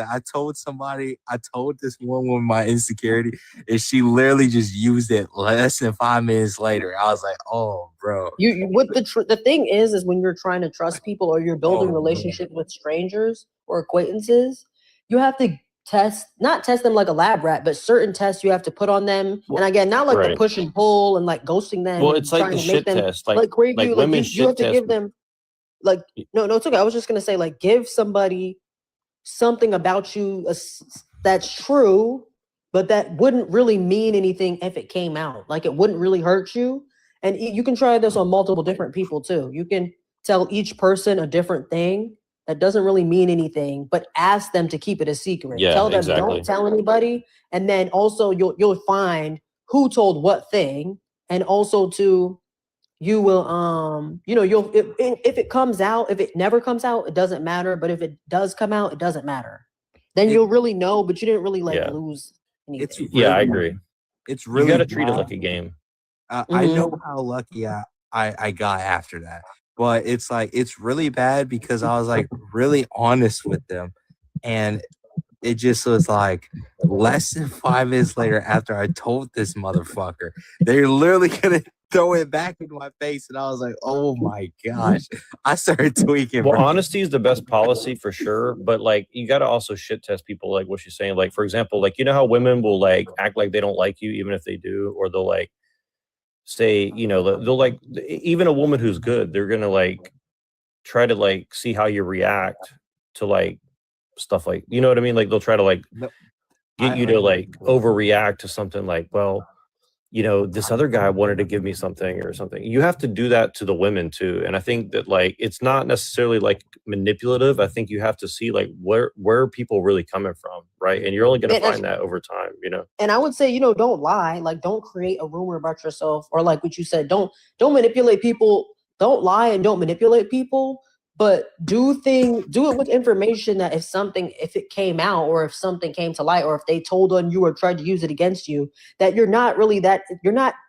I told somebody, I told this one woman my insecurity, and she literally just used it less than 5 minutes later. I was like, oh, bro. You what the thing is when you're trying to trust people or you're building relationships with strangers or acquaintances, you have to not test them like a lab rat, but certain tests you have to put on them. And again, not like the Right. push and pull and like ghosting them. Well, and it's like trying the to make shit them test, like create you like women you shit have to test. give them like no it's okay. I was just gonna say like give somebody something about you that's true, but that wouldn't really mean anything if it came out. Like it wouldn't really hurt you. And you can try this on multiple different people too. You can tell each person a different thing that doesn't really mean anything, but ask them to keep it a secret. Yeah, Tell them exactly. don't tell anybody, and then also you'll find who told what thing, and also to you will you'll if it comes out, if it never comes out, it doesn't matter. But if it does come out, it doesn't matter. Then you'll really know, but you didn't really like lose anything. Yeah, I agree. It's You really got to treat it bad. like a game. I know how lucky I got after that, but it's like it's really bad because I was like really honest with them, and it just was like less than 5 minutes later after I told this motherfucker, they're literally gonna throw it back in my face, and I was like, oh my gosh, I started tweaking. Well, Bro. honesty is the best policy for sure, but like you got to also shit test people, like what she's saying. Like for example, like you know how women will like act like they don't like you even if they do, or they'll like say, you know, they'll like even a woman who's good, they're gonna like try to like see how you react to like stuff like, you know what I mean? Like they'll try to like get you to like overreact to something like, well, this other guy wanted to give me something or something. You have to do that to the women too. And I think that like, it's not necessarily like manipulative. I think you have to see like where are people really coming from, right? And you're only going to And, find that over time, and I would say, don't lie. Like, don't create a rumor about yourself, or like what you said, don't manipulate people. Don't lie and don't manipulate people. But do it with information that if it came out, or if something came to light, or if they told on you or tried to use it against you, that you're not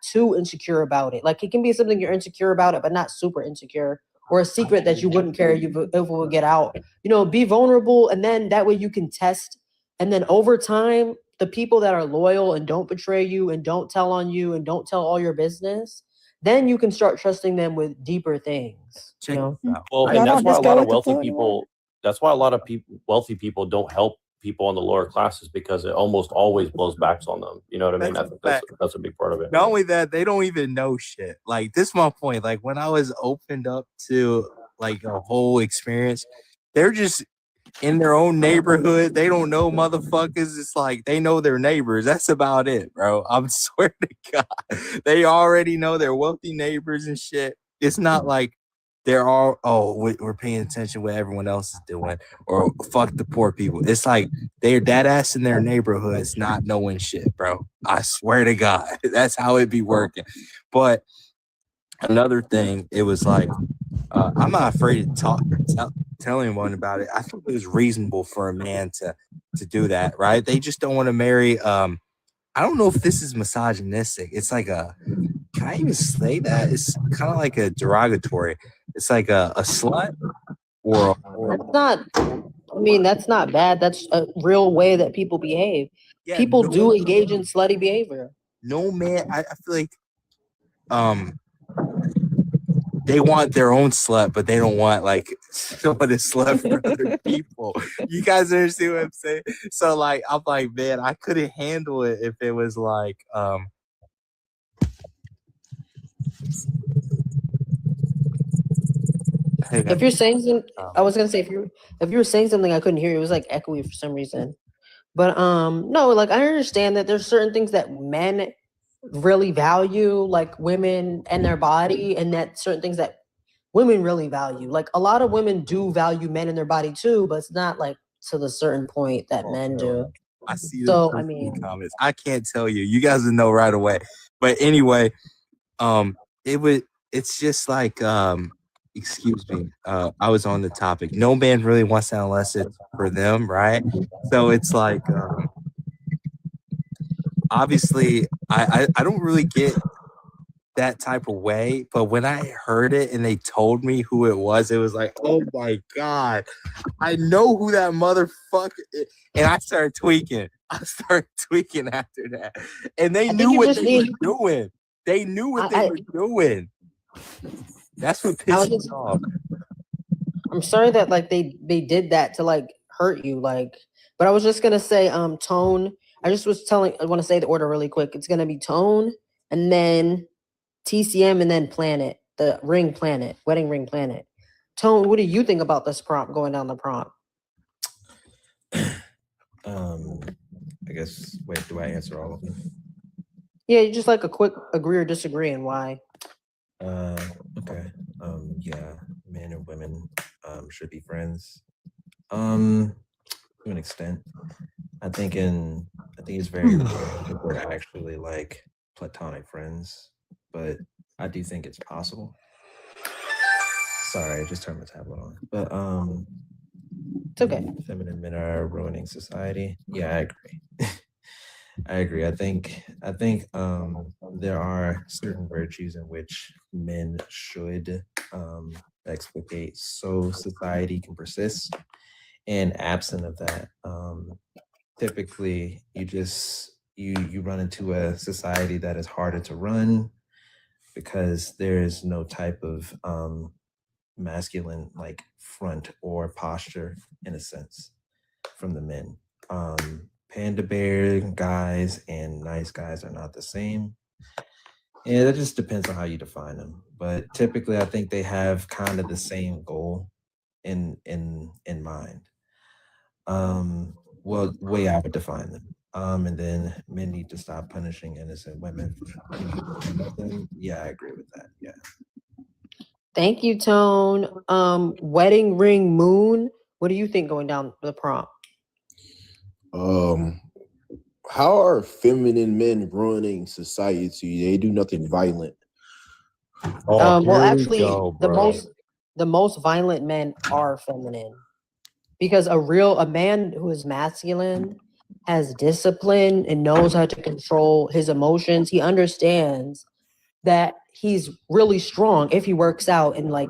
too insecure about it. Like, it can be something you're insecure about it, but not super insecure, or a secret that you wouldn't care if it would get out. Be vulnerable, and then that way you can test. And then over time, the people that are loyal and don't betray you and don't tell on you and don't tell all your business, then you can start trusting them with deeper things. Well, Y'all and that's don't why a just go lot of with the wealthy flow anymore? people. That's why a lot of wealthy people don't help people in the lower classes, because it almost always blows backs on them. You know what I mean? That's I think a that's a big part of it. Not only that, they don't even know shit. Like, this is my point. Like, when I was opened up to like a whole experience, they're just in their own neighborhood. They don't know motherfuckers. It's like they know their neighbors. That's about it, bro. I'm swear to God. They already know their wealthy neighbors and shit. It's not like they're all, we're paying attention what everyone else is doing, or fuck the poor people. It's like they're dead ass in their neighborhoods not knowing shit, bro. I swear to God. That's how it be working. But another thing, it was like, I'm not afraid to tell anyone about it. I think it was reasonable for a man to do that, right? They just don't want to marry. I don't know if this is misogynistic. It's like can I even say that? It's kind of like a derogatory. It's like a slut or That's not. I mean, that's not bad. That's a real way that people behave. Yeah, People no- do engage in slutty behavior. no man. I feel like they want their own slut, but they don't want like someone to slut for other people. You guys understand what I'm saying? So like, I'm like, man, I couldn't handle it if it was like, If you're saying something, I was gonna say if you were saying something, I couldn't hear you. It was like echoey for some reason. But no, like I understand that there's certain things that men really value, like women and their body, and that certain things that women really value. Like a lot of women do value men and their body too, but it's not like to the certain point that men do. I see this So I person in mean, the comments. I can't tell you. You guys will know right away. But anyway, it's just like, excuse me. I was on the topic. No man really wants that unless it's for them, right? So it's like, obviously I don't really get that type of way, but when I heard it and they told me who it was like, oh my God, I know who that motherfucker is. And I started tweaking. After that. And they knew what they were doing. They knew what they were doing. That's what pissed me off. I'm sorry that like they did that to like hurt you, like. But I was just gonna say, Tone. I want to say the order really quick. It's gonna be Tone, and then TCM, and then Planet, the ring planet, wedding ring planet. Tone, what do you think about this prompt going down the prompt? I guess, wait, do I answer all of them? Yeah, you just like a quick agree or disagree and why. Okay. Yeah, men and women should be friends. To an extent. I think it's very rare that we're actually like platonic friends, but I do think it's possible. Sorry, I just turned my tablet on. But it's okay. Feminine men are ruining society. Yeah, I agree. I agree. I think there are certain virtues in which men should explicate so society can persist. And absent of that, typically you run into a society that is harder to run because there is no type of masculine like front or posture in a sense from the men. Panda bear guys and nice guys are not the same. Yeah, that just depends on how you define them. But typically I think they have kind of the same goal in mind. Well, way I would define them. And then men need to stop punishing innocent women for nothing. Yeah, I agree with that. Yeah. Thank you, Tone. Wedding ring moon. What do you think going down the prompt? How are feminine men ruining society? They do nothing violent. Well, actually, the most violent men are feminine, because a man who is masculine has discipline and knows how to control his emotions. He understands that he's really strong if he works out and like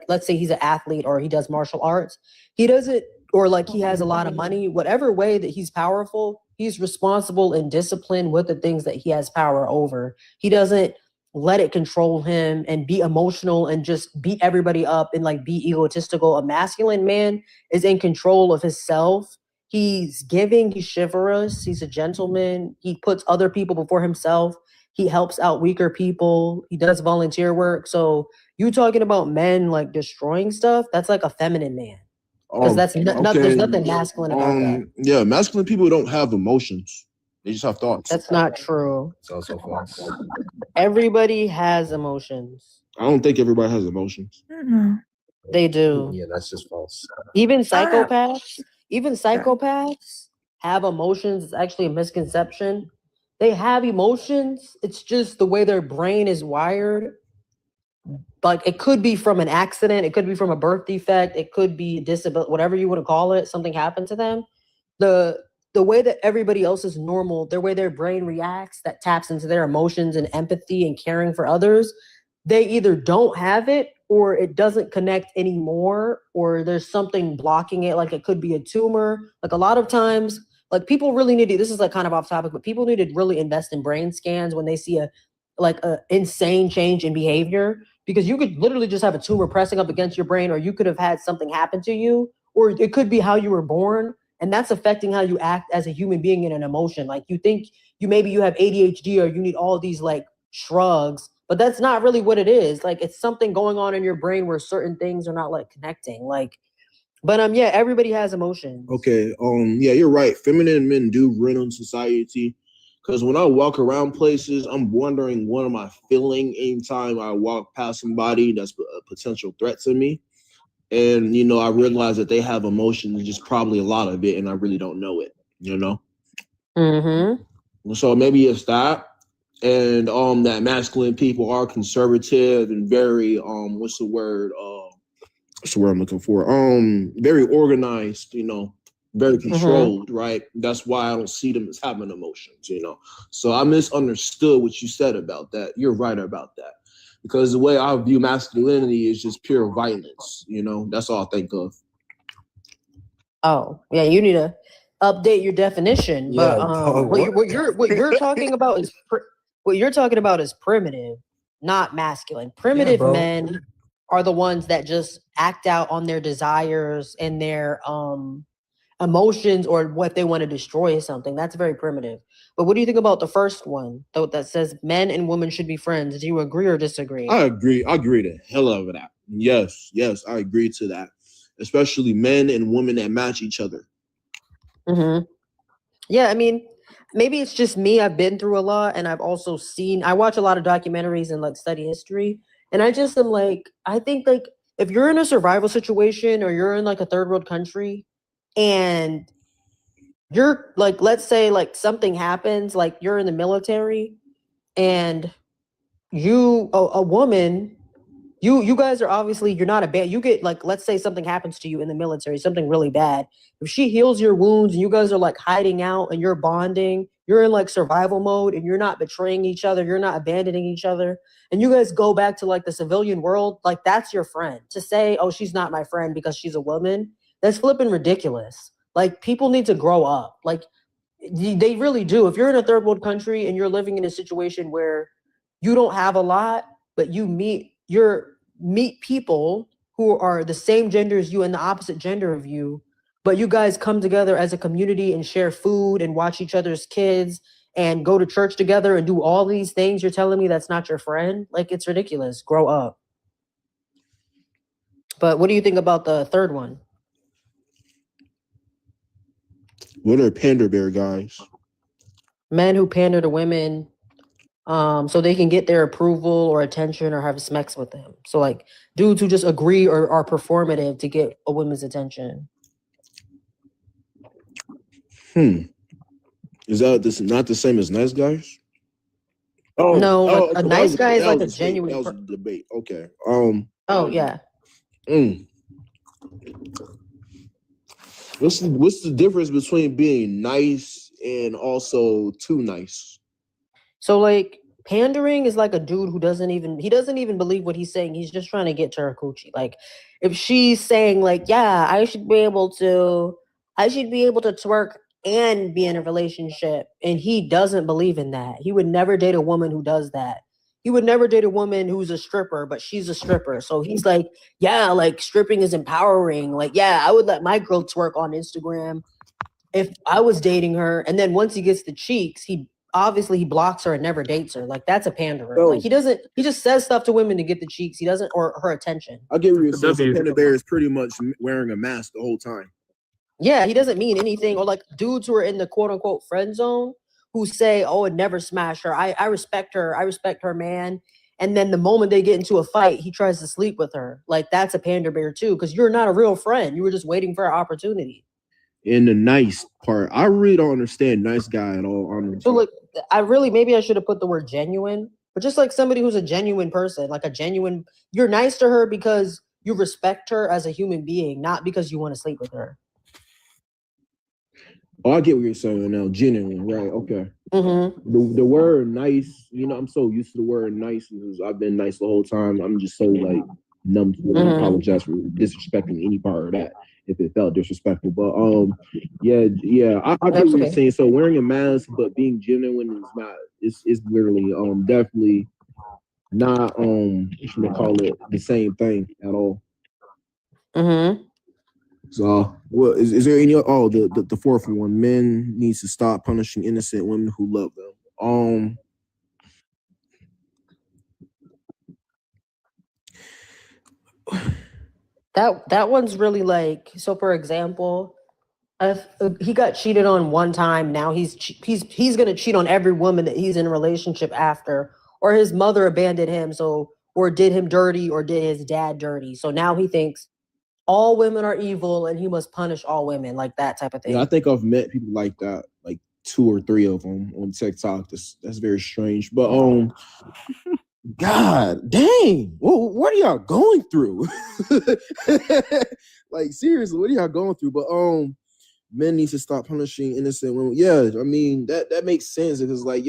let's say he's an athlete or he does martial arts. He doesn't, or like he has a lot of money, whatever way that he's powerful, he's responsible and disciplined with the things that he has power over. He doesn't let it control him and be emotional and just beat everybody up and like be egotistical. A masculine man is in control of himself. He's giving, he's chivalrous, he's a gentleman, he puts other people before himself. He helps out weaker people. He does volunteer work. So you talking about men like destroying stuff? That's like a feminine man. Because that's there's nothing masculine about that. Yeah, masculine people don't have emotions. They just have thoughts. That's not true. It's also false. Everybody has emotions. I don't think everybody has emotions. They do. Yeah, that's just false. Even psychopaths have emotions. It's actually a misconception. They have emotions. It's just the way their brain is wired. Like it could be from an accident. It could be from a birth defect. It could be disability, whatever you want to call it. Something happened to them. The way that everybody else is normal, the way their brain reacts, that taps into their emotions and empathy and caring for others, they either don't have it or it doesn't connect anymore, or there's something blocking it. Like it could be a tumor. Like a lot of times, like people really need to, this is like kind of off topic, but people need to really invest in brain scans when they see a insane change in behavior, because you could literally just have a tumor pressing up against your brain, or you could have had something happen to you, or it could be how you were born. And that's affecting how you act as a human being in an emotion. Like you think you have ADHD or you need all these like shrugs, but that's not really what it is. Like it's something going on in your brain where certain things are not like connecting. Like, but yeah, everybody has emotions. Okay, yeah, you're right. Feminine men do ruin society. Because when I walk around places, I'm wondering what am I feeling anytime I walk past somebody that's a potential threat to me. And, I realize that they have emotions, just probably a lot of it, and I really don't know it, Mm-hmm. So maybe it's that. And that masculine people are conservative and very, what's the word I'm looking for? Very organized, very controlled, right? That's why I don't see them as having emotions, So I misunderstood what you said about that. You're right about that. Because the way I view masculinity is just pure violence, That's all I think of. Oh, yeah, you need to update your definition. Yeah, but what you're talking about is what you're talking about is primitive, not masculine. Primitive men are the ones that just act out on their desires and their emotions, or what they want to destroy something. That's very primitive. But what do you think about the first one, though, that says men and women should be friends? Do you agree or disagree? I agree. I agree the hell of that. Yes, I agree to that. Especially men and women that match each other. Mm-hmm. Yeah, I mean, maybe it's just me. I've been through a lot, and I watch a lot of documentaries and like study history, and I just am like, I think like if you're in a survival situation or you're in like a third world country, and you're like, let's say like something happens, like you're in the military, and a woman. You guys are obviously, you're not a bad, you get like, let's say something happens to you in the military, something really bad. If she heals your wounds and you guys are like hiding out and you're bonding, you're in like survival mode and you're not betraying each other, you're not abandoning each other, and you guys go back to like the civilian world, like that's your friend. To say, oh, she's not my friend because she's a woman, that's flipping ridiculous. Like people need to grow up. Like they really do. If you're in a third world country and you're living in a situation where you don't have a lot, but you meet people who are the same gender as you and the opposite gender of you, but you guys come together as a community and share food and watch each other's kids and go to church together and do all these things, you're telling me that's not your friend? Like, it's ridiculous. Grow up. But what do you think about the third one? What are panda bear guys? Men who pander to women, so they can get their approval or attention or have sex with them. So like dudes who just agree or are performative to get a woman's attention. Is that not the same as nice guys? No, like a okay, nice guy is like a debate. genuine. That was a debate. Okay. Oh yeah. What's the difference between being nice and also too nice? So like pandering is like a dude who doesn't even believe what he's saying. He's just trying to get to her coochie. Like if she's saying like, yeah, I should be able to twerk and be in a relationship, and he doesn't believe in that. He would never date a woman who does that. He would never date a woman who's a stripper, but she's a stripper. So he's like, yeah, like stripping is empowering. Like, yeah, I would let my girl twerk on Instagram if I was dating her. And then once he gets the cheeks, he blocks her and never dates her. Like that's a panderer. Like he just says stuff to women to get the cheeks. He doesn't, or her attention. I get what you're saying. So Panda Bear is pretty much wearing a mask the whole time. Yeah, he doesn't mean anything. Or like dudes who are in the quote unquote friend zone who say, oh, it never smash her. I respect her. I respect her man. And then the moment they get into a fight, he tries to sleep with her. Like that's a pander bear too, because you're not a real friend. You were just waiting for an opportunity. In the nice part, I really don't understand nice guy at all. Honestly. So like, maybe I should have put the word genuine, but just like somebody who's a genuine person, like you're nice to her because you respect her as a human being, not because you want to sleep with her. Oh, I get what you're saying now. Genuine, right? Okay. Mm-hmm. The word nice, I'm so used to the word nice because I've been nice the whole time. I'm just so like numb to it. I apologize for disrespecting any part of that if it felt disrespectful. But I get what you're saying. So wearing a mask but being genuine is not. It's literally definitely not what should I call it, the same thing at all. Mm-hmm. So, is there any? Oh, the fourth one. Men needs to stop punishing innocent women who love them. That one's really like, so. For example, if he got cheated on one time, now he's gonna cheat on every woman that he's in a relationship after, or his mother abandoned him, or did him dirty, or did his dad dirty. So now he thinks all women are evil and he must punish all women, like that type of thing. Yeah, I think I've met people like that, like 2 or 3 of them on TikTok. That's very strange. But God dang, what are y'all going through? Like seriously, what are y'all going through? But men need to stop punishing innocent women. Yeah, I mean that makes sense because like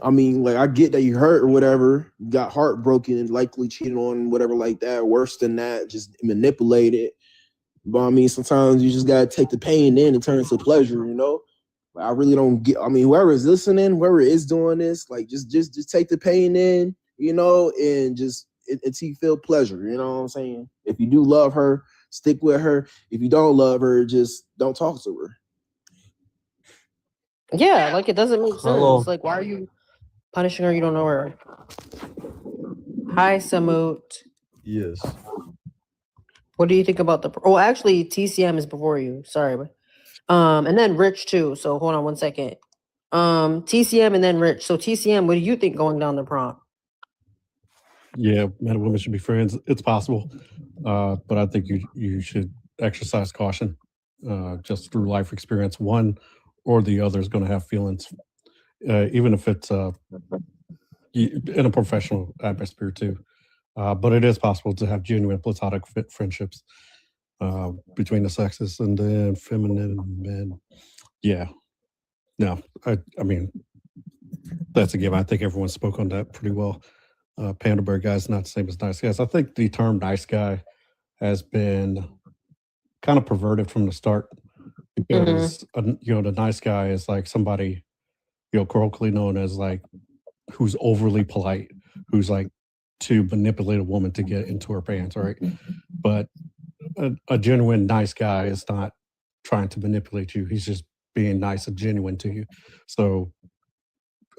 like I get that you hurt or whatever, you got heartbroken and likely cheated on, whatever like that. Worse than that, just manipulated. But I mean, sometimes you just gotta take the pain in and turn it to pleasure, Like, I really don't get. I mean, whoever is listening, whoever is doing this, like just take the pain in, and just until you feel pleasure. You know what I'm saying? If you do love her, stick with her. If you don't love her, just don't talk to her. Yeah, like it doesn't make sense. Hello. Like, why are you punishing her? You don't know her. Hi, Samut. Yes. What do you think about the? Oh, actually, TCM is before you. Sorry, and then Rich too. So hold on one second. TCM and then Rich. So TCM, what do you think going down the prompt? Yeah, men and women should be friends. It's possible, but I think you should exercise caution. Just through life experience, one or the other is going to have feelings, even if it's in a professional atmosphere too. But it is possible to have genuine platonic friendships between the sexes, and then feminine men. Yeah, no, I mean that's a given. I think everyone spoke on that pretty well. Panda bear guy is not the same as nice guys. I think the term nice guy has been kind of perverted from the start because the nice guy is like somebody, colloquially known as like who's overly polite, who's like to manipulate a woman to get into her pants, right? But a genuine nice guy is not trying to manipulate you. He's just being nice and genuine to you. So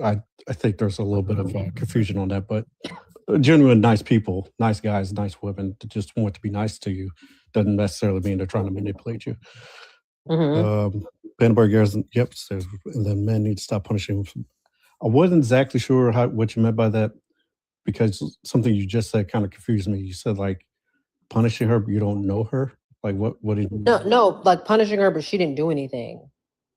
I think there's a little bit of confusion on that, but genuine nice people, nice guys, nice women that just want to be nice to you doesn't necessarily mean they're trying to manipulate you. Vandenberg Garrison, yep, says, and then men need to stop punishing. I wasn't exactly sure what you meant by that, because something you just said kind of confused me. You said like punishing her, but you don't know her. Like what did you? No, like punishing her, but she didn't do anything.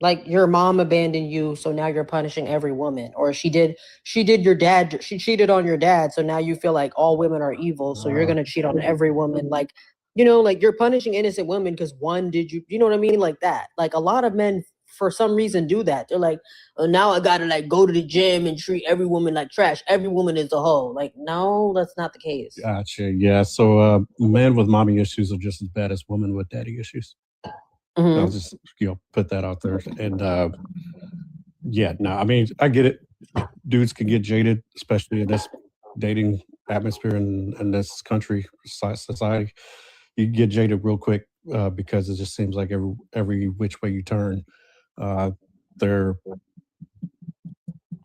Like your mom abandoned you, so now you're punishing every woman. Or she did your dad, she cheated on your dad, so now you feel like all women are evil, so you're gonna cheat on every woman. Like, like you're punishing innocent women because one did you know what I mean? Like that. Like a lot of men for some reason do that. They're like, oh, now I gotta like go to the gym and treat every woman like trash. Every woman is a hoe. Like, no, that's not the case. Gotcha. Yeah. So men with mommy issues are just as bad as women with daddy issues. I'll just put that out there. And yeah, no, I mean, I get it. Dudes can get jaded, especially in this dating atmosphere in this country, society. You get jaded real quick because it just seems like every which way you turn, you're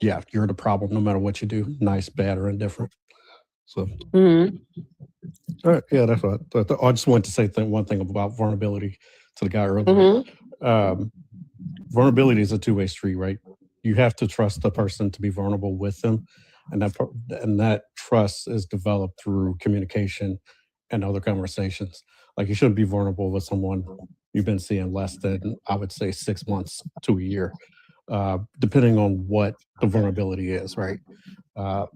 the problem no matter what you do, nice, bad, or indifferent. So, all right, yeah, that's what I just wanted to say one thing about vulnerability to the guy earlier. Vulnerability is a two-way street, right? You have to trust the person to be vulnerable with them, and that trust is developed through communication and other conversations. Like you shouldn't be vulnerable with someone you've been seeing less than, I would say, 6 months to a year, depending on what the vulnerability is, right? And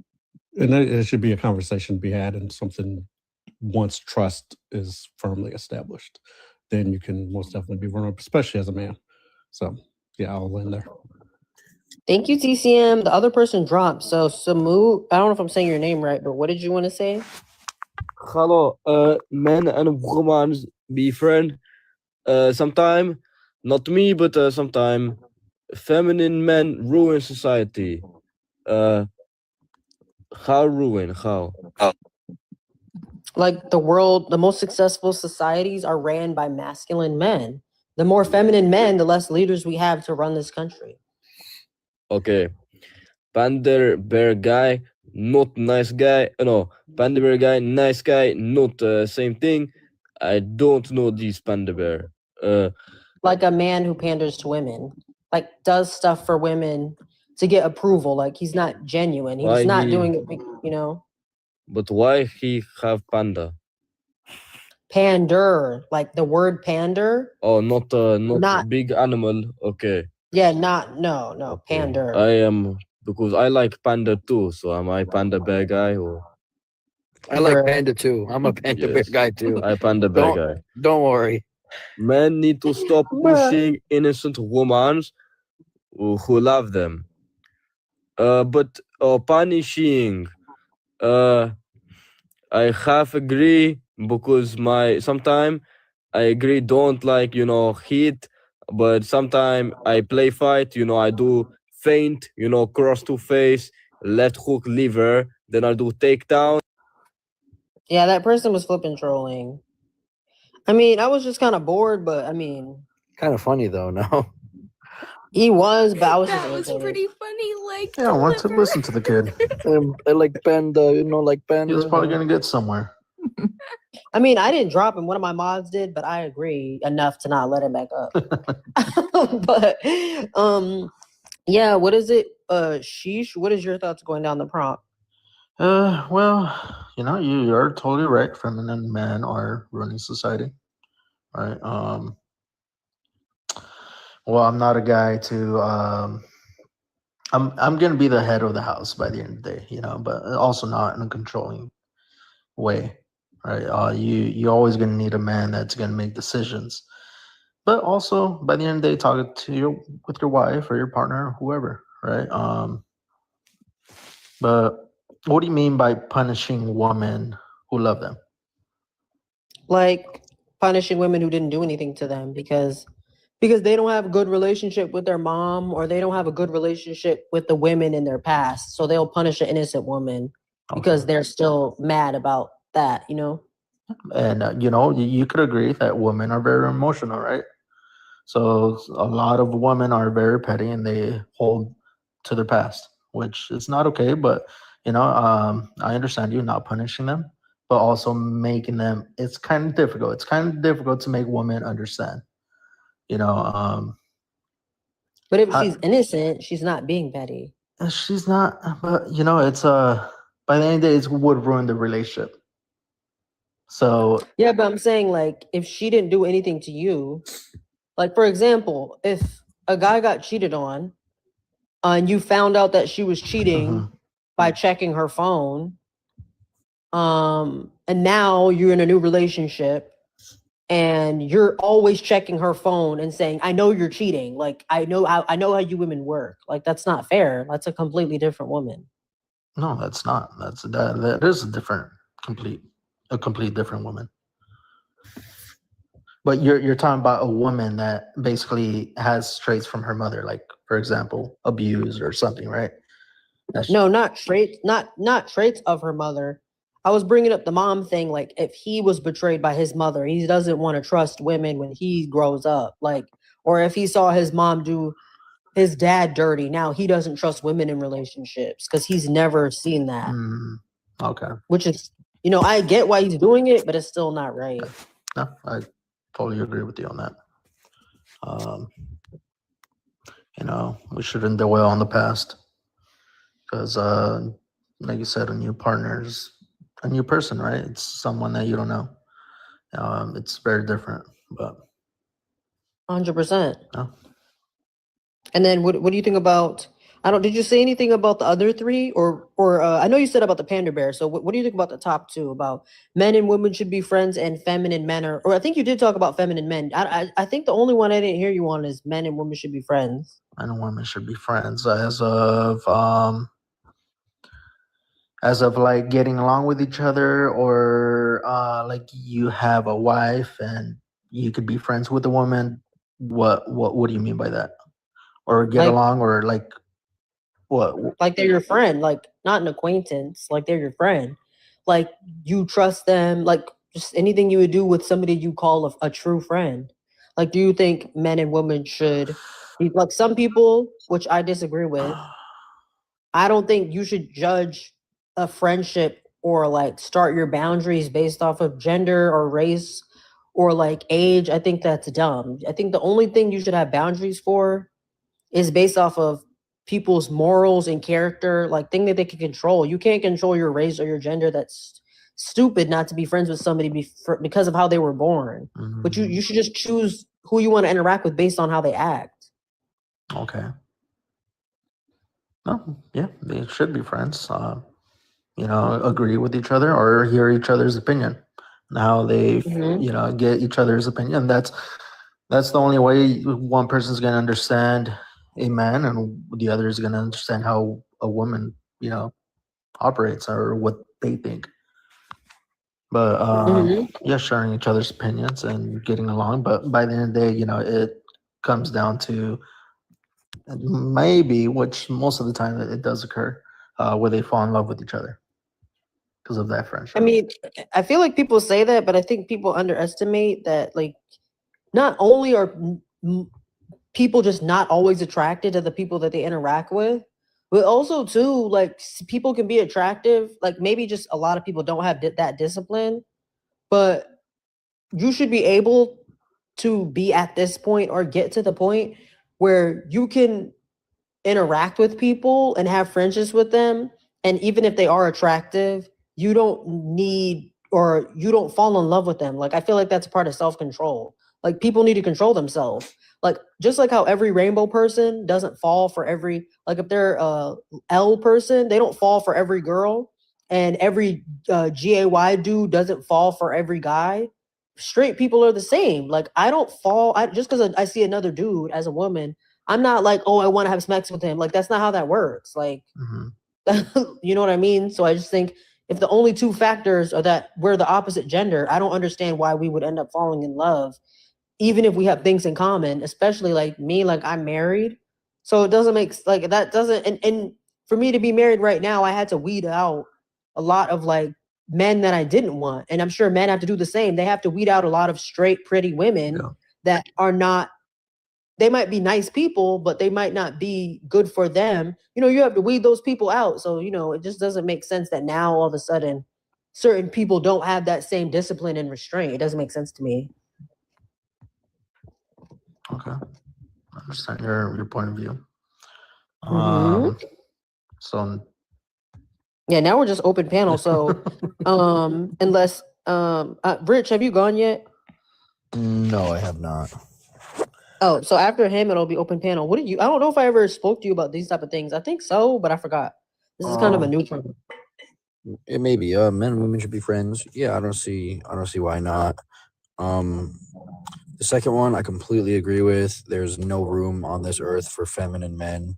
it should be a conversation to be had, and something once trust is firmly established, then you can most definitely be vulnerable, especially as a man. So yeah, I'll end there. Thank you, TCM. The other person dropped. So Samu, I don't know if I'm saying your name right, but what did you want to say? Hello, men and women be friend. Sometime, not me, but sometime, feminine men ruin society. How ruin? How? Like the most successful societies are ran by masculine men. The more feminine men, the less leaders we have to run this country. Okay. Panda bear guy, not nice guy. No, panda bear guy, nice guy, not same thing. I don't know this panda bear. Like a man who panders to women, like does stuff for women to get approval. Like he's not genuine. He's not doing it, But why he have panda? Pander, like the word pander. Oh, not big animal. Okay. Yeah, no, pander. I am because I like panda too. So am I panda bear guy or? I like panda too. I'm a panda bear guy too. I panda bear guy. Don't worry. Men need to stop pushing innocent women who love them. But punishing, I half agree because sometime I agree don't like hit, but sometime I play fight. I do feint. Cross to face, left hook lever. Then I do takedown. Yeah, that person was flipping trolling. I mean, I was just kind of bored, but I mean, kind of funny though. No, he was, but I was just That was pretty funny. Like, Yeah, I want to listen to the kid. I like panda. Like panda. He was probably gonna get somewhere. I mean, I didn't drop him. One of my mods did, but I agree enough to not let him back up. But yeah, what is it? Sheesh, what is your thoughts going down the prompt? Well, you are totally right. Feminine men are running society, right? Well, I'm not a guy to. I'm gonna be the head of the house by the end of the day, but also not in a controlling way, right? You always gonna need a man that's gonna make decisions, but also by the end of the day, talk with your wife or your partner, or whoever, right? But what do you mean by punishing women who love them? Like punishing women who didn't do anything to them because they don't have a good relationship with their mom or they don't have a good relationship with the women in their past. So they'll punish an innocent woman because they're still mad about that, And you could agree that women are very emotional, right? So a lot of women are very petty and they hold to their past, which is not okay. But I understand you not punishing them, but also making them. It's kind of difficult. It's kind of difficult to make women understand You know, But if how, she's innocent, she's not being petty. she's not. But you know, it's by the end of the day, it would ruin the relationship. So Yeah, but I'm saying like if she didn't do anything to you, like for example, if a guy got cheated on and you found out that she was cheating by checking her phone, and now you're in a new relationship and you're always checking her phone and saying, I know you're cheating. Like I know how you women work. Like that's not fair. That's a completely different woman. no, that's not. That is a complete different woman. But you're talking about a woman that basically has traits from her mother, like for example, abuse or something, right? No, not traits, not traits of her mother. I was bringing up the mom thing. Like, if he was betrayed by his mother, he doesn't want to trust women when he grows up. Like, or if he saw his mom do his dad dirty, now he doesn't trust women in relationships because he's never seen that. Okay. Which is, I get why he's doing it, but it's still not right. No, I totally agree with you on that. We shouldn't dwell on the past because, like you said, a new partner's a new person, right? It's someone that you don't know. It's very different, but 100%. no. And then what do you think about? Did you say anything about the other three, or I know you said about the panda bear. So what do you think about the top two? About men and women should be friends, and feminine men or I think you did talk about feminine men. I think the only one I didn't hear you on is men and women should be friends. Men and women should be friends as of like getting along with each other, or like you have a wife and you could be friends with a woman. What do you mean by that? Or get Like- along, or like what? Like they're your friend, like not an acquaintance, like they're your friend. Like you trust them, like just anything you would do with somebody you call a true friend. Like, do you think men and women should be like some people, which I disagree with? I don't think you should judge a friendship or like start your boundaries based off of gender or race or like age. I think that's dumb. I think the only thing you should have boundaries for is based off of people's morals and character, like thing that they can control. You can't control your race or your gender. That's stupid not to be friends with somebody because of how they were born. But you should just choose who you want to interact with based on how they act. Okay. No, yeah, they should be friends. Agree with each other or hear each other's opinion. Now they, get each other's opinion. That's the only way one person's gonna understand a man, and the other is gonna understand how a woman, operates or what they think. But yeah, sharing each other's opinions and getting along. But by the end of the day, it comes down to maybe, which most of the time it does occur, where they fall in love with each other because of that friendship. I mean, I feel like people say that, but I think people underestimate that. Like, not only are people just not always attracted to the people that they interact with, but also too, like people can be attractive. Like maybe just a lot of people don't have that discipline, but you should be able to be at this point or get to the point where you can interact with people and have friendships with them. And even if they are attractive, you don't need or you don't fall in love with them. Like I feel like that's part of self-control. Like people need to control themselves. Like just like how every rainbow person doesn't fall for every, like if they're a L person, they don't fall for every girl, and every GAY dude doesn't fall for every guy. Straight people are the same. Like I don't fall just because I see another dude as a woman, I'm not like, oh, I want to have sex with him. Like that's not how that works. Like you know what I mean? So I just think if the only two factors are that we're the opposite gender, I don't understand why we would end up falling in love, even if we have things in common, especially like me, like I'm married. So it doesn't make like that doesn't and for me to be married right now, I had to weed out a lot of like men that I didn't want. And I'm sure men have to do the same. They have to weed out a lot of straight, pretty women that are not, they might be nice people, but they might not be good for them. You have to weed those people out. So, it just doesn't make sense that now all of a sudden certain people don't have that same discipline and restraint. It doesn't make sense to me. Okay, I understand your point of view. Mhm. So Yeah, now we're just open panel. So, unless Rich, have you gone yet? No, I have not. Oh, so after him, it'll be open panel. What did you? I don't know if I ever spoke to you about these type of things. I think so, but I forgot. This is kind of a new term. It may be. Men and women should be friends. Yeah, I don't see why not. The second one, I completely agree with. There's no room on this earth for feminine men.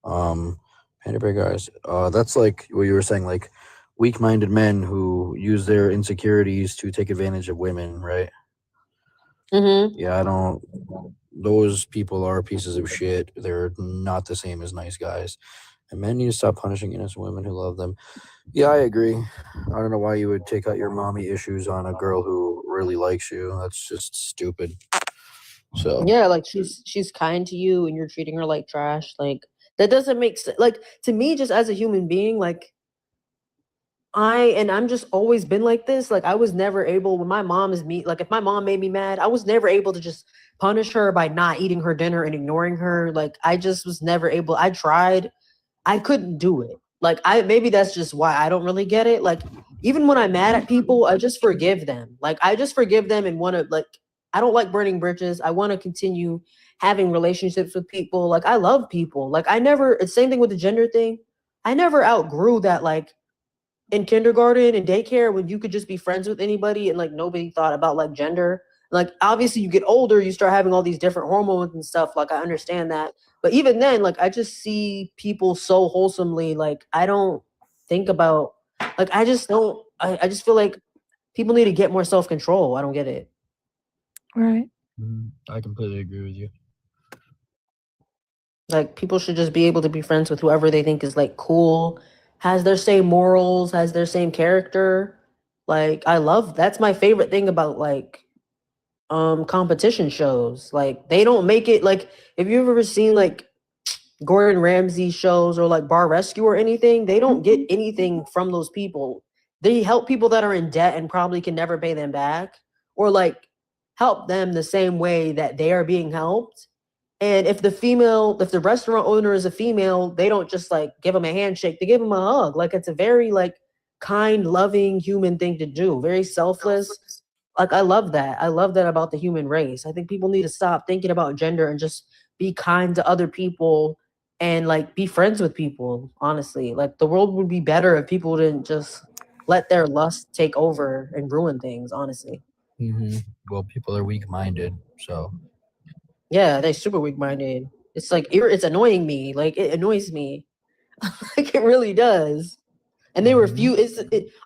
Panda bear guys. That's like what you were saying, like weak-minded men who use their insecurities to take advantage of women, right? Mm-hmm. Yeah, I don't. Those people are pieces of shit. They're not the same as nice guys. And men need to stop punishing innocent women who love them. Yeah, I agree. I don't know why you would take out your mommy issues on a girl who really likes you. That's just stupid. So Yeah, like she's kind to you and you're treating her like trash. Like that doesn't make sense. Like to me, just as a human being, like I'm just always been like this. Like I was never able when my mom is me. Like if my mom made me mad, I was never able to just punish her by not eating her dinner and ignoring her. Like I just was never able. I tried, I couldn't do it. Like maybe that's just why I don't really get it. Like even when I'm mad at people, I just forgive them. Like I just forgive them and want to like I don't like burning bridges. I want to continue having relationships with people. Like I love people. Like I never. It's same thing with the gender thing. I never outgrew that. Like in kindergarten and daycare when you could just be friends with anybody and like nobody thought about like gender. Like obviously you get older, you start having all these different hormones and stuff. Like I understand that. But even then, like I just see people so wholesomely, like I don't think about like I just don't I just feel like people need to get more self-control. I don't get it. Right. I completely agree with you. Like people should just be able to be friends with whoever they think is like cool, has their same morals, has their same character. Like I love that's my favorite thing about like competition shows. Like they don't make it like if you've ever seen like Gordon Ramsay shows or like Bar Rescue or anything, they don't get anything from those people. They help people that are in debt and probably can never pay them back or like help them the same way that they are being helped. And if the restaurant owner is a female, they don't just like give them a handshake, they give them a hug. Like it's a very like kind, loving human thing to do, very selfless. Like I love that. I love that about the human race. I think people need to stop thinking about gender and just be kind to other people and like be friends with people, honestly. Like the world would be better if people didn't just let their lust take over and ruin things, honestly. Well, people are weak-minded, so Yeah, they're super weak-minded. It's like it's annoying me. Like it annoys me. Like it really does. And they refuse.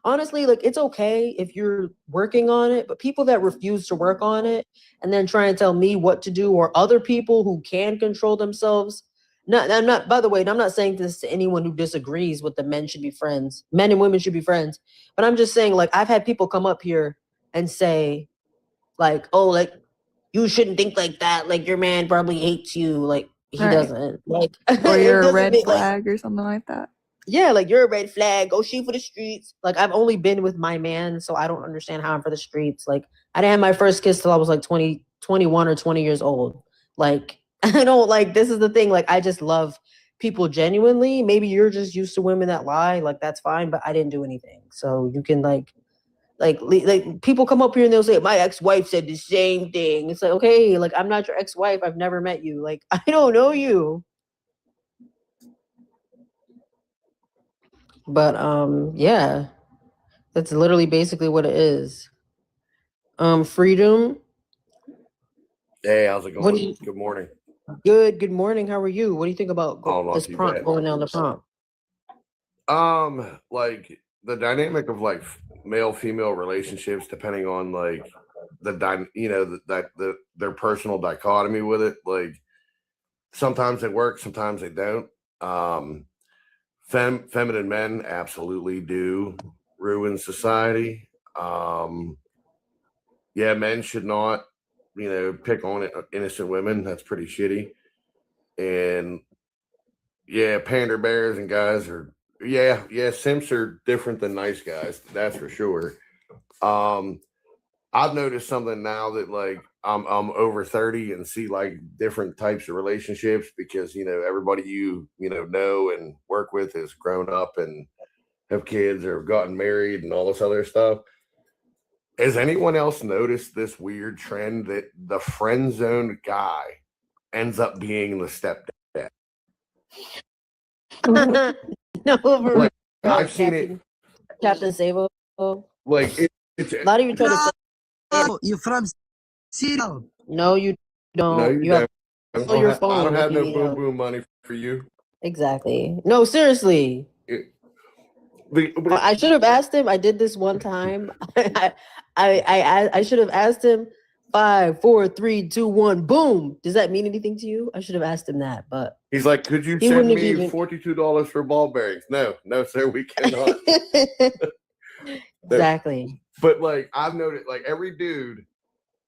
Honestly, like it's okay if you're working on it, but people that refuse to work on it and then try and tell me what to do, or other people who can control themselves. Not, I'm not. By the way, I'm not saying this to anyone who disagrees with the men should be friends. Men and women should be friends. But I'm just saying, like I've had people come up here and say, like, oh, like you shouldn't think like that. Like your man probably hates you. Like he Right. doesn't. Like Or it you're a doesn't red make, like, flag or something like that. yeah, like you're a red flag. Go shoot for the streets. Like I've only been with my man, so I don't understand how I'm for the streets. Like I didn't have my first kiss till I was like 20, 21 or 20 years old. Like I don't like this is the thing. Like I just love people genuinely. Maybe you're just used to women that lie. Like that's fine, but I didn't do anything. So you can like people come up here and they'll say my ex-wife said the same thing. It's like okay, like I'm not your ex-wife. I've never met you. Like I don't know you. But yeah, that's literally basically what it is. Freedom. Hey, how's it What do going? you Good morning. good morning. How are you? What do you think about Oh, not this too prompt bad. going down the prompt? Like the dynamic of like male female relationships, depending on like their personal dichotomy with it. Like sometimes they work, sometimes they don't. Feminine men absolutely do ruin society. Yeah, men should not, pick on innocent women. That's pretty shitty. And yeah, panda bears and guys are simps are different than nice guys. That's for sure. Um, I've noticed something now that like I'm over 30 and see like different types of relationships because everybody you know and work with has grown up and have kids or have gotten married and all this other stuff. Has anyone else noticed this weird trend that the friend zoned guy ends up being the stepdad? No, for Like real, I've seen it. Captain Sabo. Like it's Not even trying to say Oh, you're from Seattle. no, you no, don't. you You have don't. to pull your I phone don't if have you no need boom help. boom money for you. Exactly. No, seriously. I should have asked him. I did this one time. I should have asked him 5, 4, 3, 2, 1, boom. Does that mean anything to you? I should have asked him that, but He's like, could you he send wouldn't have me even $42 for ball bearings? No, sir, we cannot. exactly. But like I've noticed, like every dude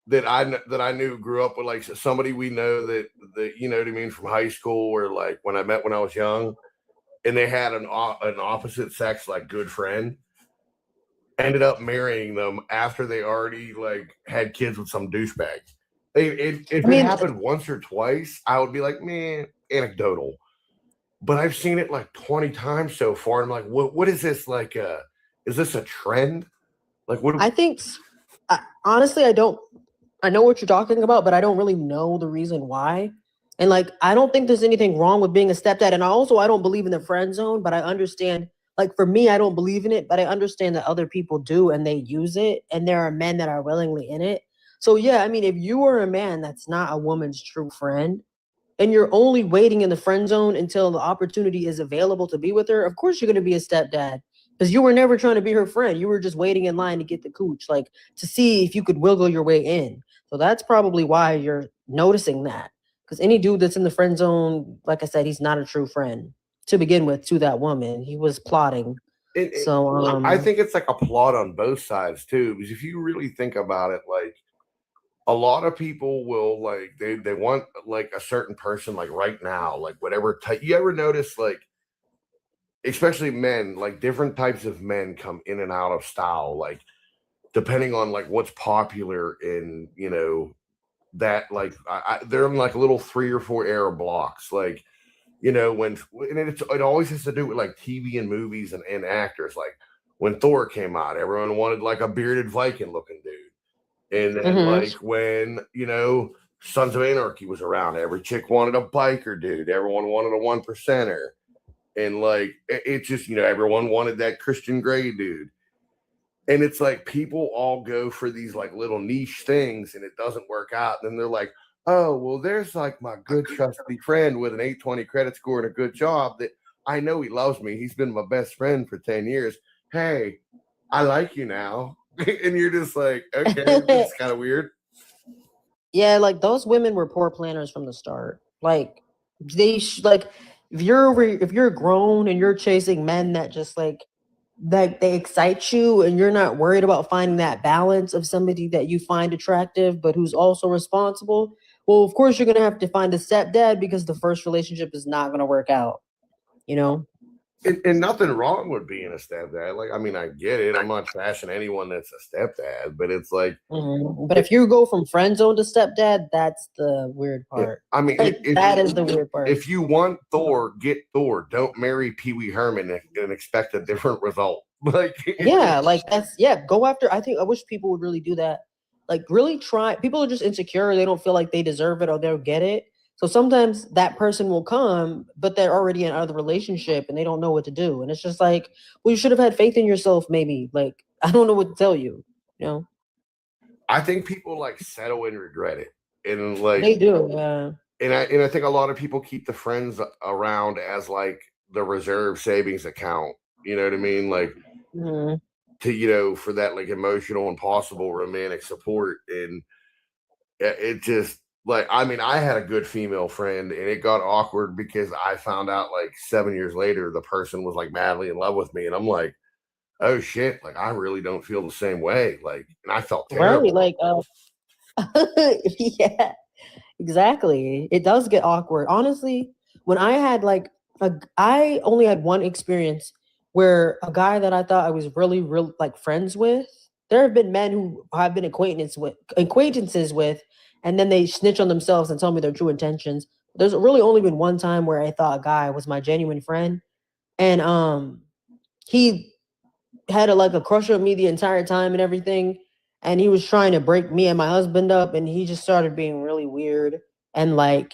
that I knew grew up with like somebody we know that you know what I mean from high school or like when I met when I was young, and they had an opposite sex like good friend. Ended up marrying them after they already like had kids with some douchebag. If it happened once or twice, I would be like, man, anecdotal. But I've seen it like 20 times so far. And I'm like, what is this like? Is this a trend? Like, what? I think honestly, I know what you're talking about, but I don't really know the reason why. And like, I don't think there's anything wrong with being a stepdad. And I don't believe in the friend zone, but I understand. Like for me, I don't believe in it, but I understand that other people do and they use it, and there are men that are willingly in it. So yeah, I mean, if you are a man that's not a woman's true friend, and you're only waiting in the friend zone until the opportunity is available to be with her, of course you're going to be a stepdad because you were never trying to be her friend. You were just waiting in line to get the cooch, like to see if you could wiggle your way in. So that's probably why you're noticing that. Because any dude that's in the friend zone, like I said, he's not a true friend to begin with to that woman. He was plotting. I think it's like a plot on both sides too, because if you really think about it, like a lot of people will like they want like a certain person like right now, like whatever type. You ever notice like, especially men, like different types of men come in and out of style, like depending on like what's popular in that like they're in like little 3 or 4 era blocks, like when and it always has to do with like TV and movies and actors. Like when Thor came out, everyone wanted like a bearded Viking looking dude. And then like when, Sons of Anarchy was around, every chick wanted a biker dude. Everyone wanted a 1%er. And like it just, everyone wanted that Christian Grey dude. And it's like people all go for these like little niche things and it doesn't work out. And then they're like, oh, well, there's like my good trusty friend with an 820 credit score and a good job that I know he loves me. He's been my best friend for 10 years. Hey, I like you now. And you're just like, okay, it's kind of weird. Yeah, like those women were poor planners from the start. Like like if you're grown and you're chasing men that just like they excite you and you're not worried about finding that balance of somebody that you find attractive but who's also responsible, well, of course you're gonna have to find a stepdad because the first relationship is not gonna work out. And nothing wrong with being a stepdad. Like, I mean, I get it. I'm not trashing anyone that's a stepdad, but it's like. But if you go from friend zone to stepdad, that's the weird part. I mean, that is the weird part. If you want Thor, get Thor. Don't marry Pee Wee Herman and expect a different result. Like, yeah, like go after. I wish people would really do that. Like, really try. People are just insecure. They don't feel like they deserve it or they'll get it. So sometimes that person will come, but they're already in another relationship and they don't know what to do. And it's just like, well, you should have had faith in yourself, maybe. Like, I don't know what to tell you. I think people like settle and regret it, and like they do. Yeah. And I think a lot of people keep the friends around as like the reserve savings account. You know what I mean? Like to for that like emotional and possible romantic support. And it just like, I mean, I had a good female friend and it got awkward because I found out like 7 years later the person was like madly in love with me, and I'm like, oh shit, like I really don't feel the same way. Like, and I felt terrible. Right, like yeah, exactly. It does get awkward. Honestly, when I had like I only had one experience where a guy that I thought I was really like friends with, there have been men who I've been acquaintances with, and then they snitch on themselves and tell me their true intentions. There's really only been one time where I thought a guy was my genuine friend, and he had a crush on me the entire time and everything, and he was trying to break me and my husband up, and he just started being really weird, and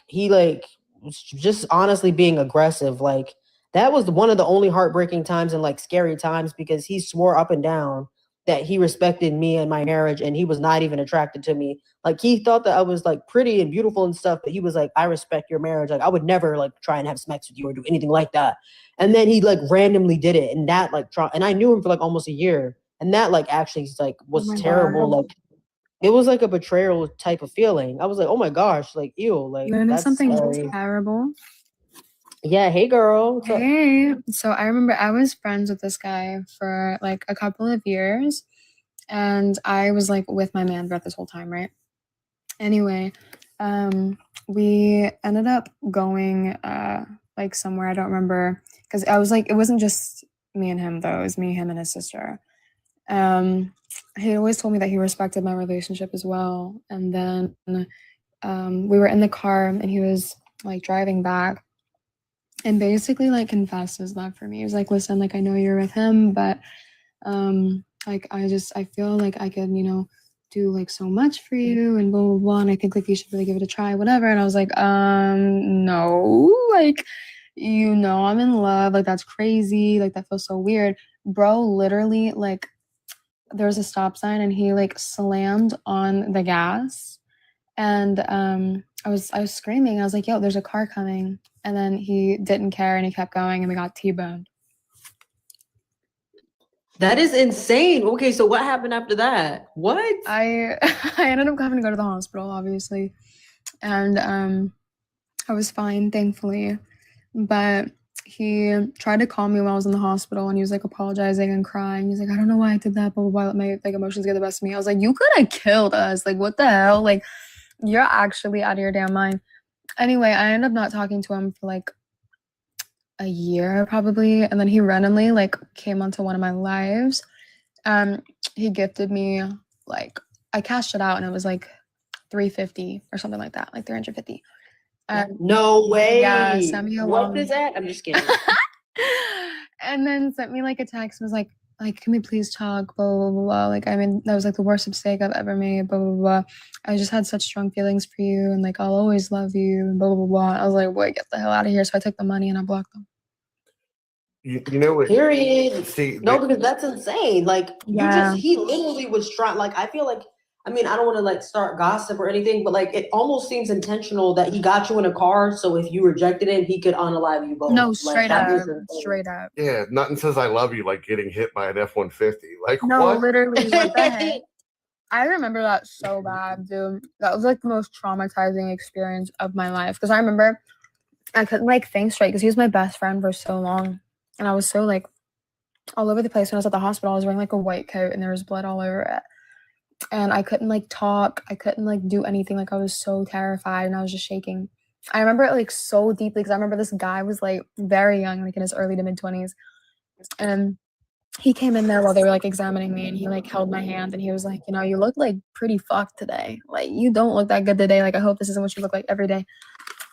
he was just honestly being aggressive. Like that was one of the only heartbreaking times and scary times, because he swore up and down that he respected me and my marriage, and he was not even attracted to me. Like he thought that I was pretty and beautiful and stuff, but he was like, I respect your marriage. Like I would never try and have sex with you or do anything like that. And then he randomly did it, and that and I knew him for almost a year, and that actually was my terrible. God. It was a betrayal type of feeling. I was like, oh my gosh, ew, You know that's something scary. terrible? Yeah, hey girl. What's up? Hey. So I remember I was friends with this guy for a couple of years, and I was with my man throughout this whole time, right? Anyway, we ended up going somewhere, I don't remember, because I was it wasn't just me and him though, it was me, him, and his sister. He always told me that he respected my relationship as well. And then we were in the car, and he was driving back, and basically confessed his love for me. He was like, listen, I know you're with him, but I feel like I could, do so much for you, and blah blah blah, and I think you should really give it a try, whatever. And I was like, no, I'm in love, that's crazy, that feels so weird. Bro, literally, there's a stop sign, and he slammed on the gas, and I was screaming. I was like, yo, there's a car coming. And then he didn't care, and he kept going, and we got T-boned. That is insane. Okay, so what happened after that? What? I ended up having to go to the hospital, obviously, and I was fine, thankfully. But he tried to call me while I was in the hospital, and he was apologizing and crying. He's like, I don't know why I did that, blah blah blah. Let my emotions get the best of me. I was like, you could have killed us. What the hell? You're actually out of your damn mind. Anyway, I ended up not talking to him for a year probably, and then he randomly came onto one of my lives. He gifted me I cashed it out, and it was $350 or something like that, $350. No way. Yeah, sent me a What long- is that? I'm just kidding. And then sent me a text and was like, can we please talk, blah blah blah blah. That was the worst mistake I've ever made, blah blah blah. I just had such strong feelings for you, and I'll always love you, and blah blah blah. I was like, boy, get the hell out of here. So I took the money and I blocked them. You know what? Period. See, No, because that's insane. Yeah. He literally was trying. I feel I don't want to start gossip or anything, but it almost seems intentional that he got you in a car, so if you rejected him, he could unalive you both. No, straight that up, is insane. straight up. Yeah, nothing says I love you like getting hit by an F-150. No, what? literally, what the heck? I remember that so bad, dude. That was the most traumatizing experience of my life, because I remember I couldn't think straight, because he was my best friend for so long, and I was so all over the place. When I was at the hospital, I was wearing a white coat, and there was blood all over it, and I couldn't talk. I couldn't do anything. I was so terrified, and I was just shaking. I remember it so deeply, because I remember this guy was very young, in his early to mid-20s, and he came in there while they were examining me, and he held my hand, and he was like, you look pretty fucked today. You don't look that good today. I hope this isn't what you look like every day.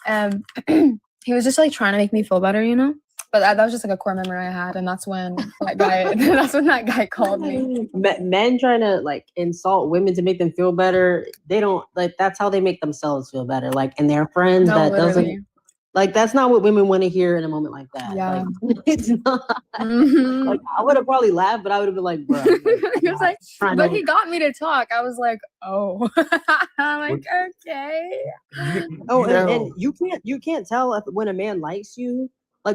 And he was just trying to make me feel better, But that was just a core memory I had, and that's when that guy called me. Men trying to insult women to make them feel better. They don't that's how they make themselves feel better. And their friends, No, that literally. doesn't that's not what women want to hear in a moment like that. Yeah. It's not. Mhm. I would have probably laughed, but I would have been like, bro. He was but he got me to talk. I was like, oh. I'm okay. Oh, and you can't tell when a man likes you.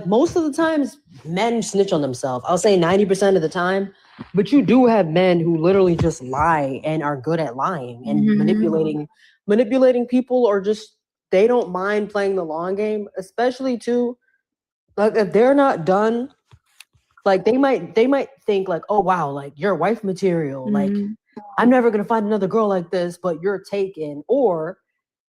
Most of the times, men snitch on themselves. I'll say 90% of the time, but you do have men who literally just lie and are good at lying and manipulating people, or just they don't mind playing the long game, especially too. If they're not done, they might think oh wow, you're wife material. I'm never gonna find another girl like this, but you're taken. Or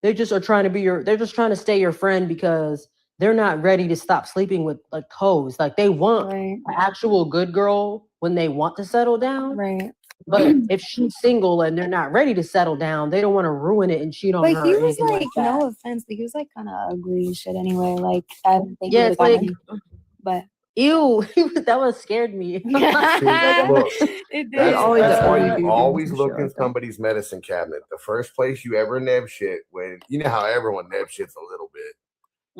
they just are trying to they're just trying to stay your friend because they're not ready to stop sleeping with hoes. They want an actual good girl when they want to settle down. Right. But if she's single and they're not ready to settle down, they don't want to ruin it and cheat on But her. he or was anything like, that. no offense, but he was like kind of ugly and shit anyway. Like, I think he Yeah, was it's like, but ew, that one scared me. Look, it that's always why ugly you dude always and look shit in like that. somebody's medicine cabinet. The first place you ever neb shit, when you know how everyone neb shits a little bit.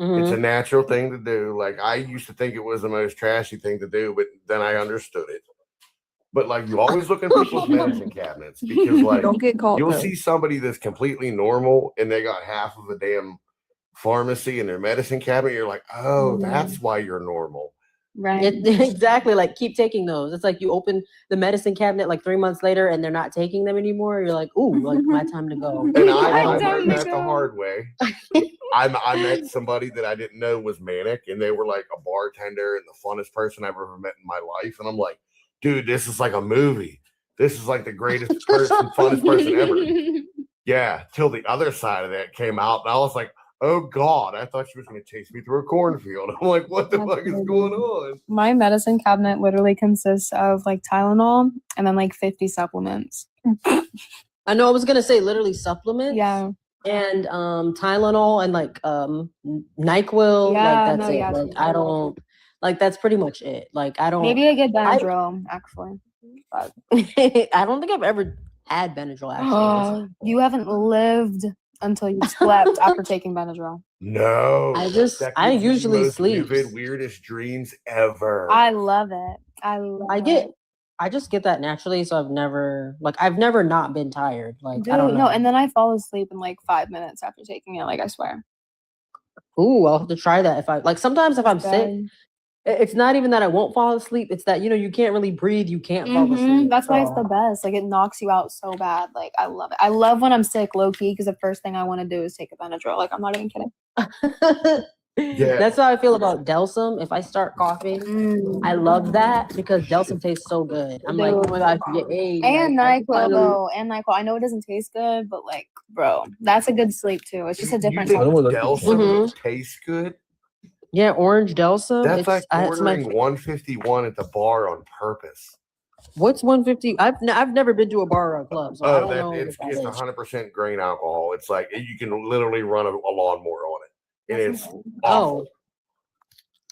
It's a Mhm. natural thing to do. Like I used to think it was the most trashy thing to do, but then I understood it. But like you always look in people's medicine cabinets because like Don't get caught you'll though. see somebody that's completely normal and they got half of a damn pharmacy in their medicine cabinet. You're like, oh, that's why you're normal. Right. Exactly. Like keep taking those. It's like you open the medicine cabinet like 3 months later and they're not taking them anymore. You're like, ooh, like my time to go. And I don't learned that the hard way. I met somebody that I didn't know was manic, and they were like a bartender and the funnest person I've ever met in my life. And I'm like, dude, this is like a movie. This is like the greatest person, funnest person ever. Yeah, till the other side of that came out, and I was like, oh God, I thought she was going to chase me through a cornfield. I'm like, what the fuck is going on? My medicine cabinet literally consists of like Tylenol and then like 50 supplements. I know I was gonna say literally supplements. Yeah. And Tylenol and like NyQuil. Yeah, like that's no, it. yeah, Like I don't like that's pretty much it. Like I don't Maybe I get Benadryl, actually. But I don't think I've ever had Benadryl actually. you haven't lived until you slept after taking Benadryl. No. I just- that I gives you the usually most sleep. vivid, weirdest dreams ever. I love it. I just get that naturally, so I've never not been tired. Like Dude, I don't know. no, and then I fall asleep in like 5 minutes after taking it. Like I swear. Ooh, I'll have to try that if I like. Sometimes if I'm It's sick, bad. it's not even that I won't fall asleep. It's that you can't really breathe. You can't fall asleep. That's why it's so. the best. Like it knocks you out so bad. Like I love it. I love when I'm sick, low key, because the first thing I want to do is take a Benadryl. Like I'm not even kidding. Yeah. That's how I feel about Delsum. If I start coughing, I love that because Delsum tastes so good. I'm like, oh my gosh, yay! And like, I NyQuil finally- though, and NyQuil. I know it doesn't taste good, but like, bro, that's a good sleep too. It's just a You different. think type of Delsum tastes good? Yeah, orange Delsum. That's it's, like it's my ordering 151 at the bar on purpose. What's 150? I've never been to a bar or a club, so I don't know. It's what that is. 100% grain alcohol. It's like you can literally run a lawnmower on it, and it's awful.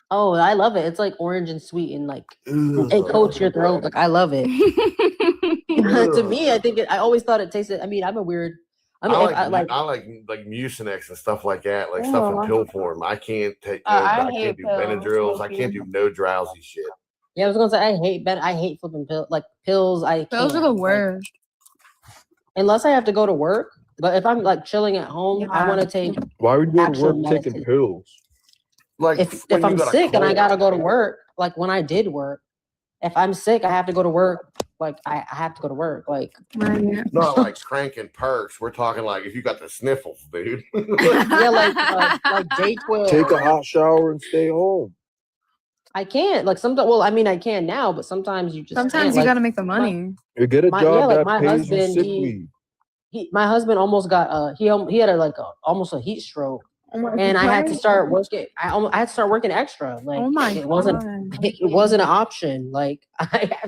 Oh, I love it. It's like orange and sweet and like it coats your throat. Like I love it. To me, I think I always thought it tasted. I mean, I'm a weird. I like Mucinex and stuff like that, like stuff in pill form. I can't take. I I can't hate do pills, Benadryls. I can't do no drowsy shit. Yeah, I was gonna say I hate flipping pills. Like pills, Pills are the worst. Unless I have to go to work. But if I'm like chilling at home, I want to take. Why would you go to actual work taking medicine. pills? Like If when you I'm got a sick and I cold. gotta go to work, like when I did work, if I'm sick, I have to go to work. Like I have to go to work. Like Not like cranking perks. We're talking like if you got the sniffles, dude. yeah, like Dayquil. Take a hot shower and stay home. I can't. Like sometimes. Well, I mean, I can now, but sometimes you just. Sometimes can't. you Like, gotta make the money. You get a my- job yeah, like that my pays you husband, sick he- leave. my husband almost got he had almost a heat stroke, and I had to start working. I had to start working extra. Like Oh my it wasn't it wasn't an option. Like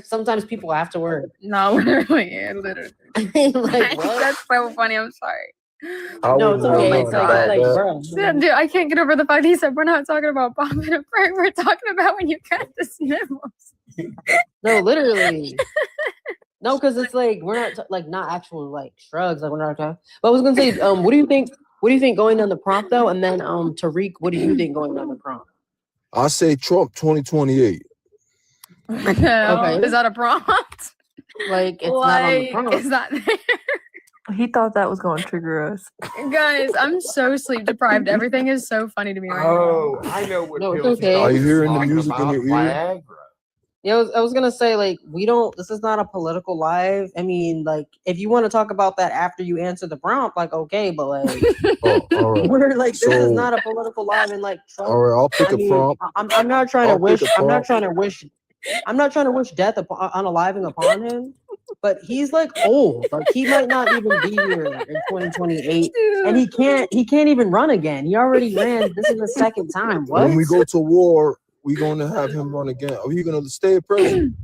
sometimes people have to work. No, literally, yeah, literally. Like what? That's so funny. I'm sorry. No, it's okay. It's like bro. Dude, I can't get over the fact he said we're not talking about popping a perk. We're talking about when you got the sniffles. No, literally. No, because it's like we're not not actual like shrugs. Like we're not talking. But I was gonna say, what do you think? What do you think going down the prompt though? And then Tariq, what do you think going down the prompt? I say Trump 2028. Okay. Is that a prompt? Like it's not on the prompt. Is that there? He thought that was going to trigger us. Guys, I'm so sleep deprived. Everything is so funny to me right Oh, I know what No, it's pills okay. Are you hearing the talking music in about, your ear? Viagra. Yeah, I was gonna say like we don't. This is not a political live. I mean, like if you want to talk about that after you answer the prompt, like okay, but like Oh, all right. we're like this is So- not a political live, and like Trump, All right, I'll pick I a mean, prompt. I'm not trying to I'll wish. pick a I'm not prompt. trying to wish. I'm not trying to wish death unaliving upon him, but he's like old. Like he might not even be here in 2028, and he can't even run again. He already ran. This is the second time. What? When we go to war, we're going to have him run again. Are you going to stay president?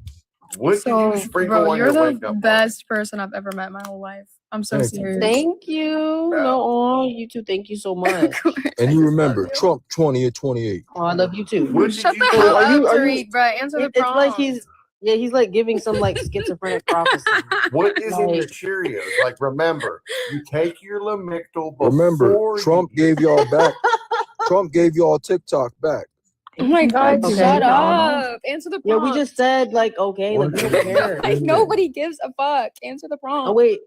What did you sprinkle bro, on you're your the wake up? best person I've ever met in my whole life. I'm so Thank you. serious. Thank you. No, oh, you too. Thank you so much. And you remember Trump 20 or 28. Oh, I love you too. What Shut did the you hell Are up, you? Tariq, bro. Answer the It's like prompt. he's like giving some like schizophrenic prophecy. What is in your Like, Cheerios? Like, remember, you take your Lamictal Remember, before Trump gave y'all back. Trump gave y'all TikTok back. Oh my god, Okay. shut up. Answer the prompt. yeah, we just said like okay, like we don't care. Like, nobody gives a fuck. Answer the prompt. Oh wait,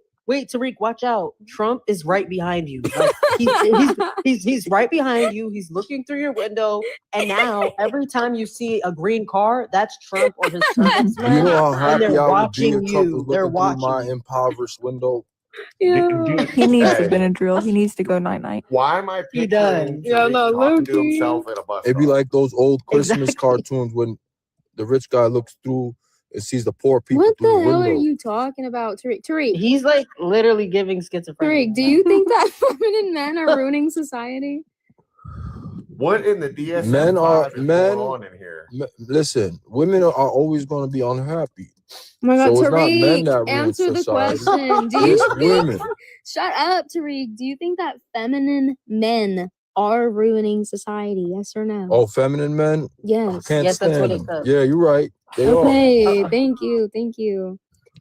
Tariq, watch out. Trump is right behind you. Like he's right behind you. He's looking through your window, and now every time you see a green car, that's Trump or his servants. Do you know how and happy they're I would be watching if Trump was you. They're looking through watching my you. impoverished window? Yeah. He needs the Benadryl. He needs to go night night. Why am I He picturing does. Yeah, Tariq no, talking to Loki. himself at a bus It'd be stop? like those old Christmas Exactly. cartoons when the rich guy looks through and sees the poor people What through the the hell are window. you talking about, Tariq? Tariq, He's like literally giving schizophrenia. Tariq, do you think that feminine men are ruining society? What in the DSM-5 Men are is going men. on in here? Listen, women are always going to be unhappy. Oh my god, So it's not men Tariq, that ruin answer the society. question. Do It's you think women. shut up, Tariq? Do you think that feminine men are ruining society? Yes or no? Oh, feminine men? I Yes. can't Yes, that's what stand it them. says. Yeah, you're right. They are. Okay, thank you, thank you.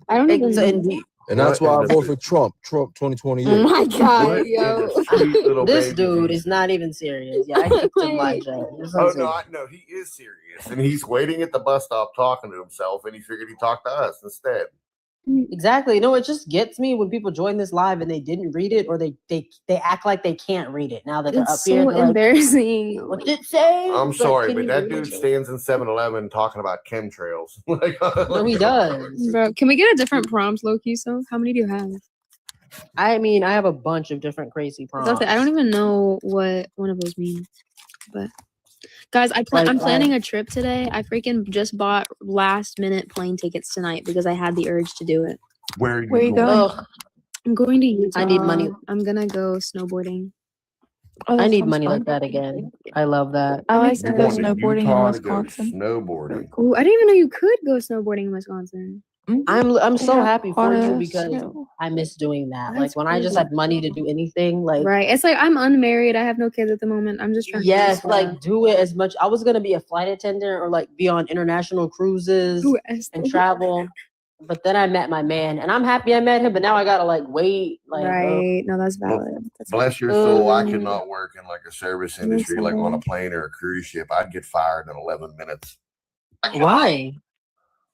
I don't even. Indeed. And that's What why in I the vote for Trump. Trump Oh 2028. my god, What in yo. the sweet little This baby dude Jesus? is not even serious. Yeah, I kicked him my Wait. jet. This Oh one's no, like- no, he is serious, and he's waiting at the bus stop talking to himself, and he figured he'd talk to us instead. Exactly. No, it just gets me when people join this live and they didn't read it, or they act like they can't read it now that they're up It's here. so They're like, embarrassing. what did it say? I'm Like, sorry, can but you that read dude it? stands in 7-Eleven talking about chemtrails. Like, No, he does. Bro, can we get a different prompt, Loki? So, how many do you have? I mean, I have a bunch of different crazy prompts. I don't even know what one of those means. But guys, I'm planning a trip today. I freaking just bought last minute plane tickets tonight because I had the urge to do it. Where Where you going? going? Ugh, I'm going to Utah. I need money. I'm gonna go snowboarding. Oh, I that need sounds money fun. like that again. I love that. I like to You're go going to snowboarding in Utah to go Wisconsin. snowboarding. Ooh, I didn't even know you could go snowboarding in Wisconsin. I'm so Yeah, happy for hot you ass because snow. I miss doing that. That's Like when I just cool. had money to do anything, like Right. It's like I'm unmarried. I have no kids at the moment. I'm just trying to yes, do like stuff. do it as much. I was gonna be a flight attendant or like be on international cruises Who asked and them? travel. But then I met my man, and I'm happy I met him. But now I gotta like wait, like Right. No, that's valid. That's Bless your soul, I could Um, not work in like a service That's industry, like on a valid. plane or a cruise ship. I'd get fired in 11 minutes. why?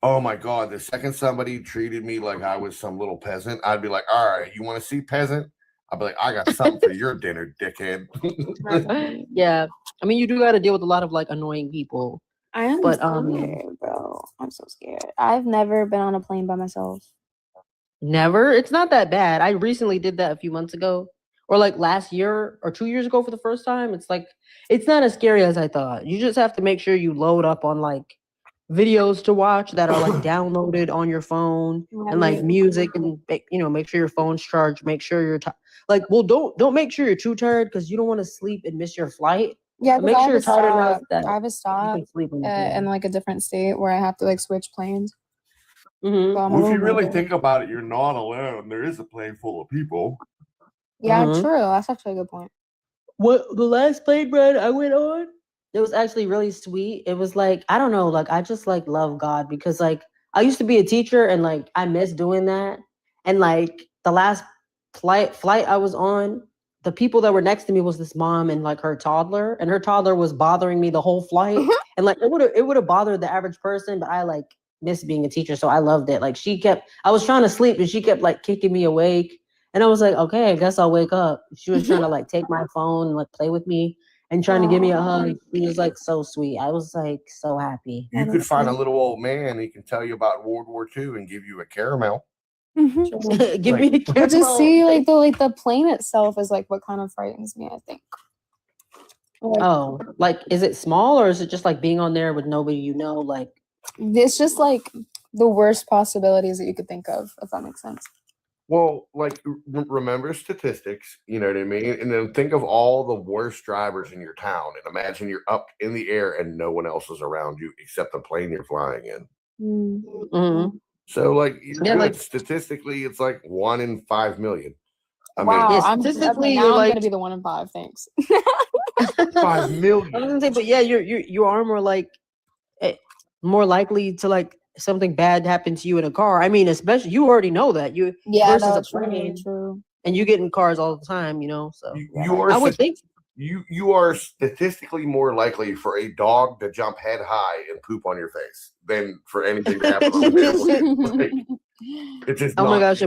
Oh my God, the second somebody treated me like I was some little peasant, I'd be like, all right, you want to see peasant? I'd be like, I got something for your dinner, dickhead. Yeah, I mean you do gotta deal with a lot of like annoying people. I am But scared, bro. I'm so scared. I've never been on a plane by myself. never. It's not that bad. I recently did that a few months ago, or like last year or 2 years ago for the first time. It's like it's not as scary as I thought. You just have to make sure you load up on like videos to watch that are like downloaded on your phone and like Right. music and make sure your phone's charged. Make sure you're like don't make sure you're too tired because you don't want to sleep and miss your flight. Yeah, But because make I sure have you're a tired enough stop. that I have a you stop can sleep in the in plane. like a different state where I have to like switch planes. Mm-hmm. So I'm a Well, if little you really nervous. think about it, you're not alone. There is a plane full of people. Yeah, Mhm. true. That's actually a good point. What the last plane ride I went on? It was actually really sweet. It was like I don't know, like I just like love God because like I used to be a teacher and like I miss doing that. And like the last flight I was on, the people that were next to me was this mom and like her toddler, and her toddler was bothering me the whole flight. And like it would have bothered the average person, but I like miss being a teacher, so I loved it. Like I was trying to sleep and she kept like kicking me awake. And I was like, okay, I guess I'll wake up. She was trying to like take my phone and like play with me and trying to give me a hug. She was like so sweet. I was like so happy. You could find a little old man. He can tell you about World War II and give you a caramel. Give me a But to caramel. see like the plane itself is like what kind of frightens me, I think. Like, Oh, like is it small or is it just like being on there with nobody you know? Like it's just like the worst possibilities that you could think of, if that makes sense. Well, like remember statistics, you know what I mean? And then think of all the worst drivers in your town and imagine you're up in the air and no one else is around you except the plane you're flying in. Mm-hmm. So like, you're Yeah, good. like Statistically, it's like 1 in 5 million. I Wow, mean, I'm statistically, okay, you're now I'm like gonna be the 1 in 5. Thanks. 5 I was million. gonna say, but yeah, you are more like more likely to like something bad happen to you in a car. I mean, especially you already know that you Yeah, versus a that's really plane, true. and you get in cars all the time, you know. So You are I would think you are statistically more likely for a dog to jump head high and poop on your face than for anything to happen on an airplane. Like, it's just oh my not. gosh,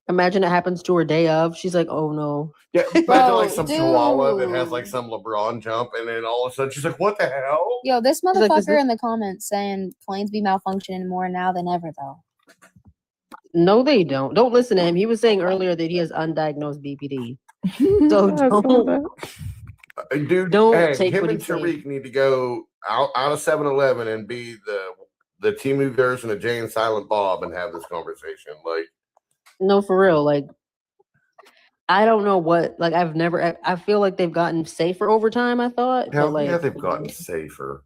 imagine it happens to her day of. She's like, oh no. Yeah, imagine like Bro, some chihuahua that has dude. like some LeBron jump, and then all of a sudden she's like, "What the hell?" Yo, this She's like, is motherfucker this in the comments saying planes be malfunctioning more now than ever, though. No, they don't. Don't listen to him. He was saying earlier that he has undiagnosed BPD. So I saw that. Dude, don't hey, take him what and he's saying. Tariq need to go out of 7-Eleven and be the Temu version of Jay and Silent Bob and have this conversation. Like, No, for real. Like, I don't know what. Like, I feel like they've gotten safer over time. I thought, but hell yeah, like they've gotten safer.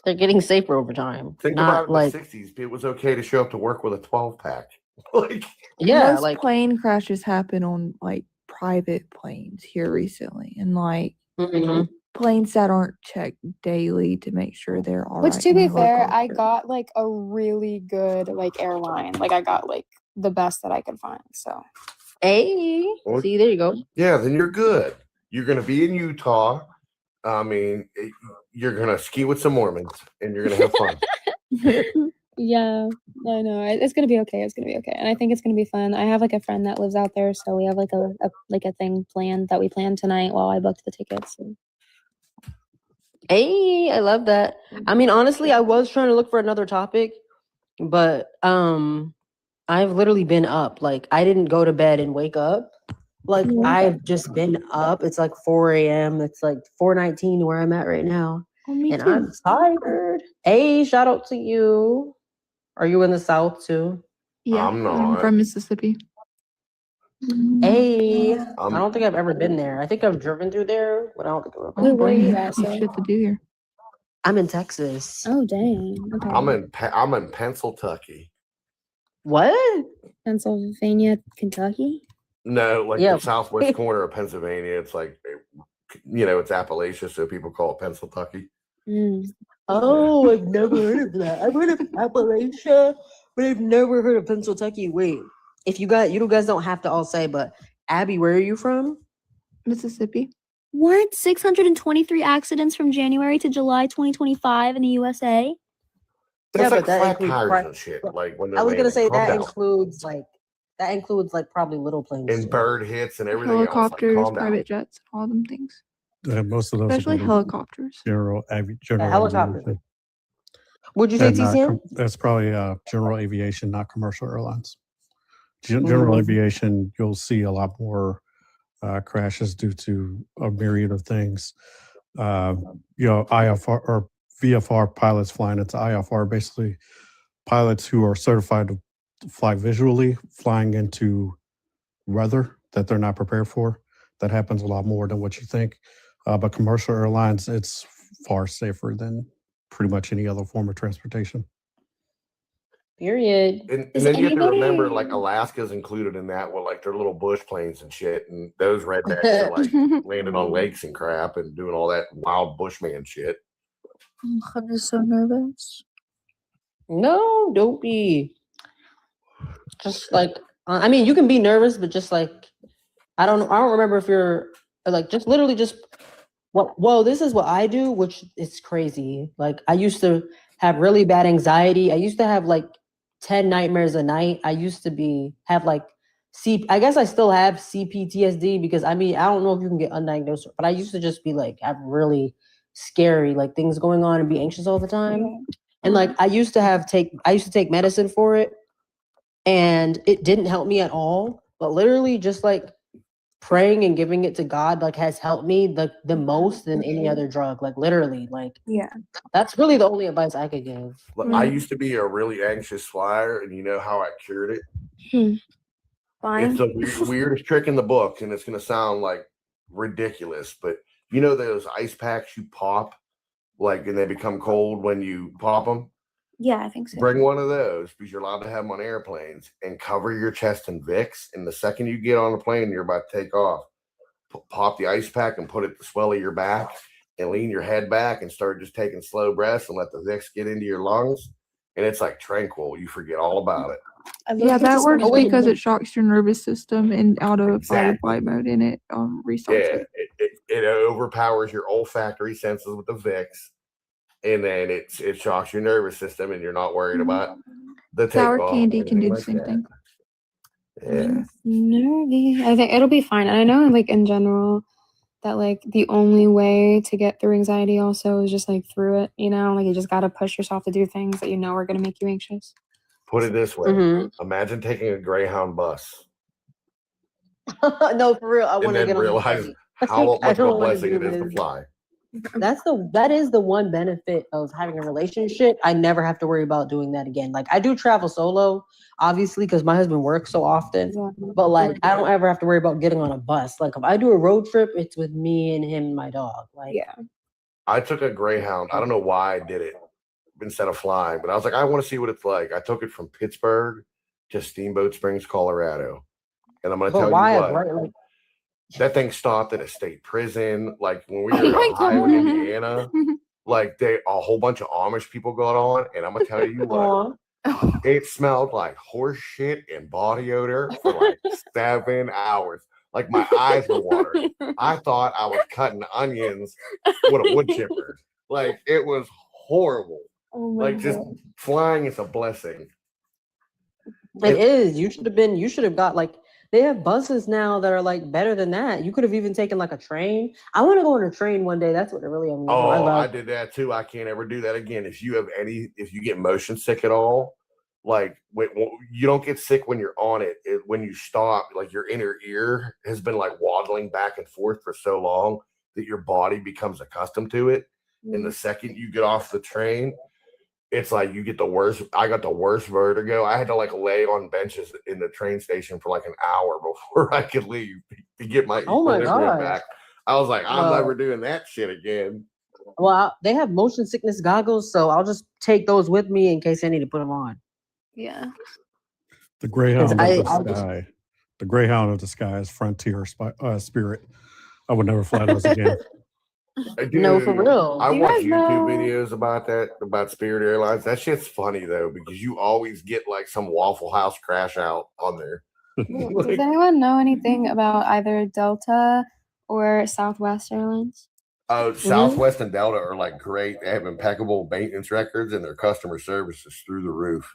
they're getting safer over time. Think Not about it. In like the '60s, it was okay to show up to work with a 12-pack. Like, yeah, Most like plane crashes happen on like private planes here recently, and like mhm. planes that aren't checked daily to make sure they're all Which, right. to in be the fair, I helicopter. got like a really good like airline. Like I got like the best that I could find. So Hey, Well, see, there you go. yeah, then you're good. You're gonna be in Utah. I mean, you're gonna ski with some Mormons, and you're gonna have fun. yeah, I know. It's gonna be okay. It's gonna be okay, and I think it's gonna be fun. I have like a friend that lives out there, so we have like a thing planned that we planned tonight while I booked the tickets. So. Hey, I love that. I mean, honestly, I was trying to look for another topic, but I've literally been up. Like, I didn't go to bed and wake up. Like, I've just been up. It's like 4 a.m. It's like 4:19 where I'm at right now. Oh, me And too. I'm tired. Hey, shout out to you. Are you in the South too? Yeah, I'm I'm not. from Mississippi. Hey, I I'm don't think I've ever been there. I think I've driven through there, but I don't think I've I ever don't Where are blame you you. at, There's sir? shit to do here. I'm in Texas. Oh dang. Okay. I'm in Pennsylvania. What? Pennsylvania, Kentucky. No, like Yeah. the southwest corner of Pennsylvania. It's like, it's Appalachia, so people call it Pennsylvania. Oh, I've never heard of that. I've heard of Appalachia, but I've never heard of Pennsylvania. Wait, if you guys don't have to all say, but Abby, where are you from? Mississippi. What? 623 accidents from January to July 2025 in the USA? That's Yeah, like but that flat includes tires pri- and shit. Like when I they're was gonna landing. say Calm that down. includes like probably little planes And too. bird hits and everything else. Like, Helicopters, calm down. private jets, all them things. Most of those Especially are gonna be helicopters. general Helicopters. aviation. Would you say And not TCM? that's probably general aviation, not commercial airlines. General aviation, you'll see a lot more crashes due to a myriad of things. IFR or VFR pilots flying into IFR, basically pilots who are certified to fly visually, flying into weather that they're not prepared for. That happens a lot more than what you think. But commercial airlines, it's far safer than pretty much any other form of transportation. Period. And then you have to remember, like, Alaska's included in that with like their little bush planes and shit. And those rednecks are like landing on lakes and crap and doing all that wild bushman shit. I'm just so nervous. No, don't be. Just like I mean, you can be nervous, but just like I don't remember if you're like just literally just well, this is what I do, which is crazy. Like I used to have really bad anxiety. I used to have like 10 nightmares a night. I used to have like I guess I still have CPTSD because I mean, I don't know if you can get undiagnosed, but I used to just be like have really scary like things going on and be anxious all the time. Yeah. And like I used to take medicine for it and it didn't help me at all. But literally just like praying and giving it to God like has helped me like the most than any other drug. Like literally, like yeah. That's really the only advice I could give. Look, I used to be a really anxious flyer, and you know how I cured it? Fine. It's the weirdest trick in the book, and it's going to sound like ridiculous, but you know those ice packs you pop, like, and they become cold when you pop them? Yeah, I think so. Bring one of those because you're allowed to have them on airplanes and cover your chest in Vicks. And the second you get on the plane and you're about to take off, pop the ice pack and put it to swell of your back and lean your head back and start just taking slow breaths and let the Vicks get into your lungs. And it's like tranquil. You forget all about it. Yeah, that works because it shocks your nervous system and out of fight or Exactly. flight mode, and it restarts Yeah, it. it overpowers your olfactory senses with the Vicks, and then it shocks your nervous system, and you're not worried about the Sour takeoff. candy or can do anything the like same that. thing. Yeah. Nervy. I think it'll be fine. And I know, like, in general, that like the only way to get through anxiety also is just like through it, you know, like you just got to push yourself to do things that you know are going to make you anxious. Put it this way: Mm-hmm. imagine taking a Greyhound bus No, for real. I and want to then get on the realize flight. how I much of a don't want to blessing do it is to this. fly. That is the one benefit of having a relationship. I never have to worry about doing that again. Like I do travel solo, obviously, because my husband works so often. But like I don't ever have to worry about getting on a bus. Like if I do a road trip, it's with me and him and my dog. Like I took a Greyhound. I don't know why I did it instead of flying, but I was like, I want to see what it's like. I took it from Pittsburgh to Steamboat Springs, Colorado, and I'm going to but tell why? you what. Right? Like That thing stopped at a state prison. Like when we were Oh in my Ohio, God. Indiana, like a whole bunch of Amish people got on, and I'm gonna tell you what, it smelled like horse shit and body odor for like 7 hours. Like my eyes were watering. I thought I was cutting onions with a wood chipper. Like it was horrible. Like just flying is a blessing. it is. You should have got like they have buses now that are like better than that. You could have even taken like a train. I want to go on a train one day. That's what it really am. Oh, I did that too. I can't ever do that again. If you get motion sick at all, like you don't get sick when you're on it. When you stop, like your inner ear has been like waddling back and forth for so long that your body becomes accustomed to it. And the second you get off the train, it's like you get the worst. I got the worst vertigo. I had to like lay on benches in the train station for like an hour before I could leave to get my equilibrium back. I was like, I'm never doing that shit again. Well, they have motion sickness goggles, so I'll just take those with me in case I need to put them on. Yeah. The Greyhound of the Sky. The Greyhound of the Sky is Frontier Spirit. I would never fly those again. Dude, no, for real. I watch YouTube videos about that, about Spirit Airlines. That shit's funny though, because you always get like some Waffle House crash out on there. Does anyone know anything about either Delta or Southwest Airlines? Southwest and Delta are like great. They have impeccable maintenance records and their customer service is through the roof.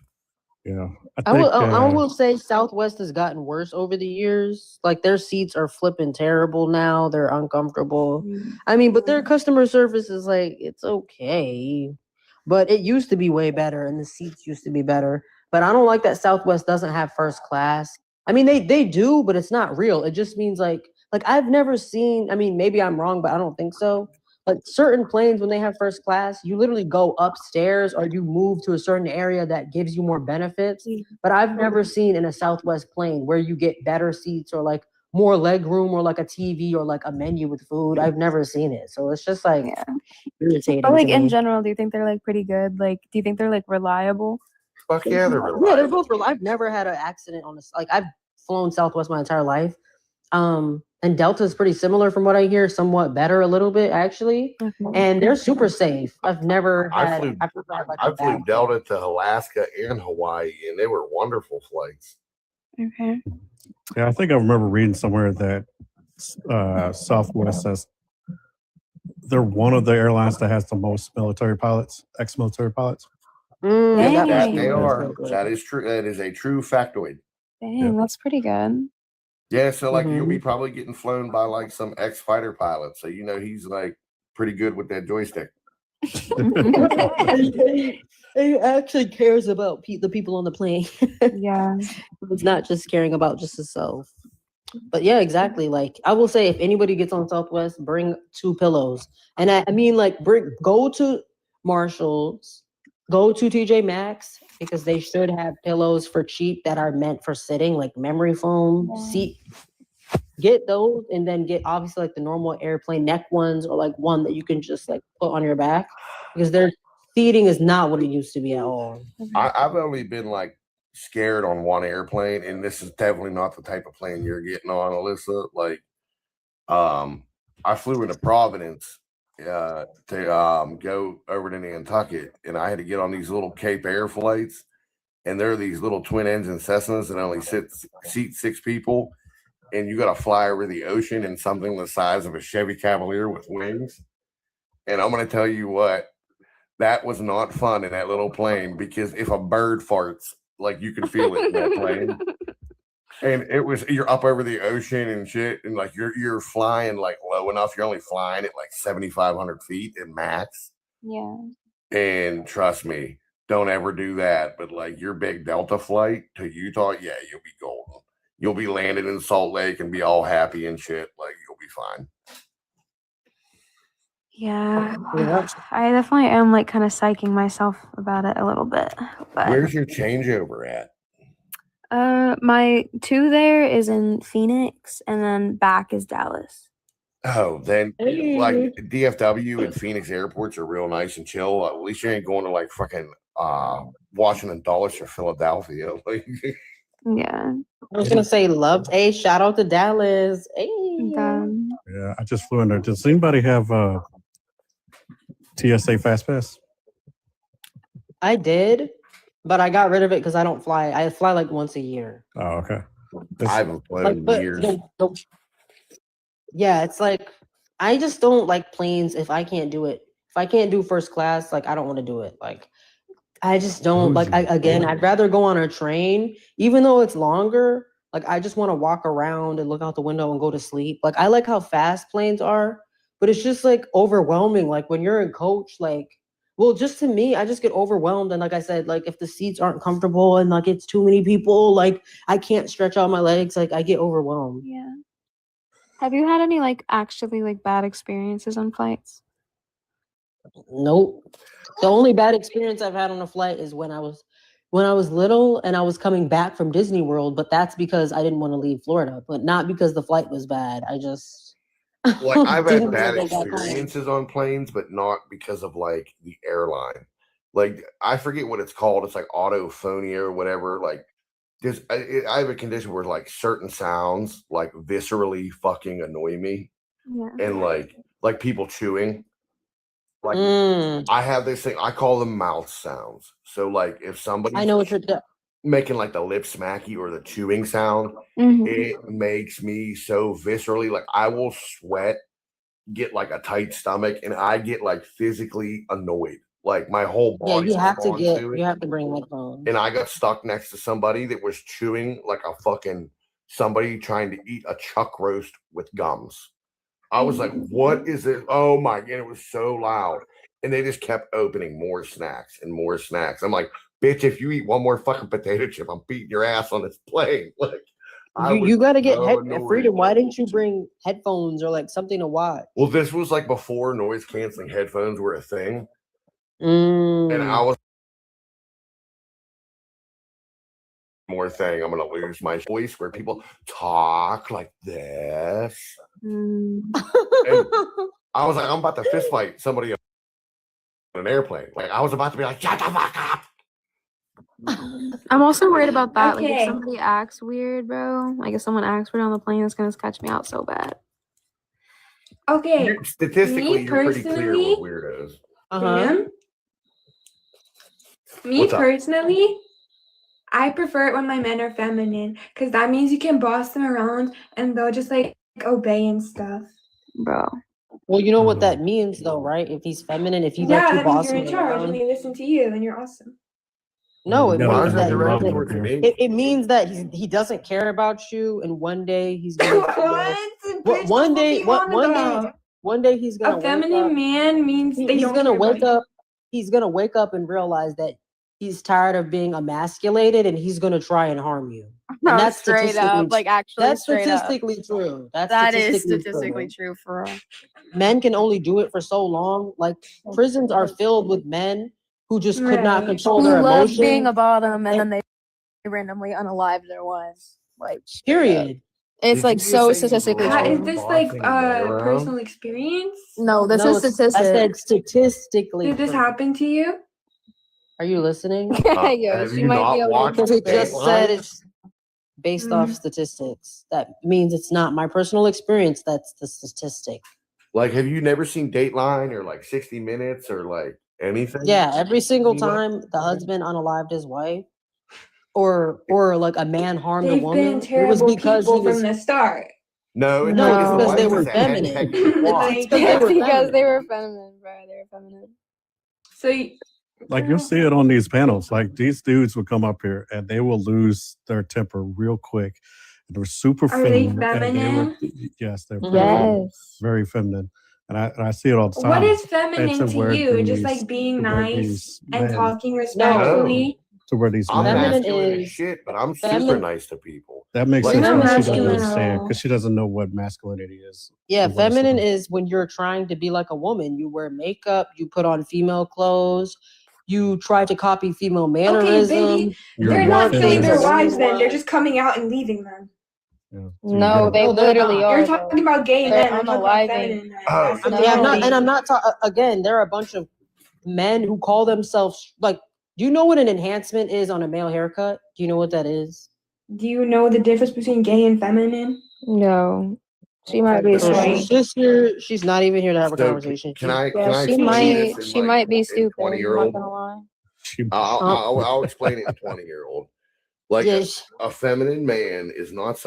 Yeah. I will say Southwest has gotten worse over the years. Like their seats are flipping terrible now. They're uncomfortable. I mean, but their customer service is like, it's okay. But it used to be way better and the seats used to be better. But I don't like that Southwest doesn't have first class. I mean, they do, but it's not real. It just means like I've never seen, I mean, maybe I'm wrong, but I don't think so. Like certain planes, when they have first class, you literally go upstairs or you move to a certain area that gives you more benefits. But I've never seen in a Southwest plane where you get better seats or like more leg room or like a TV or like a menu with food. I've never seen it. So it's just like irritating. But like to in me. general, do you think they're like pretty good? Like, do you think they're like reliable? Fuck yeah, they're reliable. Yeah, they're both reliable. I've never had an accident on this. Like I've flown Southwest my entire life. And Delta is pretty similar from what I hear, somewhat better a little bit actually. And they're super safe. I've never had. I flew Delta to Alaska and Hawaii, and they were wonderful flights. Okay. Yeah, I think I remember reading somewhere that Southwest says they're one of the airlines that has the most military pilots, ex-military pilots. They are. That is true. That is a true factoid. Dang, that's pretty good. Yeah, so like you'll be probably getting flown by like some ex-fighter pilot, so you know he's like pretty good with that joystick. He actually cares about the people on the plane. Yeah, it's not just caring about just himself. But yeah, exactly. Like I will say, if anybody gets on Southwest, bring 2 pillows, and I mean, like, go to Marshalls, go to TJ Maxx because they should have pillows for cheap that are meant for sitting, like memory foam seat. Get those, and then get obviously like the normal airplane neck ones, or like one that you can just like put on your back because they're Seating is not what it used to be at all. I've only been like scared on one airplane, and this is definitely not the type of plane you're getting on, Alyssa. Like, I flew into Providence to go over to Nantucket, and I had to get on these little Cape Air flights, and they're these little twin engine Cessnas that only seat 6 people, and you got to fly over the ocean in something the size of a Chevy Cavalier with wings. And I'm going to tell you what, that was not fun in that little plane, because if a bird farts, like you could feel it in that plane. And it was, you're up over the ocean and shit, and like you're flying like low enough. You're only flying at like 7,500 feet at max. Yeah. And trust me, don't ever do that. But like your big Delta flight to Utah, yeah, you'll be golden. You'll be landed in Salt Lake and be all happy and shit. Like you'll be fine. Yeah. I definitely am like kind of psyching myself about it a little bit. But Where's your changeover at? my 2 there is in Phoenix, and then back is Dallas. Oh, then like DFW and Phoenix airports are real nice and chill. At least you ain't going to like fucking Washington Dulles or Philadelphia. Like, yeah. I was gonna say love. Hey, shout out to Dallas. Hey. Yeah, I just flew in there. Does anybody have TSA Fast Pass? I did, but I got rid of it because I don't fly. I fly like once a year. Oh, okay. I haven't flown Like, in but years. yeah, it's like I just don't like planes if I can't do it. If I can't do first class, like I don't want to do it. Like I just don't like. I'd rather go on a train, even though it's longer. Like I just want to walk around and look out the window and go to sleep. Like I like how fast planes are, but it's just like overwhelming. Like when you're in coach, like, well, just to me, I just get overwhelmed. And like I said, like if the seats aren't comfortable and like it's too many people, like I can't stretch out my legs. Like I get overwhelmed. Yeah. Have you had any like actually like bad experiences on flights? Nope. The only bad experience I've had on a flight is when I was little and I was coming back from Disney World, but that's because I didn't want to leave Florida, but not because the flight was bad. I just Like I've had didn't bad want to go back home. experiences on planes, but not because of like the airline. Like I forget what it's called. It's like autophonia or whatever. Like I have a condition where like certain sounds like viscerally fucking annoy me, Yeah. and like people chewing. Like Mm. I have this thing. I call them mouth sounds. So like if somebody's I know what you're making like the lip smacky or the chewing sound, Mhm. it makes me so viscerally, like I will sweat, get like a tight stomach, and I get like physically annoyed. Like my whole Yeah, body you have to responds to it. you have to bring headphones. And I got stuck next to somebody that was chewing like a fucking somebody trying to eat a chuck roast with gums. I was like, what is it? Oh my God, it was so loud. And they just kept opening more snacks and more snacks. I'm like, bitch, if you eat one more fucking potato chip, I'm beating your ass on this plane. Like You got to get so annoyed. freedom. Why didn't you bring headphones or like something to watch? Well, this was like before noise canceling headphones were a thing. Mm. And I was more thing. I'm gonna lose my voice where people talk like this. And I was like, I'm about to fist fight somebody on an airplane. Like I was about to be like, shut the fuck up. I'm also worried about that. Like Okay. if somebody acts weird, bro. Like if someone acts weird on the plane, it's gonna catch me out so bad. Okay. Statistically, Me you're pretty clear personally, with weirdos. Sam, me What's up? personally, I prefer it when my men are feminine because that means you can boss them around and they'll just like obey and stuff. Bro. Well, you know what that means though, right? If he's feminine, if you Yeah, let you that means boss you're in him charge around. and they listen to you and you're awesome. No, it You gotta means have that love over here. it means that he doesn't care about you, and one day he's gonna Bitch, one that's day what we want, one day he's gonna A wake feminine up. man means they He's don't gonna care about wake you. up. He's gonna wake up and realize that he's tired of being emasculated, and he's gonna try and harm you. No, And that's straight up, like actually that's straight up. statistically true. That's That is statistically statistically true for real. Men can only do it for so long. Like prisons are filled with men who just could not Right. control Who their love being emotions. a bottom and then they randomly unalive their wives. Like straight up. Period. It's Did like you just so say you statistically love true. Is this like watching Neuro? personal experience? No, this No, is it's, I statistics. said statistically. Did this happen to you? Are you listening? Yo, Have she you might be not able to watched Because it just said Dateline? it's based off statistics. That means it's not my personal experience. That's the statistic. Like, have you never seen Dateline or like 60 Minutes or like anything? Yeah, every single Anyone? time the husband unalived his wife, or like a man harmed a They've woman, been it was terrible because he people was from the start. No, it's no, because it's the because they wife were is a feminine. henpecked twat. It's because they were because feminine. they were feminine, bro. They were feminine. So Like you'll see it on these panels. Like these dudes will come up here and they will lose their temper real quick. They're super are they feminine. And they were, feminine? yes, they're very feminine. Yes. Very feminine. And I see it all the time. What is And feminine to where you? Just these- like being to where nice these and men- talking respectfully. to where these I'm men masculine as shit, but I'm super Feminine. nice to people. that makes Like, sense You're what not she doesn't masculine at understand all. because she doesn't know what masculinity is. Yeah, and what it's feminine about. is when you're trying to be like a woman. You wear makeup, you put on female clothes, you try to copy female Okay, mannerisms. baby. You're They're more not killing feminine. their wives then. They're just coming out and leaving them. Yeah, so No, you're- they No, they're literally not. are. You're talking about gay They're men. I'm talking about unaliving. feminine men. Oh, That's the Yeah, I'm not, difference. and I'm not talking again. There are a bunch of men who call themselves like. Do you know what an enhancement is on a male haircut? Do you know what that is? Do you know the difference between gay and feminine? No. She might be So slow. she's just here. She's not even here to have a So conversation. can I Yeah, she explain might this in she like might be in stupid. I'm not 20-year-old? gonna lie. I'll explain it in 20-year-old. Like Yes. a feminine man is not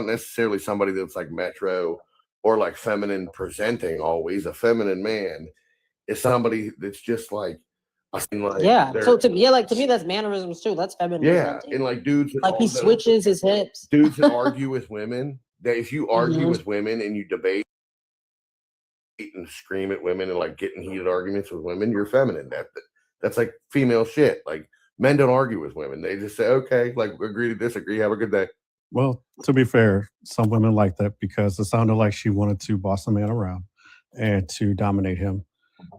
necessarily somebody that's like metro or like feminine presenting always. A feminine man is somebody that's just like, Yeah. they're- So to me, that's mannerisms too. That's feminine. yeah, presenting. and like dudes that Like he also- switches his hips. dudes that argue with women. That if you argue Mhm. with women and you debate and scream at women and like get in heated arguments with women, you're feminine. That's like female shit. Like men don't argue with women. They just say, okay, like agree to disagree. Have a good day. Well, to be fair, some women like that because it sounded like she wanted to boss a man around and to dominate him.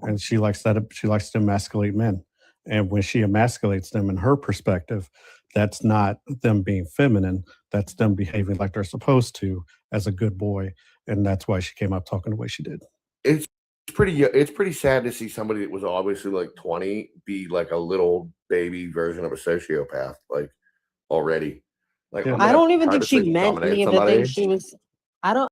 And she likes that. She likes to emasculate men. And when she emasculates them in her perspective, that's not them being feminine. That's them behaving like they're supposed to as a good boy. And that's why she came out talking the way she did. It's pretty sad to see somebody that was obviously like 20 be like a little baby version of a sociopath, like already. Like Yeah. I'm I gonna don't even try think to she sleep meant dominate any of the somebody. things she was. I don't.